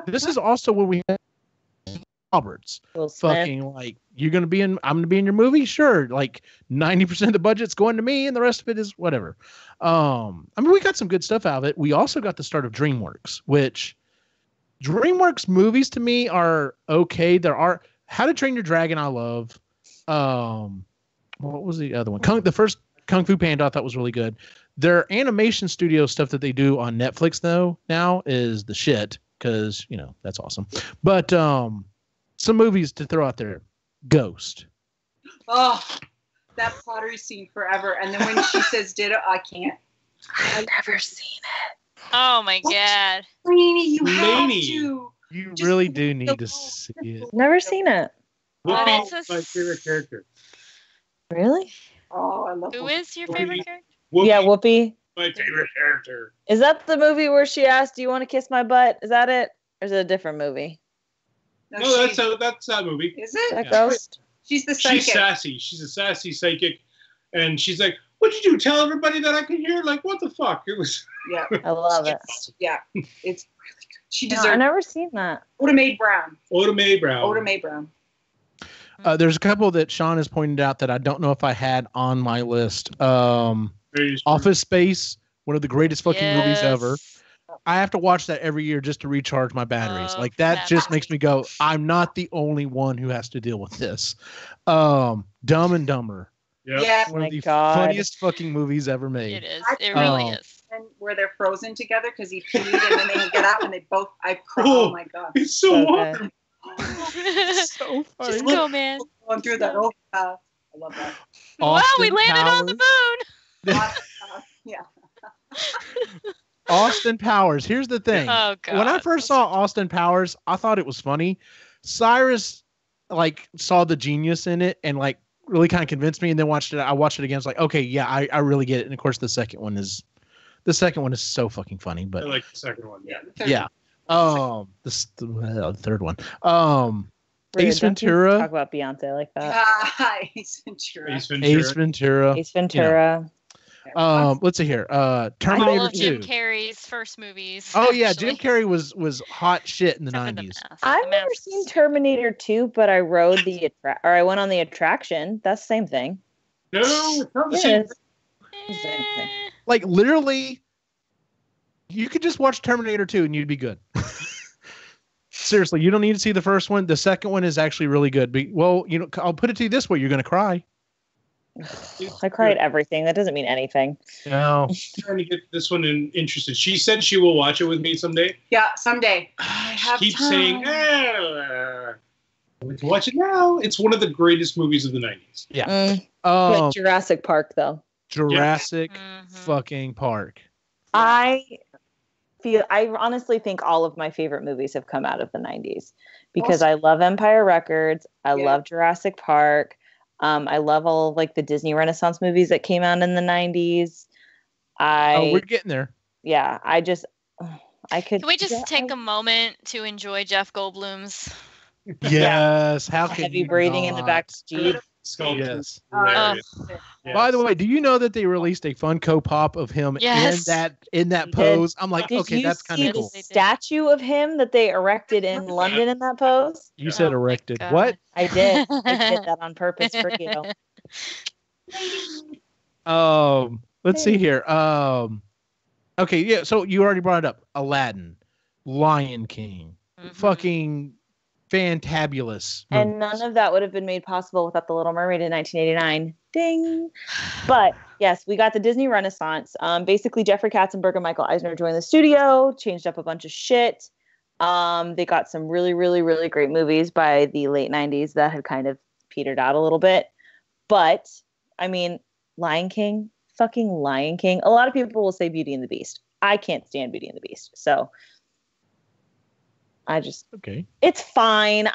Speaker 3: this is also when we had Roberts
Speaker 5: Will Smith.
Speaker 3: fucking like, I'm gonna be in your movie, sure, like 90% of the budget's going to me and the rest of it is whatever. I mean, we got some good stuff out of it. We also got the start of DreamWorks, which DreamWorks movies to me are okay. There are How to Train Your Dragon, I love. What was the other one? The first Kung Fu Panda I thought was really good. Their animation studio stuff that they do on Netflix though now is the shit, because that's awesome. But some movies to throw out there. Ghost.
Speaker 1: Oh, that pottery scene forever. And then when she says ditto, I can't.
Speaker 5: I've never seen it.
Speaker 4: Oh my god.
Speaker 1: Lainey, you have
Speaker 7: Lainey.
Speaker 1: to.
Speaker 3: You
Speaker 1: Just
Speaker 3: really do need to see it.
Speaker 5: Never seen it.
Speaker 7: Whoopi
Speaker 4: Oh.
Speaker 7: is my favorite character.
Speaker 5: Really?
Speaker 1: Oh, I love
Speaker 4: Who
Speaker 1: her.
Speaker 4: is your favorite character?
Speaker 7: Whoopi,
Speaker 5: Yeah, Whoopi.
Speaker 7: my favorite character.
Speaker 5: Is that the movie where she asked, "Do you want to kiss my butt?" Is that it? Or is it a different movie?
Speaker 7: No, that's that movie.
Speaker 1: Is
Speaker 5: Is
Speaker 1: it?
Speaker 5: that
Speaker 3: Yeah.
Speaker 5: Ghost?
Speaker 1: She's the psychic.
Speaker 7: She's sassy. She's a sassy psychic, and she's like, "What'd you do? Tell everybody that I can hear?" Like, what the fuck? It was.
Speaker 1: Yeah.
Speaker 5: I love it.
Speaker 1: Yeah. It's really good. She
Speaker 5: No, I've
Speaker 1: deserves
Speaker 5: never seen that.
Speaker 1: Oda Mae Brown.
Speaker 7: Oda Mae Brown.
Speaker 1: Oda Mae Brown.
Speaker 3: There's a couple that Sean has pointed out that I don't know if I had on my list.
Speaker 7: Very strong.
Speaker 3: Office Space, one of the greatest fucking movies ever.
Speaker 4: Yes.
Speaker 3: I have to watch that every year just to recharge my batteries.
Speaker 4: Oh,
Speaker 3: Like that
Speaker 4: that
Speaker 3: just
Speaker 4: movie.
Speaker 3: makes me go, I'm not the only one who has to deal with this. Dumb and Dumber.
Speaker 7: Yep.
Speaker 1: Yeah.
Speaker 3: One
Speaker 5: my
Speaker 3: of the
Speaker 5: God.
Speaker 3: funniest fucking movies ever made.
Speaker 4: It is.
Speaker 1: I-
Speaker 4: It really
Speaker 3: Oh.
Speaker 4: is.
Speaker 1: And where they're frozen together because he peed and then they get up and they both,
Speaker 7: Oh.
Speaker 1: oh my God.
Speaker 7: It's so
Speaker 5: Okay.
Speaker 7: warm.
Speaker 3: So funny.
Speaker 4: Just go, man.
Speaker 1: Going through that. Oh, I love that.
Speaker 4: Wow, we
Speaker 3: Austin
Speaker 4: landed on the
Speaker 3: Powers.
Speaker 4: moon.
Speaker 1: Yeah.
Speaker 3: Austin Powers. Here's the thing.
Speaker 4: Oh god.
Speaker 3: When I first saw Austin Powers, I thought it was funny. Cyrus like saw the genius in it and like really kind of convinced me, and then watched it. I watched it again. It's like, okay, yeah, I really get it. And of course, the second one is so fucking funny. But
Speaker 7: I like the second one. Yeah.
Speaker 3: yeah, the third one.
Speaker 5: Rude,
Speaker 3: Ace
Speaker 5: don't you
Speaker 3: Ventura.
Speaker 5: Talk about Beyonce like that.
Speaker 1: Ace Ventura.
Speaker 7: Ace Ventura.
Speaker 3: Ace Ventura.
Speaker 5: Ace Ventura.
Speaker 3: Let's see here.
Speaker 4: All
Speaker 3: Terminator
Speaker 4: of Jim
Speaker 3: 2.
Speaker 4: Carrey's first movies.
Speaker 3: Oh yeah,
Speaker 4: actually.
Speaker 3: Jim Carrey was hot shit in the
Speaker 4: Except for the
Speaker 3: 90s.
Speaker 4: mask.
Speaker 5: I've
Speaker 4: The
Speaker 5: never
Speaker 4: mask.
Speaker 5: seen Terminator 2, but I rode the I went on the attraction. That's the same thing.
Speaker 7: No, it's not the
Speaker 5: It
Speaker 7: same.
Speaker 5: is. It's the same thing.
Speaker 3: Like literally, you could just watch Terminator 2 and you'd be good. Seriously, you don't need to see the first one. The second one is actually really good. Well, you know, I'll put it to you this way: you're going to cry.
Speaker 5: I cry at everything. That doesn't mean anything.
Speaker 3: No.
Speaker 7: Trying to get this one interested. She said she will watch it with me someday.
Speaker 1: Yeah, someday. I have
Speaker 7: Keep
Speaker 1: time.
Speaker 7: saying, let's watch it now. It's one of the greatest movies of the 90s.
Speaker 3: Yeah.
Speaker 5: But Jurassic Park, though.
Speaker 3: Jurassic
Speaker 4: Mhm.
Speaker 3: fucking Park.
Speaker 5: I honestly think all of my favorite movies have come out of the 90s because I love Empire Records. I love Jurassic Park. I love all of, like the Disney Renaissance movies that came out in the 90s.
Speaker 3: We're getting there.
Speaker 5: Yeah, I could.
Speaker 4: Can we just take a moment to enjoy Jeff Goldblum's?
Speaker 3: Yes. How can
Speaker 5: heavy
Speaker 3: you
Speaker 5: breathing in the
Speaker 3: not?
Speaker 5: back Jeep?
Speaker 3: Yes.
Speaker 7: Hilarious. Yes.
Speaker 3: By the way, do you know that they released a Funko Pop of him
Speaker 4: Yes.
Speaker 3: in that
Speaker 5: They
Speaker 3: pose? I'm like,
Speaker 5: Did
Speaker 3: okay,
Speaker 5: you
Speaker 3: that's kind
Speaker 5: see
Speaker 3: of cool.
Speaker 5: the statue of him that they erected in London in that pose?
Speaker 3: You said
Speaker 4: Oh my
Speaker 3: erected.
Speaker 4: God.
Speaker 3: What?
Speaker 5: I did. I did that on purpose for you.
Speaker 3: Let's see here. Okay, yeah. So you already brought it up. Aladdin, Lion King,
Speaker 4: Mhm.
Speaker 3: fucking fantabulous.
Speaker 5: And none of that would have been made possible without The Little Mermaid in 1989. Ding. But yes, we got the Disney Renaissance. Basically, Jeffrey Katzenberg and Michael Eisner joined the studio, changed up a bunch of shit. They got some really, really, really great movies by the late 90s that had kind of petered out a little bit. But, I mean, Lion King, fucking Lion King. A lot of people will say Beauty and the Beast. I can't stand Beauty and the Beast. So
Speaker 3: Okay.
Speaker 5: it's fine.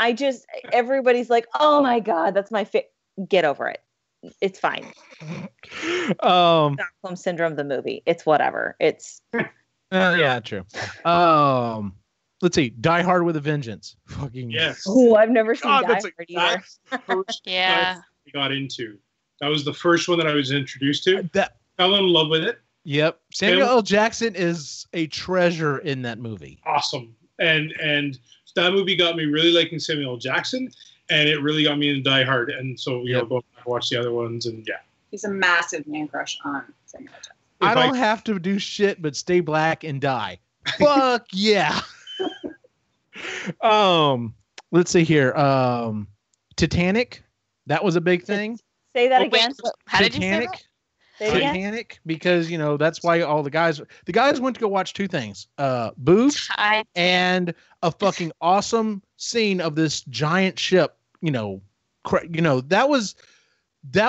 Speaker 5: Everybody's like, oh my God, that's my get over it. It's fine. Stockholm Syndrome, the movie. It's whatever. It's
Speaker 3: yeah, true. Let's see. Die Hard with a Vengeance. Fucking
Speaker 7: Yes.
Speaker 5: oh, I've never seen
Speaker 3: God,
Speaker 5: Die
Speaker 3: that's
Speaker 5: Hard either.
Speaker 7: That's the first
Speaker 4: Yeah.
Speaker 7: I got into. That was the first one that I was introduced to.
Speaker 3: that.
Speaker 7: Fell in love with it.
Speaker 3: Yep. Samuel L. Jackson is a treasure in that movie.
Speaker 7: Awesome. And that movie got me really liking Samuel L. Jackson, and it really got me into Die Hard. And so, you know, go back and watch the other ones, and yeah.
Speaker 1: He's a massive man crush on Samuel L. Jackson.
Speaker 3: I don't have to do shit but stay black and die. Fuck yeah. Let's see here. Titanic. That was a big thing.
Speaker 5: Say that again.
Speaker 4: How did you say
Speaker 3: Titanic.
Speaker 4: that?
Speaker 5: Say it again.
Speaker 3: Titanic, because you know that's why all the guys went to go watch two things: boobs and a fucking awesome scene of this giant ship. That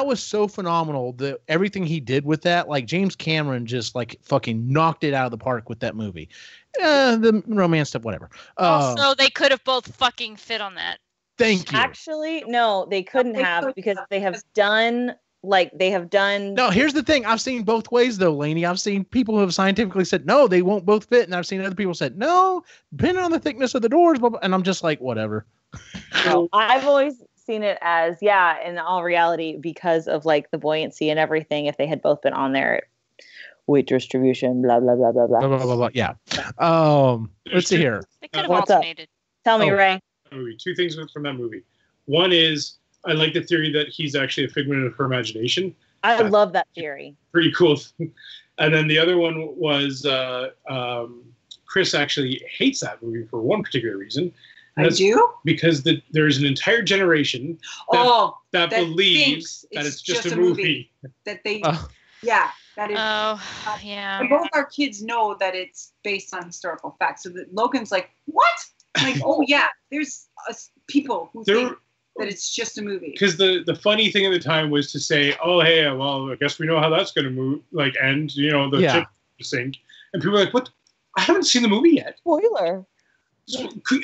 Speaker 3: was so phenomenal. Everything he did with that, like James Cameron, just like fucking knocked it out of the park with that movie. The romance stuff, whatever.
Speaker 4: Also, they could have both fucking fit on that.
Speaker 3: Thank you.
Speaker 5: Actually, no, they couldn't have because they have done.
Speaker 3: No, here's the thing. I've seen both ways though, Lainey. I've seen people who have scientifically said no, they won't both fit, and I've seen other people said no, depending on the thickness of the doors. Blah, blah, and I'm just like, whatever.
Speaker 5: No, I've always seen it as in all reality, because of like the buoyancy and everything. If they had both been on there, weight distribution, blah blah blah blah blah.
Speaker 3: Blah, blah, blah, blah. Yeah. Let's see here.
Speaker 4: They could have
Speaker 5: What's up?
Speaker 4: alternated.
Speaker 5: Tell me, Ray.
Speaker 7: Movie. Two things from that movie. One is I like the theory that he's actually a figment of her imagination.
Speaker 5: I love that theory.
Speaker 7: Pretty cool. And then the other one was Chris actually hates that movie for one particular reason.
Speaker 1: I do?
Speaker 7: Because there's an entire generation that believes that it's just a movie.
Speaker 1: That they, yeah, that is.
Speaker 4: Oh, yeah.
Speaker 1: And both our kids know that it's based on historical facts. So that Logan's like, what? Like, oh yeah, there's people who think that it's just a movie.
Speaker 7: Because the funny thing at the time was to say, oh hey, well I guess we know how that's going to end. You know, the ship sink, and people are like, what? I haven't seen the movie yet.
Speaker 5: Spoiler.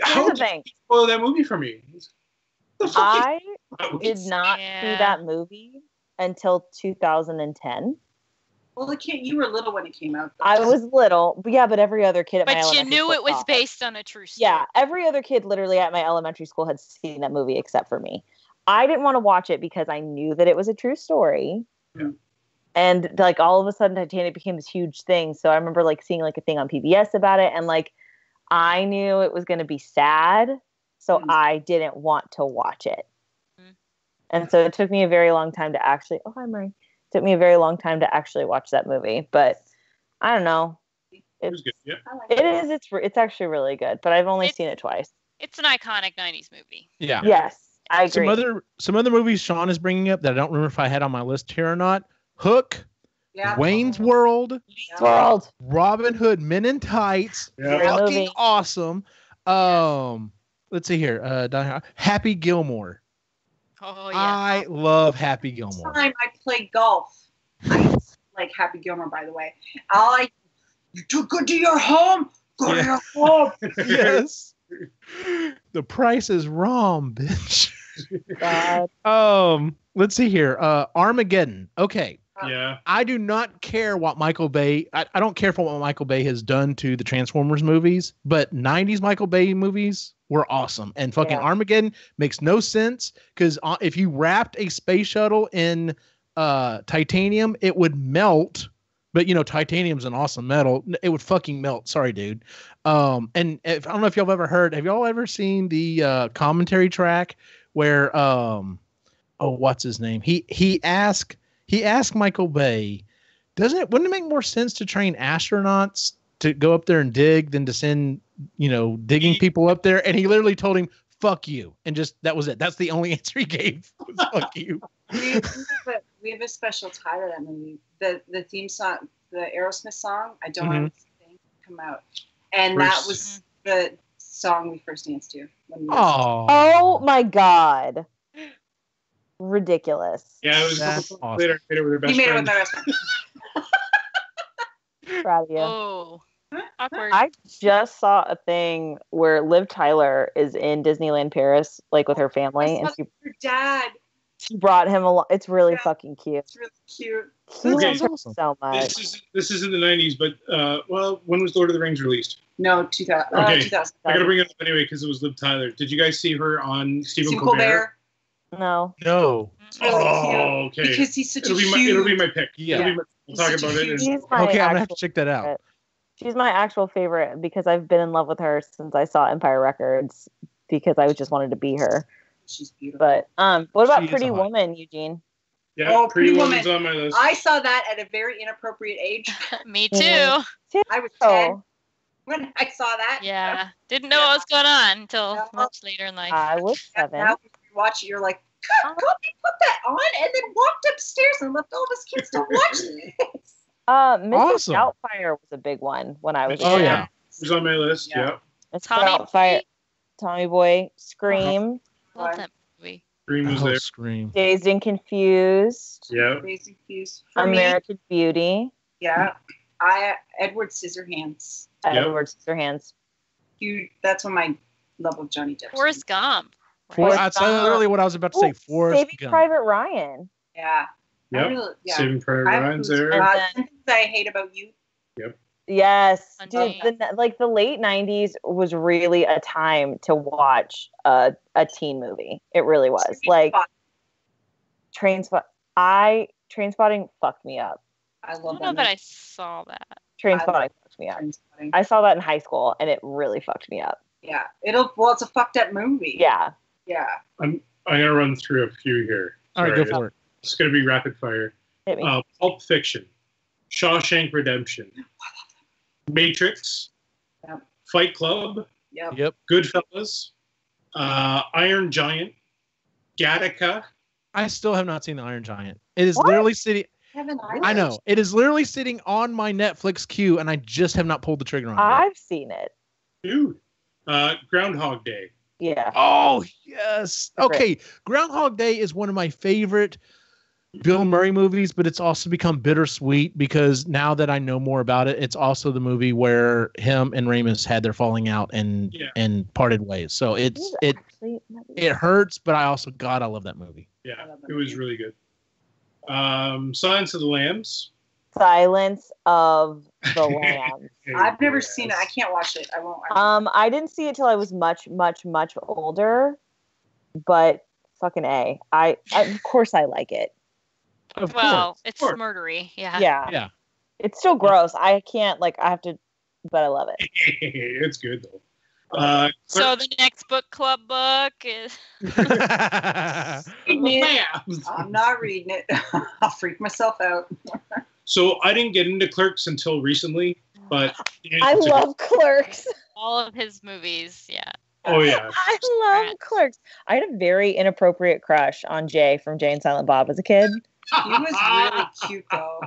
Speaker 7: How
Speaker 5: the
Speaker 7: did
Speaker 5: thing.
Speaker 7: you spoil that movie for me? The fuck
Speaker 5: I
Speaker 7: is-
Speaker 5: did not see
Speaker 4: Yeah.
Speaker 5: that movie until 2010.
Speaker 1: Well, you were little when it came out. though.
Speaker 5: I was little, but every other kid at my
Speaker 4: But you
Speaker 5: elementary
Speaker 4: knew
Speaker 5: school
Speaker 4: it was
Speaker 5: saw
Speaker 4: based on a true story.
Speaker 5: Yeah, every other kid literally at my elementary school had seen that movie except for me. I didn't want to watch it because I knew that it was a true story.
Speaker 7: Yeah.
Speaker 5: And like all of a sudden Titanic became this huge thing. So I remember like seeing like a thing on PBS about it, and like I knew it was going to be sad, so I didn't want to watch it. And so it took me a very long time to actually hi Murray. It took me a very long time to actually watch that movie, but I don't know.
Speaker 7: It was good. Yeah.
Speaker 1: I like
Speaker 5: It is. It's actually really good, but I've only seen it twice.
Speaker 4: It's an iconic 90s movie.
Speaker 3: Yeah.
Speaker 5: Yes, I agree.
Speaker 3: Some other movies Sean is bringing up that I don't remember if I had on my list here or not. Hook,
Speaker 1: Yeah.
Speaker 3: Wayne's World,
Speaker 5: World.
Speaker 3: Robin Hood, Men in Tights,
Speaker 7: Yeah.
Speaker 5: Great
Speaker 3: fucking
Speaker 5: movie.
Speaker 3: awesome. Let's see here. Happy Gilmore.
Speaker 4: Oh yeah.
Speaker 3: I love Happy Gilmore.
Speaker 1: Time I played golf. I like Happy Gilmore, by the way. You too good to your home. Go to your home.
Speaker 3: Yes. The price is wrong, bitch.
Speaker 5: God.
Speaker 3: Let's see here. Armageddon. Okay.
Speaker 7: Yeah.
Speaker 3: I do not care what Michael Bay. I don't care for what Michael Bay has done to the Transformers movies, but 90s Michael Bay movies were awesome. And fucking Armageddon makes no sense because if you wrapped a space shuttle in titanium, it would melt. But titanium's an awesome metal. It would fucking melt. Sorry, dude. And I don't know if y'all have ever heard. Have y'all ever seen the commentary track where what's his name? He asked Michael Bay, wouldn't it make more sense to train astronauts to go up there and dig than to send, digging people up there? And he literally told him, fuck you. And just, that was it. That's the only answer he gave. Was, fuck you.
Speaker 1: We have a special tie to that movie. The theme song, the Aerosmith song, I Don't Want to Sing, come out. And that was the song we first danced to.
Speaker 5: Oh my God. Ridiculous.
Speaker 7: Yeah, it was
Speaker 3: awesome.
Speaker 7: later. Made it with her best
Speaker 1: He made it
Speaker 7: friend.
Speaker 1: with my best friend.
Speaker 5: Proud of you.
Speaker 4: Oh. Awkward.
Speaker 5: I just saw a thing where Liv Tyler is in Disneyland Paris, like with her family, and
Speaker 1: Her dad.
Speaker 5: she brought him along. It's really fucking cute.
Speaker 1: It's really cute.
Speaker 5: He
Speaker 7: Okay.
Speaker 5: loves her so much.
Speaker 7: This is in the 90s, but when was Lord of the Rings released?
Speaker 1: No, 2000.
Speaker 7: Okay.
Speaker 1: 2000.
Speaker 7: I gotta bring it up anyway because it was Liv Tyler. Did you guys see her on Stephen
Speaker 1: Stephen
Speaker 7: Colbert?
Speaker 5: No.
Speaker 3: No.
Speaker 1: It's really
Speaker 7: Oh,
Speaker 1: cute.
Speaker 7: okay.
Speaker 1: Because he's such
Speaker 7: It'll
Speaker 1: a
Speaker 7: be
Speaker 1: huge.
Speaker 7: it'll be my pick.
Speaker 3: Yeah.
Speaker 7: We'll talk
Speaker 1: He's such
Speaker 7: about
Speaker 1: a
Speaker 7: it.
Speaker 1: huge-
Speaker 7: And,
Speaker 5: My
Speaker 3: Okay, I'm gonna have to
Speaker 5: actual
Speaker 3: check that out.
Speaker 5: favorite. She's my actual favorite because I've been in love with her since I saw Empire Records because I just wanted to be her.
Speaker 1: She's beautiful.
Speaker 5: But what about
Speaker 3: She is
Speaker 5: Pretty
Speaker 3: hot.
Speaker 5: Woman, Eugene?
Speaker 7: yeah,
Speaker 1: Oh,
Speaker 7: Pretty
Speaker 1: Pretty
Speaker 7: Woman's
Speaker 1: Woman.
Speaker 7: on my list.
Speaker 1: I saw that at a very inappropriate age.
Speaker 4: Me too.
Speaker 5: Yeah.
Speaker 1: I was 10
Speaker 5: Oh,
Speaker 1: when I saw that.
Speaker 4: Yeah. Didn't know what was going on until
Speaker 1: Yeah.
Speaker 4: much later in life.
Speaker 5: I was 7.
Speaker 1: Now when you watch it, you're like, God, he put that on and then walked upstairs and left all of his kids to watch this.
Speaker 5: Mrs.
Speaker 3: Awesome.
Speaker 5: Doubtfire was a big one when I was
Speaker 3: Oh,
Speaker 5: young.
Speaker 3: yeah.
Speaker 7: It was on my list.
Speaker 1: Yeah.
Speaker 7: Yeah.
Speaker 5: Mrs.
Speaker 4: Tommy
Speaker 5: Doubtfire,
Speaker 4: Boy.
Speaker 5: Tommy Boy, Scream,
Speaker 4: Love that movie.
Speaker 7: Dream was
Speaker 3: Oh,
Speaker 7: there.
Speaker 3: Scream.
Speaker 5: Dazed and Confused,
Speaker 7: Yeah.
Speaker 1: Crazy Fuse. For me,
Speaker 5: American Beauty,
Speaker 1: yeah. Edward Scissorhands.
Speaker 7: Yep.
Speaker 5: Edward Scissorhands.
Speaker 1: That's when my love of Johnny Depp.
Speaker 4: Forrest Gump.
Speaker 3: That's literally what I was about to say.
Speaker 5: Ooh,
Speaker 3: Forrest
Speaker 5: Saving
Speaker 3: Gump.
Speaker 5: Private Ryan.
Speaker 1: Yeah.
Speaker 7: Yep.
Speaker 1: I really, yeah.
Speaker 7: Saving Private
Speaker 1: I have
Speaker 7: Ryan's
Speaker 1: those-
Speaker 7: there.
Speaker 5: And then-
Speaker 1: Some things I hate about you.
Speaker 5: Yes,
Speaker 4: Untitled.
Speaker 5: dude. The late '90s was really a time to watch a teen movie. It really was. Like Trainspotting fucked me up.
Speaker 1: I
Speaker 4: I
Speaker 1: love
Speaker 4: don't know
Speaker 1: that.
Speaker 4: that I saw that.
Speaker 5: Trainspotting fucked me up.
Speaker 1: Trainspotting.
Speaker 5: I saw that in high school, and it really fucked me up.
Speaker 1: Yeah. It's a fucked up movie.
Speaker 5: Yeah.
Speaker 1: Yeah.
Speaker 7: I'm gonna run through a few here.
Speaker 3: All right,
Speaker 7: Sorry,
Speaker 3: go for it.
Speaker 7: It's gonna be rapid fire.
Speaker 5: Hit me.
Speaker 7: Pulp Fiction, Shawshank Redemption, Matrix,
Speaker 1: Yep.
Speaker 7: Fight Club,
Speaker 1: Yep.
Speaker 3: Yep.
Speaker 7: Goodfellas, Iron Giant, Gattaca.
Speaker 3: I still have not seen the Iron Giant. It is
Speaker 5: What?
Speaker 3: literally sitting.
Speaker 1: Kevin,
Speaker 3: I know it is literally sitting on my Netflix queue, and I just have not pulled the trigger on it. yet.
Speaker 5: I've seen it.
Speaker 7: Dude, Groundhog Day.
Speaker 5: Yeah.
Speaker 3: Oh yes.
Speaker 5: Favorite.
Speaker 3: Okay, Groundhog Day is one of my favorite Bill Murray movies, but it's also become bittersweet because now that I know more about it, it's also the movie where him and Ramis had their falling out and parted ways. So it hurts, but I also, God, I love that movie.
Speaker 7: Yeah, it was really good. Silence of the Lambs.
Speaker 5: Silence of the Lambs.
Speaker 1: I've never seen it. I can't watch it. I won't.
Speaker 5: I didn't see it till I was much, much, much older. But fucking A. Of course I like it.
Speaker 4: Well, it's murdery. Yeah.
Speaker 5: Yeah. It's still gross. I can't, I have to, but I love it.
Speaker 7: It's good, though.
Speaker 4: So the next book club book is...
Speaker 1: I'm not reading it. I'll freak myself out.
Speaker 7: So I didn't get into Clerks until recently, but...
Speaker 5: I love Clerks.
Speaker 4: All of his movies, yeah.
Speaker 7: Oh, yeah.
Speaker 5: I love Clerks. I had a very inappropriate crush on Jay from Jay and Silent Bob as a kid.
Speaker 1: He was really cute, though.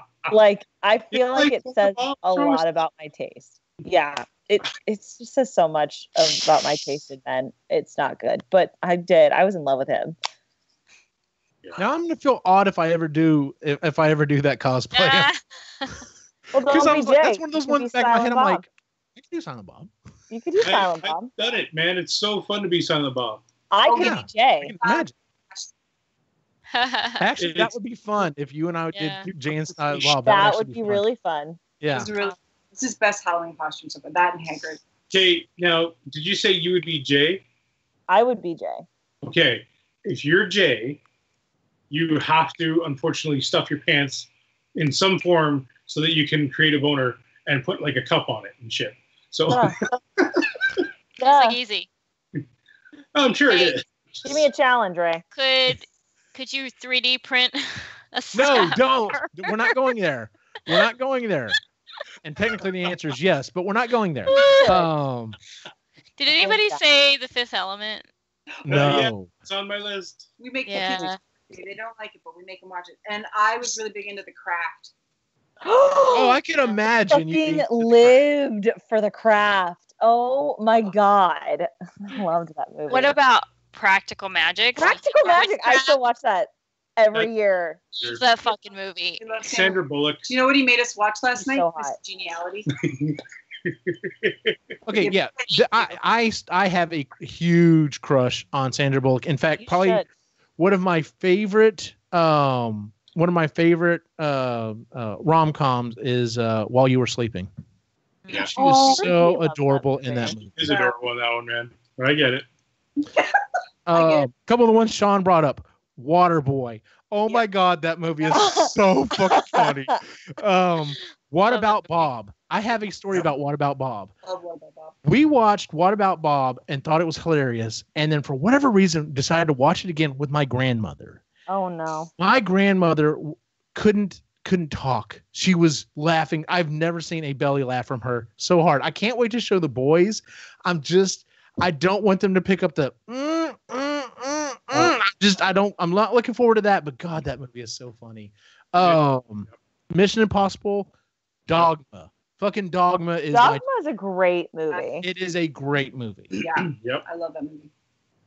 Speaker 5: I feel like it says a lot about my taste. Yeah. It just says so much about my taste in men. It's not good. But I was in love with him.
Speaker 3: Now I'm gonna feel odd if I ever do that cosplay. Because that's one of those ones back in my head. I'm like, I can do Silent Bob.
Speaker 5: You could do Silent Bob.
Speaker 7: I've done it, man. It's so fun to be Silent Bob.
Speaker 5: I could be Jay.
Speaker 3: Imagine. Actually, that would be fun if you and I did Jay and Silent Bob.
Speaker 5: That would be really fun.
Speaker 3: Yeah.
Speaker 1: This is best Halloween costume so far. That and Hagrid.
Speaker 7: Okay, now, did you say you would be Jay?
Speaker 5: I would be Jay.
Speaker 7: Okay, if you're Jay, you have to, unfortunately, stuff your pants in some form so that you can create a boner and put a cup on it and shit. So
Speaker 4: It's easy.
Speaker 7: I'm sure it is.
Speaker 5: Give me a challenge, Ray.
Speaker 4: Could you 3D print a
Speaker 3: No, don't. We're not going there. We're not going there. And technically the answer is yes, but we're not going there.
Speaker 4: Did anybody say The Fifth Element?
Speaker 3: No.
Speaker 7: Yeah, it's on my list.
Speaker 1: We make the kids. They don't like it, but we make them watch it. And I was really big into The Craft.
Speaker 3: Oh, I can imagine.
Speaker 5: You lived for The Craft. Oh my God. I loved that movie.
Speaker 4: What about Practical Magic?
Speaker 5: Practical Magic. I still watch that every year.
Speaker 4: It's a fucking movie.
Speaker 7: Sandra Bullock.
Speaker 1: Do you know what he made us watch last night?
Speaker 5: So hot.
Speaker 1: Geniality.
Speaker 3: Okay, yeah. I have a huge crush on Sandra Bullock. In fact, one of my favorite rom-coms is While You Were Sleeping.
Speaker 7: Yeah.
Speaker 3: She was so adorable in that movie.
Speaker 7: She's adorable in that one, man. I get it.
Speaker 3: A couple of the ones Sean brought up. Waterboy. Oh my God, that movie is so fucking funny. What About Bob? I have a story about What About Bob. We watched What About Bob and thought it was hilarious, and then for whatever reason decided to watch it again with my grandmother.
Speaker 5: Oh no. My
Speaker 3: grandmother couldn't talk. She was laughing. I've never seen a belly laugh from her so hard. I can't wait to show the boys. I don't want them to pick up the I'm not looking forward to that, but God, that movie is so funny. Mission Impossible, Dogma. Fucking Dogma is
Speaker 5: a great movie.
Speaker 3: It is a great movie.
Speaker 1: Yeah.
Speaker 7: Yep.
Speaker 1: I love that movie.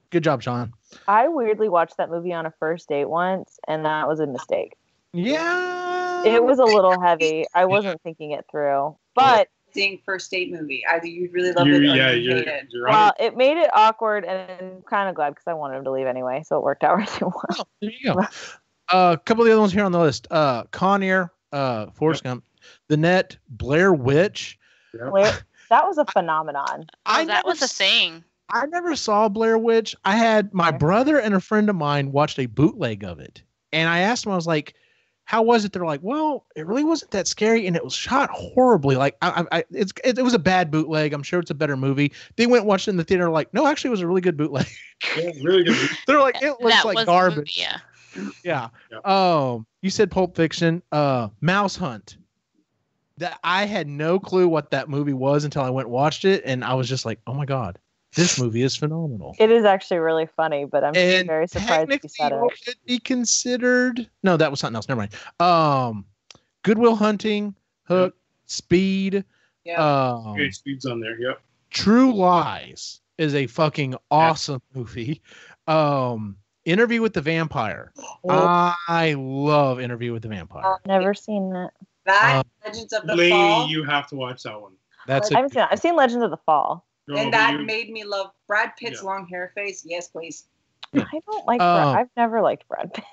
Speaker 3: Good job, Sean.
Speaker 5: I weirdly watched that movie on a first date once, and that was a mistake.
Speaker 3: Yeah.
Speaker 5: It was a little heavy. I wasn't thinking it through. But
Speaker 1: seeing first date movie. Either you really loved it or you hated it.
Speaker 5: Well, it made it awkward, and I'm kind of glad because I wanted him to leave anyway, so it worked out really well.
Speaker 3: Oh, there you go. A couple of the other ones here on the list. Con Air, Forrest Gump, The Net, Blair Witch.
Speaker 5: Yep. That was a phenomenon.
Speaker 4: That was a thing.
Speaker 3: I never saw Blair Witch. I had my brother and a friend of mine watched a bootleg of it. And I asked them, I was like, how was it? They're like, well, it really wasn't that scary. And it was shot horribly. Like it was a bad bootleg. I'm sure it's a better movie. They went and watched it in the theater. Like, no, actually it was a really good bootleg.
Speaker 7: Yeah, really good.
Speaker 3: They're like, it looks like garbage.
Speaker 4: Movie,
Speaker 3: yeah. You said Pulp Fiction, Mouse Hunt. That I had no clue what that movie was until I went and watched it. And I was just like, oh my God. This movie is phenomenal.
Speaker 5: It is actually really funny, but I'm very surprised you said it.
Speaker 3: Should be considered. No, that was something else. Never mind. Good Will Hunting, Hook, Speed.
Speaker 1: Yeah.
Speaker 7: Okay, Speed's on there. Yep.
Speaker 3: True Lies is a fucking awesome movie. Interview with the Vampire. I love Interview with the Vampire.
Speaker 5: I've never seen it.
Speaker 1: That Legends of the
Speaker 7: Lady,
Speaker 1: Fall.
Speaker 7: you have to watch that one.
Speaker 3: That's
Speaker 5: I haven't seen it. I've seen Legends of the Fall.
Speaker 7: No,
Speaker 1: And
Speaker 7: but
Speaker 1: that
Speaker 7: you-
Speaker 1: made me love Brad Pitt's
Speaker 7: Yeah.
Speaker 1: long hair face. Yes, please.
Speaker 5: I don't like Brad. I've never liked Brad Pitt.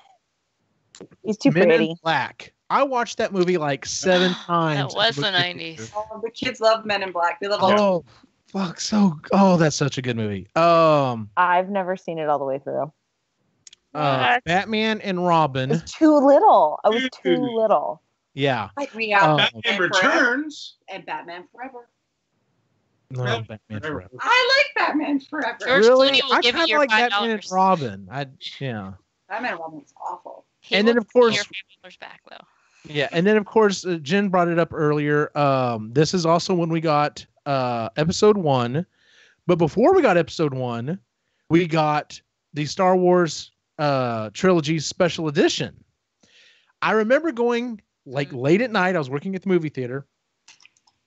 Speaker 5: He's too
Speaker 3: Men
Speaker 5: pretty.
Speaker 3: in Black. I watched that movie like 7 times.
Speaker 4: That was the
Speaker 3: Movie
Speaker 4: 90s.
Speaker 3: theater.
Speaker 1: Oh, the kids love Men in Black. They love all.
Speaker 3: Oh, fuck! That's such a good movie.
Speaker 5: I've never seen it all the way through.
Speaker 3: Batman and
Speaker 5: I
Speaker 3: Robin.
Speaker 5: was too little. I was too little.
Speaker 3: Yeah.
Speaker 1: Like we have
Speaker 7: Batman
Speaker 1: Batman Forever
Speaker 7: Returns.
Speaker 1: and Batman Forever.
Speaker 3: No, Batman Forever.
Speaker 1: I like Batman Forever.
Speaker 4: George
Speaker 3: Really?
Speaker 4: Clooney will
Speaker 3: I
Speaker 4: give you
Speaker 3: kind of
Speaker 4: your
Speaker 3: like Batman and
Speaker 4: $5.
Speaker 3: Robin.
Speaker 1: Batman and Robin's awful.
Speaker 4: He
Speaker 3: And
Speaker 4: will
Speaker 3: then, of
Speaker 4: give you
Speaker 3: course-
Speaker 4: your $5 back though.
Speaker 3: Yeah, and then of course Jen brought it up earlier. This is also when we got episode 1, but before we got episode 1, we got the Star Wars trilogy special edition. I remember going like late at night. I was working at the movie theater,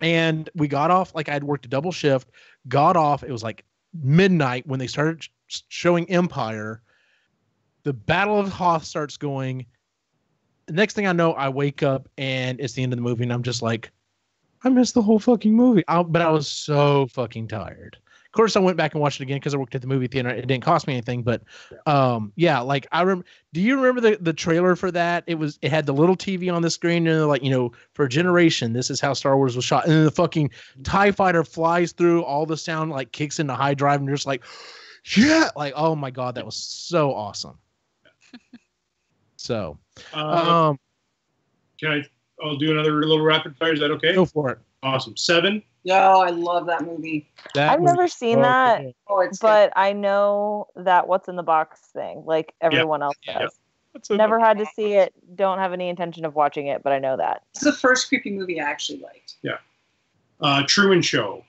Speaker 3: and we got off. Like I'd worked a double shift. Got off. It was like midnight when they started showing Empire. The Battle of Hoth starts going. The next thing I know, I wake up and it's the end of the movie, and I'm just like, I missed the whole fucking movie. But I was so fucking tired. Of course, I went back and watched it again because I worked at the movie theater. It didn't cost me anything, but yeah, like I remember. Do you remember the trailer for that? It had the little TV on the screen, and they're like, for a generation, this is how Star Wars was shot. And then the fucking TIE fighter flies through, all the sound like kicks into high drive, and you're just like, yeah, like oh my god, that was so awesome. So,
Speaker 7: Can I'll do another little rapid fire. Is that okay?
Speaker 3: go for it.
Speaker 7: Awesome. 7.
Speaker 1: Yo, I love that movie.
Speaker 5: I've never seen that,
Speaker 1: Oh, it's
Speaker 5: but I know that what's in the box thing, like everyone else does. Never had to see it. Don't have any intention of watching it, but I know that.
Speaker 1: It's the first creepy movie I actually liked.
Speaker 7: Truman Show.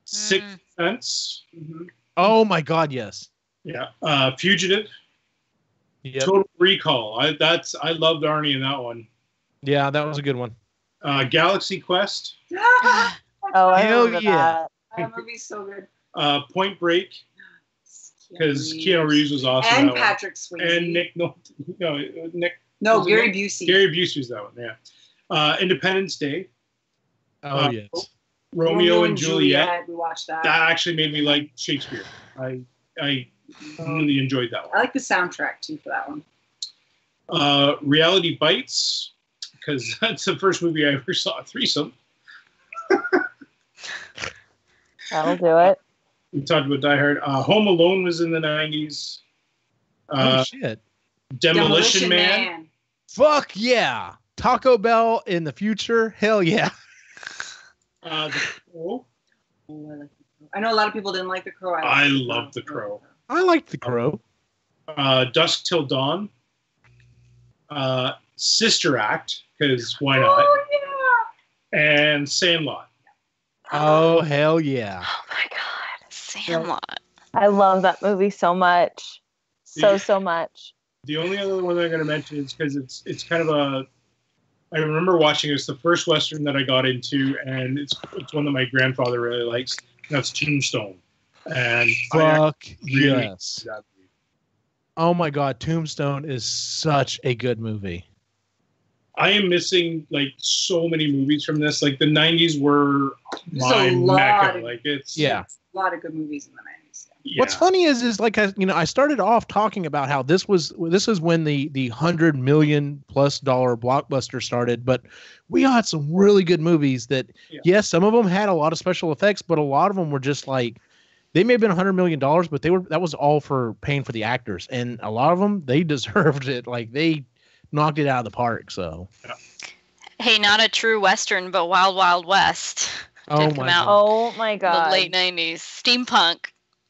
Speaker 7: Sixth Sense.
Speaker 3: Oh my god, yes.
Speaker 7: Yeah. Fugitive.
Speaker 3: Yep.
Speaker 7: Total Recall. I loved Arnie in that one.
Speaker 3: Yeah, that was a good one.
Speaker 7: Galaxy Quest.
Speaker 5: Oh, I
Speaker 3: Hell
Speaker 5: remember
Speaker 3: yeah.
Speaker 5: that.
Speaker 1: That movie's so good.
Speaker 7: Point Break, because Keanu Reeves was awesome.
Speaker 1: And
Speaker 7: in that
Speaker 1: Patrick Swayze.
Speaker 7: one. And Nick.
Speaker 1: No,
Speaker 7: was it
Speaker 1: Gary
Speaker 7: Nick?
Speaker 1: Busey.
Speaker 7: Gary Busey was that one. Yeah. Independence Day.
Speaker 3: Oh yes.
Speaker 7: Romeo and Juliet.
Speaker 1: We watched that.
Speaker 7: That actually made me like Shakespeare. I really enjoyed that
Speaker 1: I
Speaker 7: one.
Speaker 1: like the soundtrack too for that one.
Speaker 7: Reality Bites, because that's the first movie I ever saw a threesome.
Speaker 5: That'll do it.
Speaker 7: We talked about Die Hard. Home Alone was in the 90s.
Speaker 3: Oh shit.
Speaker 7: Demolition Man.
Speaker 3: Fuck yeah. Taco Bell in the future. Hell yeah.
Speaker 7: The Crow.
Speaker 1: I know a lot of people didn't like The Crow.
Speaker 7: I love The Crow.
Speaker 3: I liked The Crow.
Speaker 7: Dusk Till Dawn. Sister Act, because why not?
Speaker 1: Oh, yeah.
Speaker 7: And Sandlot.
Speaker 3: Oh hell yeah.
Speaker 4: Oh my god, Sandlot.
Speaker 5: I love that movie so much. So much.
Speaker 7: The only other one that I'm going to mention is because it's kind of a. I remember watching it. It's the first Western that I got into, and it's one that my grandfather really likes. And that's Tombstone. And
Speaker 3: Fuck
Speaker 7: really
Speaker 3: yes.
Speaker 7: that movie.
Speaker 3: Oh my god, Tombstone is such a good movie.
Speaker 7: I am missing like so many movies from this. Like the 90s were
Speaker 1: There's
Speaker 7: my
Speaker 1: a lot
Speaker 7: mecca.
Speaker 1: of-
Speaker 7: Like it's
Speaker 3: Yeah.
Speaker 1: A lot of good movies in the 90s.
Speaker 7: yeah.
Speaker 3: What's funny is like I started off talking about how this was when the $100 million+ blockbuster started, but we got some really good movies that yes, some of them had a lot of special effects, but a lot of them were just like they may have been $100 million, but that was all for paying for the actors, and a lot of them they deserved it. Like they knocked it out of the park. So
Speaker 4: Hey, not a true Western, but Wild Wild West.
Speaker 3: oh
Speaker 4: Did come
Speaker 3: my
Speaker 4: out
Speaker 3: god.
Speaker 5: Oh my
Speaker 4: in
Speaker 5: god.
Speaker 4: the late 90s. Steampunk.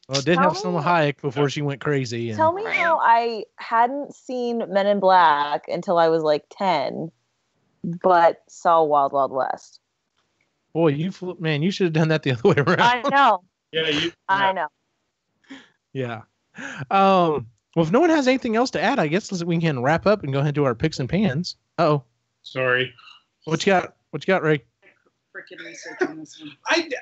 Speaker 3: Well, it did have
Speaker 5: Tell
Speaker 3: Salma Hayek before she went crazy. And
Speaker 5: Tell me how I hadn't seen Men in Black until I was like 10, but saw Wild Wild West.
Speaker 3: boy, you should have done that the other way around.
Speaker 5: I know.
Speaker 7: Yeah.
Speaker 5: I know.
Speaker 3: Yeah. Well, if no one has anything else to add, I guess we can wrap up and go ahead and do our picks and pans. Oh,
Speaker 7: Sorry.
Speaker 3: what you got? What you got, Ray?
Speaker 1: Freaking research on this one.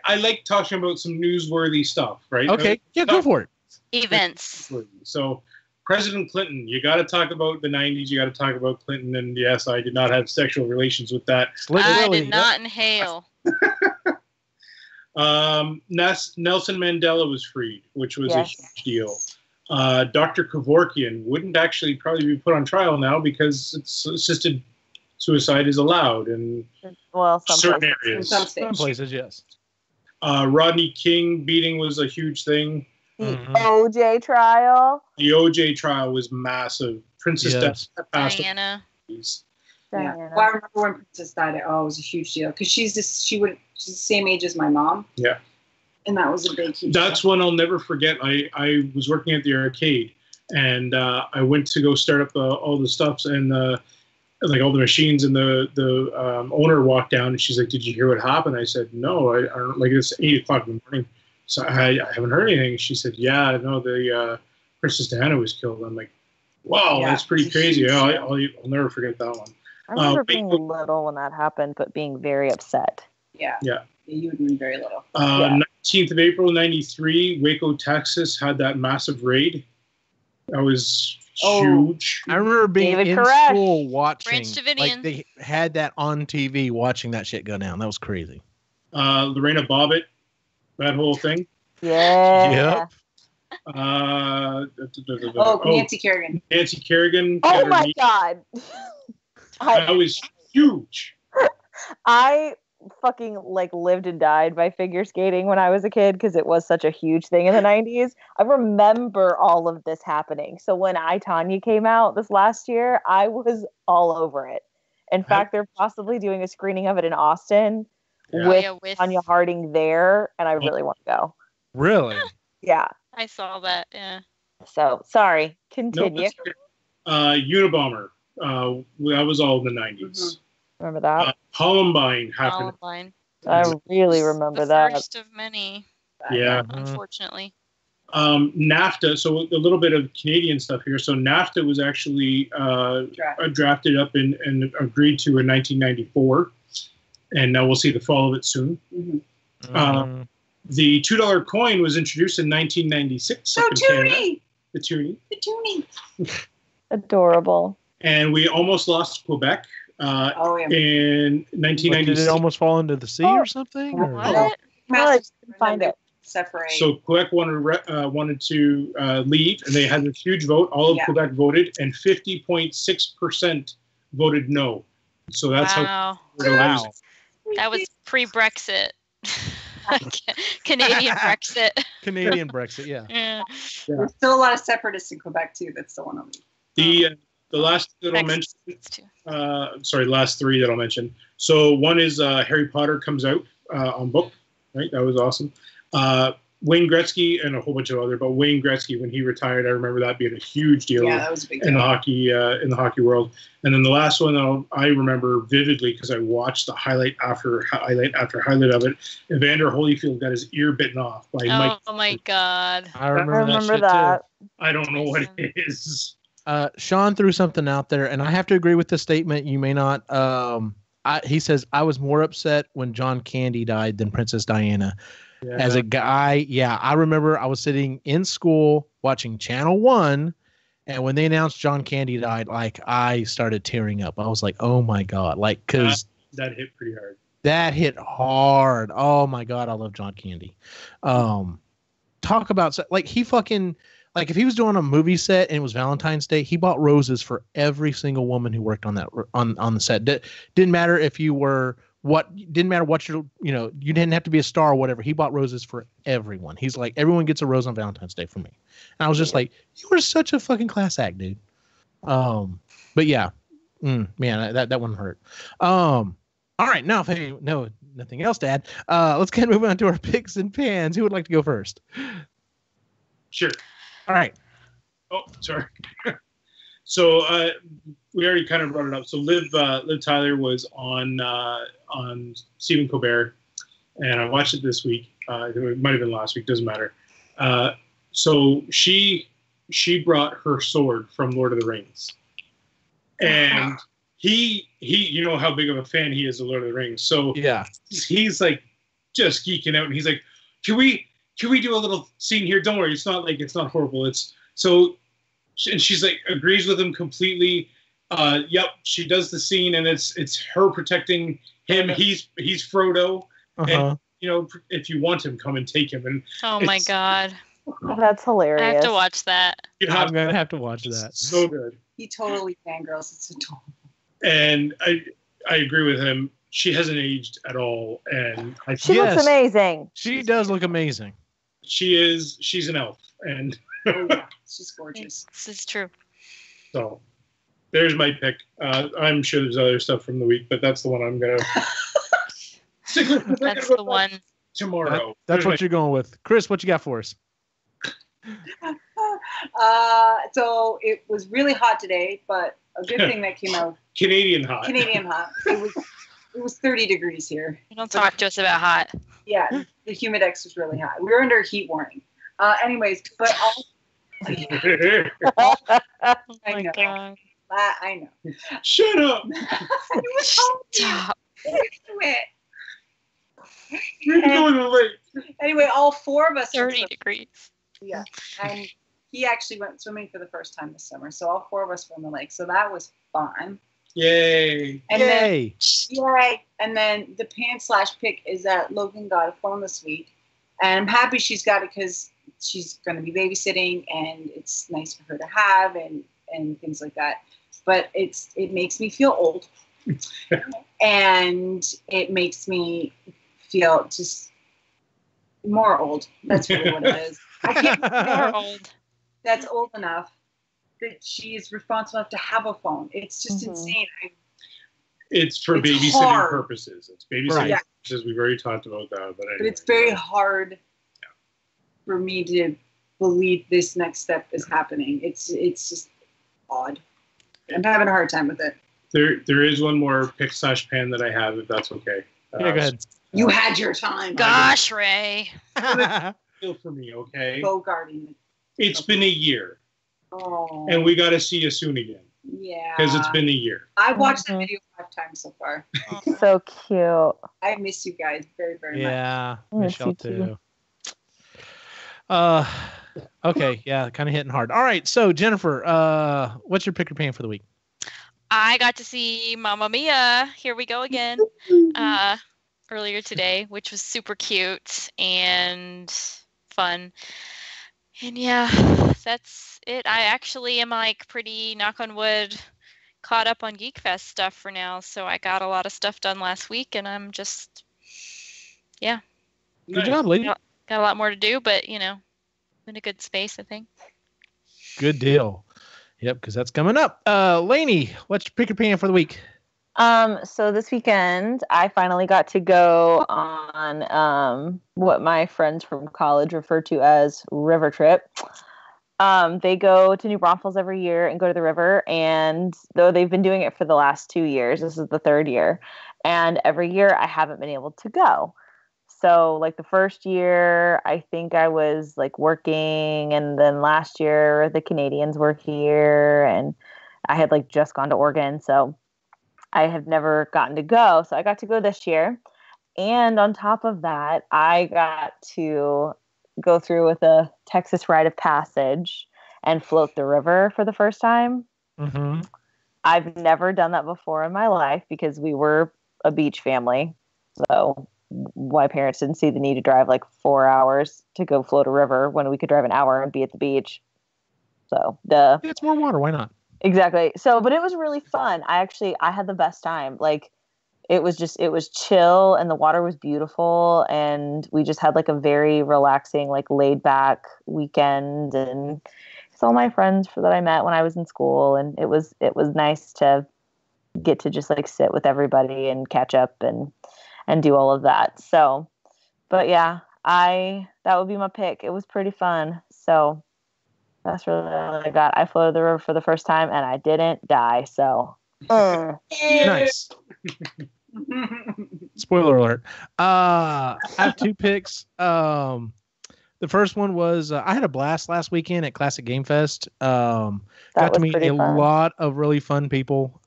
Speaker 7: I like talking about some newsworthy stuff, right?
Speaker 3: Okay, yeah, go for it.
Speaker 4: Events.
Speaker 7: So, President Clinton. You got to talk about the 90s. You got to talk about Clinton. And yes, I did not have sexual relations with that.
Speaker 4: I did not inhale.
Speaker 7: Nelson Mandela was freed, which was a huge deal. Dr. Kevorkian wouldn't actually probably be put on trial now because assisted suicide is allowed in certain areas.
Speaker 3: Some places, yes.
Speaker 7: Rodney King beating was a huge thing.
Speaker 5: The OJ trial.
Speaker 7: The OJ trial was massive. Princess
Speaker 4: Diana.
Speaker 1: Yeah. Well, I remember when Princess died. It was a huge deal because she's the same age as my mom.
Speaker 7: Yeah.
Speaker 1: And that was a big huge
Speaker 7: That's
Speaker 1: deal.
Speaker 7: one I'll never forget. I was working at the arcade, and I went to go start up all the stuffs and like all the machines, and the owner walked down and she's like, "Did you hear what happened?" I said, "No, I don't." Like, it's 8:00 in the morning, so I haven't heard anything. She said, "Yeah, no, the Princess Diana was killed." I'm like, "Wow, that's pretty crazy." I'll never forget that one.
Speaker 5: I remember being little when that happened, but being very upset.
Speaker 1: Yeah.
Speaker 7: Yeah.
Speaker 1: You would have been very little.
Speaker 7: 19th of April, 93, Waco, Texas had that massive raid. That was huge.
Speaker 3: I remember being in school watching.
Speaker 4: Branch Davidian.
Speaker 3: Like they had that on TV, watching that shit go down. That was crazy.
Speaker 7: Lorena Bobbitt, that whole thing.
Speaker 5: Yeah.
Speaker 3: Yep.
Speaker 1: Nancy Kerrigan.
Speaker 7: Nancy Kerrigan.
Speaker 5: Oh my God.
Speaker 7: That was huge.
Speaker 5: I fucking lived and died by figure skating when I was a kid because it was such a huge thing in the 90s. I remember all of this happening. So when I, Tonya came out this last year, I was all over it. In fact, they're possibly doing a screening of it in Austin with Tonya Harding there, and I really want to go.
Speaker 3: Really?
Speaker 5: Yeah.
Speaker 4: I saw that, yeah.
Speaker 5: So, sorry. Continue.
Speaker 7: Unabomber. That was all in the 90s. Mm-hmm.
Speaker 5: Remember that?
Speaker 7: Columbine happened.
Speaker 4: Columbine.
Speaker 5: I really remember that.
Speaker 4: First of many.
Speaker 7: Yeah.
Speaker 4: Unfortunately.
Speaker 7: NAFTA. So a little bit of Canadian stuff here. So NAFTA was actually drafted up and agreed to in 1994, and now we'll see the fall of it soon. Mm-hmm. The $2 coin was introduced in 1996.
Speaker 1: So Toonie.
Speaker 7: The Toonie.
Speaker 1: The Toonie.
Speaker 5: Adorable.
Speaker 7: And we almost lost Quebec. In 1996.
Speaker 3: Did it almost fall into the sea or something? Or?
Speaker 4: What?
Speaker 5: I couldn't find it.
Speaker 1: Separate.
Speaker 7: So Quebec wanted to leave, and they had this huge vote. All of Quebec voted, and 50.6% voted no. So that's how.
Speaker 3: Wow.
Speaker 4: That was pre-Brexit. Canadian Brexit.
Speaker 3: Canadian Brexit, yeah.
Speaker 1: There's still a lot of separatists in Quebec too. That's still one of them.
Speaker 7: The last that I'll mention, last three that I'll mention. So one is Harry Potter comes out on book, right? That was awesome. Wayne Gretzky and a whole bunch of other, but Wayne Gretzky, when he retired, I remember that being a huge deal.
Speaker 1: Yeah, that was a big deal.
Speaker 7: in the hockey world. And then the last one I remember vividly because I watched the highlight after highlight of it. Evander Holyfield got his ear bitten off by Mike.
Speaker 4: Oh my God!
Speaker 3: I remember
Speaker 5: that.
Speaker 3: Too.
Speaker 7: I don't know what it is.
Speaker 3: Sean threw something out there, and I have to agree with the statement. You may not. He says, I was more upset when John Candy died than Princess Diana. Yeah. As a guy, I remember I was sitting in school watching Channel 1, and when they announced John Candy died, I started tearing up. I was like, oh my God. Because
Speaker 7: that hit pretty hard.
Speaker 3: That hit hard. Oh my God, I love John Candy. Talk about, he fucking... if he was doing a movie set and it was Valentine's Day, he bought roses for every single woman who worked on that on the set. Didn't matter if you were didn't matter what you didn't have to be a star or whatever. He bought roses for everyone. He's like, everyone gets a rose on Valentine's Day for me. And I was just like, you were such a fucking class act, dude. But yeah, man, that one hurt. All right, now nothing else to add. Let's get moving on to our picks and pans. Who would like to go first?
Speaker 7: Sure.
Speaker 3: All right.
Speaker 7: Oh, sorry. So we already kind of brought it up. So Liv Tyler was on Stephen Colbert, and I watched it this week. It might have been last week. Doesn't matter. So she brought her sword from Lord of the Rings, and he you know how big of a fan he is of Lord of the Rings. So he's like just geeking out, and he's like, Can we do a little scene here? Don't worry, it's not horrible. So and she's like agrees with him completely. Yep, she does the scene, and it's her protecting him. He's Frodo, and if you want him, come and take him. And
Speaker 4: oh my god,
Speaker 5: that's hilarious.
Speaker 4: I have to watch that.
Speaker 3: I'm gonna have to watch that.
Speaker 7: So good.
Speaker 1: He totally fangirls. It's adorable.
Speaker 7: And I agree with him. She hasn't aged at all, and
Speaker 5: she looks amazing.
Speaker 3: She does look amazing.
Speaker 7: She's an elf, and
Speaker 1: she's gorgeous.
Speaker 4: This is true.
Speaker 7: So there's my pick. I'm sure there's other stuff from the week, but that's the one I'm gonna stick with.
Speaker 4: That's the one
Speaker 7: tomorrow.
Speaker 3: That's what you're going with, Chris. What you got for us?
Speaker 1: So it was really hot today, but a good thing that came out.
Speaker 7: Canadian hot.
Speaker 1: It was 30 degrees here.
Speaker 4: You don't talk to us about hot.
Speaker 1: Yeah, the humidex was really hot. We were under a heat warning. Anyways, but all.
Speaker 4: Oh my god.
Speaker 1: I know.
Speaker 7: Shut up.
Speaker 4: Stop.
Speaker 1: Anyway, all four of us.
Speaker 4: 30 degrees.
Speaker 1: Yeah, and he actually went swimming for the first time this summer. So all four of us were on the lake. So that was fun.
Speaker 7: Yay!
Speaker 1: And
Speaker 3: Yay!
Speaker 1: Yay! And then the pan/pick is that Logan got a phone this week, and I'm happy she's got it because she's going to be babysitting, and it's nice for her to have, and things like that. But it makes me feel old, and it makes me feel just more old. That's really what it is. I can't more old. That's old enough that she is responsible enough to have a phone. It's just insane.
Speaker 7: It's for babysitting purposes. It's babysitting purposes. We've already talked about that. But
Speaker 1: it's very hard for me to believe this next step is happening. It's just odd. I'm having a hard time with it.
Speaker 7: There is one more pick/pan that I have, if that's okay.
Speaker 3: Yeah, go ahead.
Speaker 1: You had your time.
Speaker 4: Gosh, Ray.
Speaker 7: Feel for me, okay?
Speaker 1: Go guarding.
Speaker 7: It's been a year.
Speaker 1: Oh.
Speaker 7: And we got to see you soon again.
Speaker 1: Yeah.
Speaker 7: Because it's been a year.
Speaker 1: I watched the video 5 times so far.
Speaker 5: So cute.
Speaker 1: I miss you guys very, very much.
Speaker 3: Yeah, miss y'all too. Okay, yeah, kind of hitting hard. All right, so Jennifer, what's your pick or pan for the week?
Speaker 4: I got to see Mamma Mia. Here we go again. Earlier today, which was super cute and fun. And yeah, that's it. I actually am like pretty, knock on wood, caught up on Geek Fest stuff for now. So I got a lot of stuff done last week, and I'm just, yeah.
Speaker 3: Good job, lady.
Speaker 4: Got a lot more to do, but in a good space, I think.
Speaker 3: Good deal. Yep, because that's coming up. Lainey, what's your pick or pan for the week?
Speaker 5: So this weekend, I finally got to go on what my friends from college refer to as river trip. They go to New Braunfels every year and go to the river, and though they've been doing it for the last 2 years, this is the 3rd year, and every year I haven't been able to go. So like the first year, I think I was like working, and then last year the Canadians were here, and I had like just gone to Oregon, so I have never gotten to go. So I got to go this year. And on top of that, I got to go through with a Texas rite of passage and float the river for the first time.
Speaker 3: Mm-hmm.
Speaker 5: I've never done that before in my life because we were a beach family. So my parents didn't see the need to drive like 4 hours to go float a river when we could drive an hour and be at the beach. So
Speaker 3: it's more water. Why not?
Speaker 5: Exactly. So, but it was really fun. I had the best time. Like it was chill and the water was beautiful. And we just had like a very relaxing, like laid back weekend. And it's all my friends that I met when I was in school. And it was nice to get to just like sit with everybody and catch up and do all of that. So, but yeah, that would be my pick. It was pretty fun. So that's really all I got. I floated the river for the first time and I didn't die. So
Speaker 3: nice. Spoiler alert. I have 2 picks. The first one was I had a blast last weekend at Classic Game Fest. Got to meet a lot of really fun people.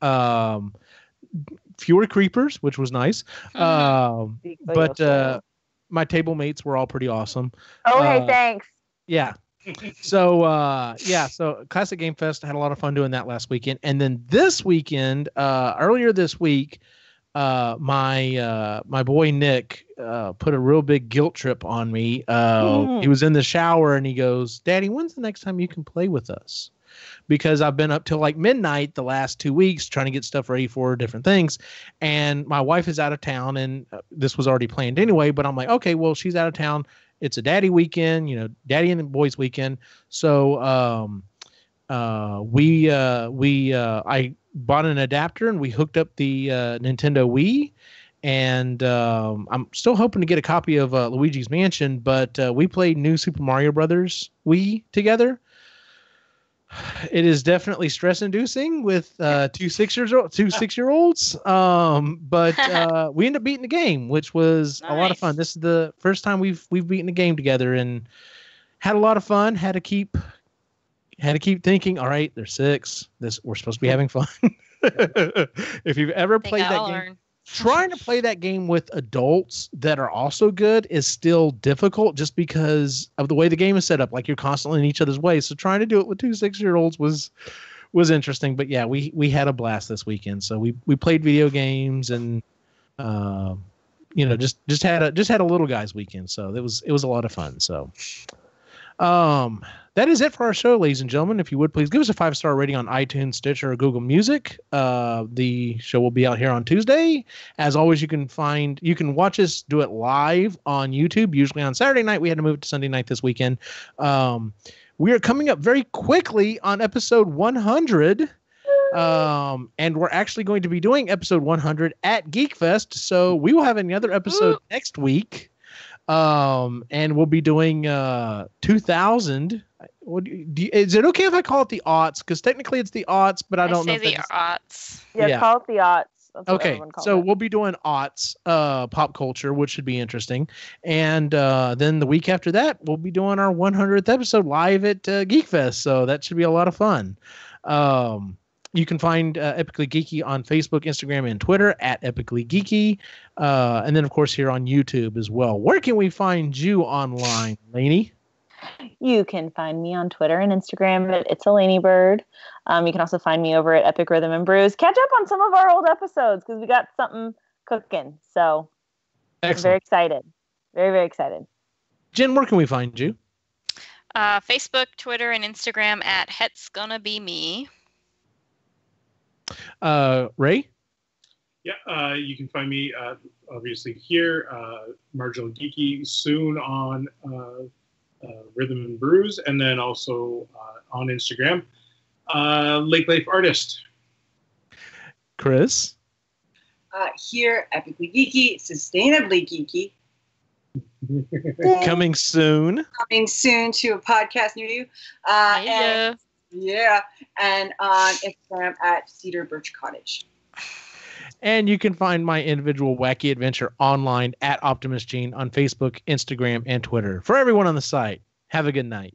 Speaker 3: Fewer creepers, which was nice. But my table mates were all pretty awesome.
Speaker 5: Oh, hey, thanks.
Speaker 3: Yeah. So so Classic Game Fest, I had a lot of fun doing that last weekend. And then this weekend, earlier this week, my boy Nick put a real big guilt trip on me. He was in the shower and he goes, "Daddy, when's the next time you can play with us?" Because I've been up till like midnight the last 2 weeks trying to get stuff ready for different things. And my wife is out of town, and this was already planned anyway, but I'm like, okay, well, she's out of town. It's a daddy weekend, daddy and the boys weekend. So I bought an adapter and we hooked up the Nintendo Wii. And I'm still hoping to get a copy of Luigi's Mansion, but we played New Super Mario Brothers Wii together. It is definitely stress-inducing with two 6-year-olds, but we ended up beating the game, which was a lot of fun. This is the first time we've beaten the game together, and had a lot of fun. Had to keep thinking. All right, they're 6. We're supposed to be having fun. If you've ever played that game. Trying to play that game with adults that are also good is still difficult just because of the way the game is set up. Like, you're constantly in each other's way. So trying to do it with 2 6-year-olds was interesting. But yeah, we had a blast this weekend. So we played video games and just had a little guys weekend. So it was a lot of fun. So that is it for our show, ladies and gentlemen. If you would please give us a 5-star rating on iTunes, Stitcher, or Google Music. The show will be out here on Tuesday. As always, you can watch us do it live on YouTube, usually on Saturday night. We had to move it to Sunday night this weekend. We are coming up very quickly on episode 100. And we're actually going to be doing episode 100 at Geek Fest. So we will have another episode next week. And we'll be doing 2000. Is it okay if I call it the aughts? Because technically it's the aughts, but I don't know.
Speaker 4: The aughts.
Speaker 5: Yeah, call it the aughts. That's
Speaker 3: okay, so we'll be doing aughts, pop culture, which should be interesting. And then the week after that, we'll be doing our 100th episode live at Geek Fest. So that should be a lot of fun. You can find Epically Geeky on Facebook, Instagram, and Twitter at Epically Geeky. And then, of course, here on YouTube as well. Where can we find you online, Lainey?
Speaker 5: You can find me on Twitter and Instagram at It's a Lainey Bird. You can also find me over at Epic Rhythm and Brews. Catch up on some of our old episodes because we got something cooking. So I'm very excited. Very, very excited.
Speaker 3: Jen, where can we find you?
Speaker 4: Facebook, Twitter, and Instagram at Het's Gonna Be Me.
Speaker 3: Ray?
Speaker 7: Yeah, you can find me obviously here, Marginal Geeky, soon on Rhythm and Brews, and then also on Instagram, Lake Life Artist.
Speaker 3: Chris?
Speaker 1: Here, Epically Geeky, Sustainably Geeky.
Speaker 3: Coming soon.
Speaker 1: Coming soon to a podcast near you. And on Instagram at Cedar Birch Cottage.
Speaker 3: And you can find my individual wacky adventure online at Optimus Gene on Facebook, Instagram, and Twitter. For everyone on the site, have a good night.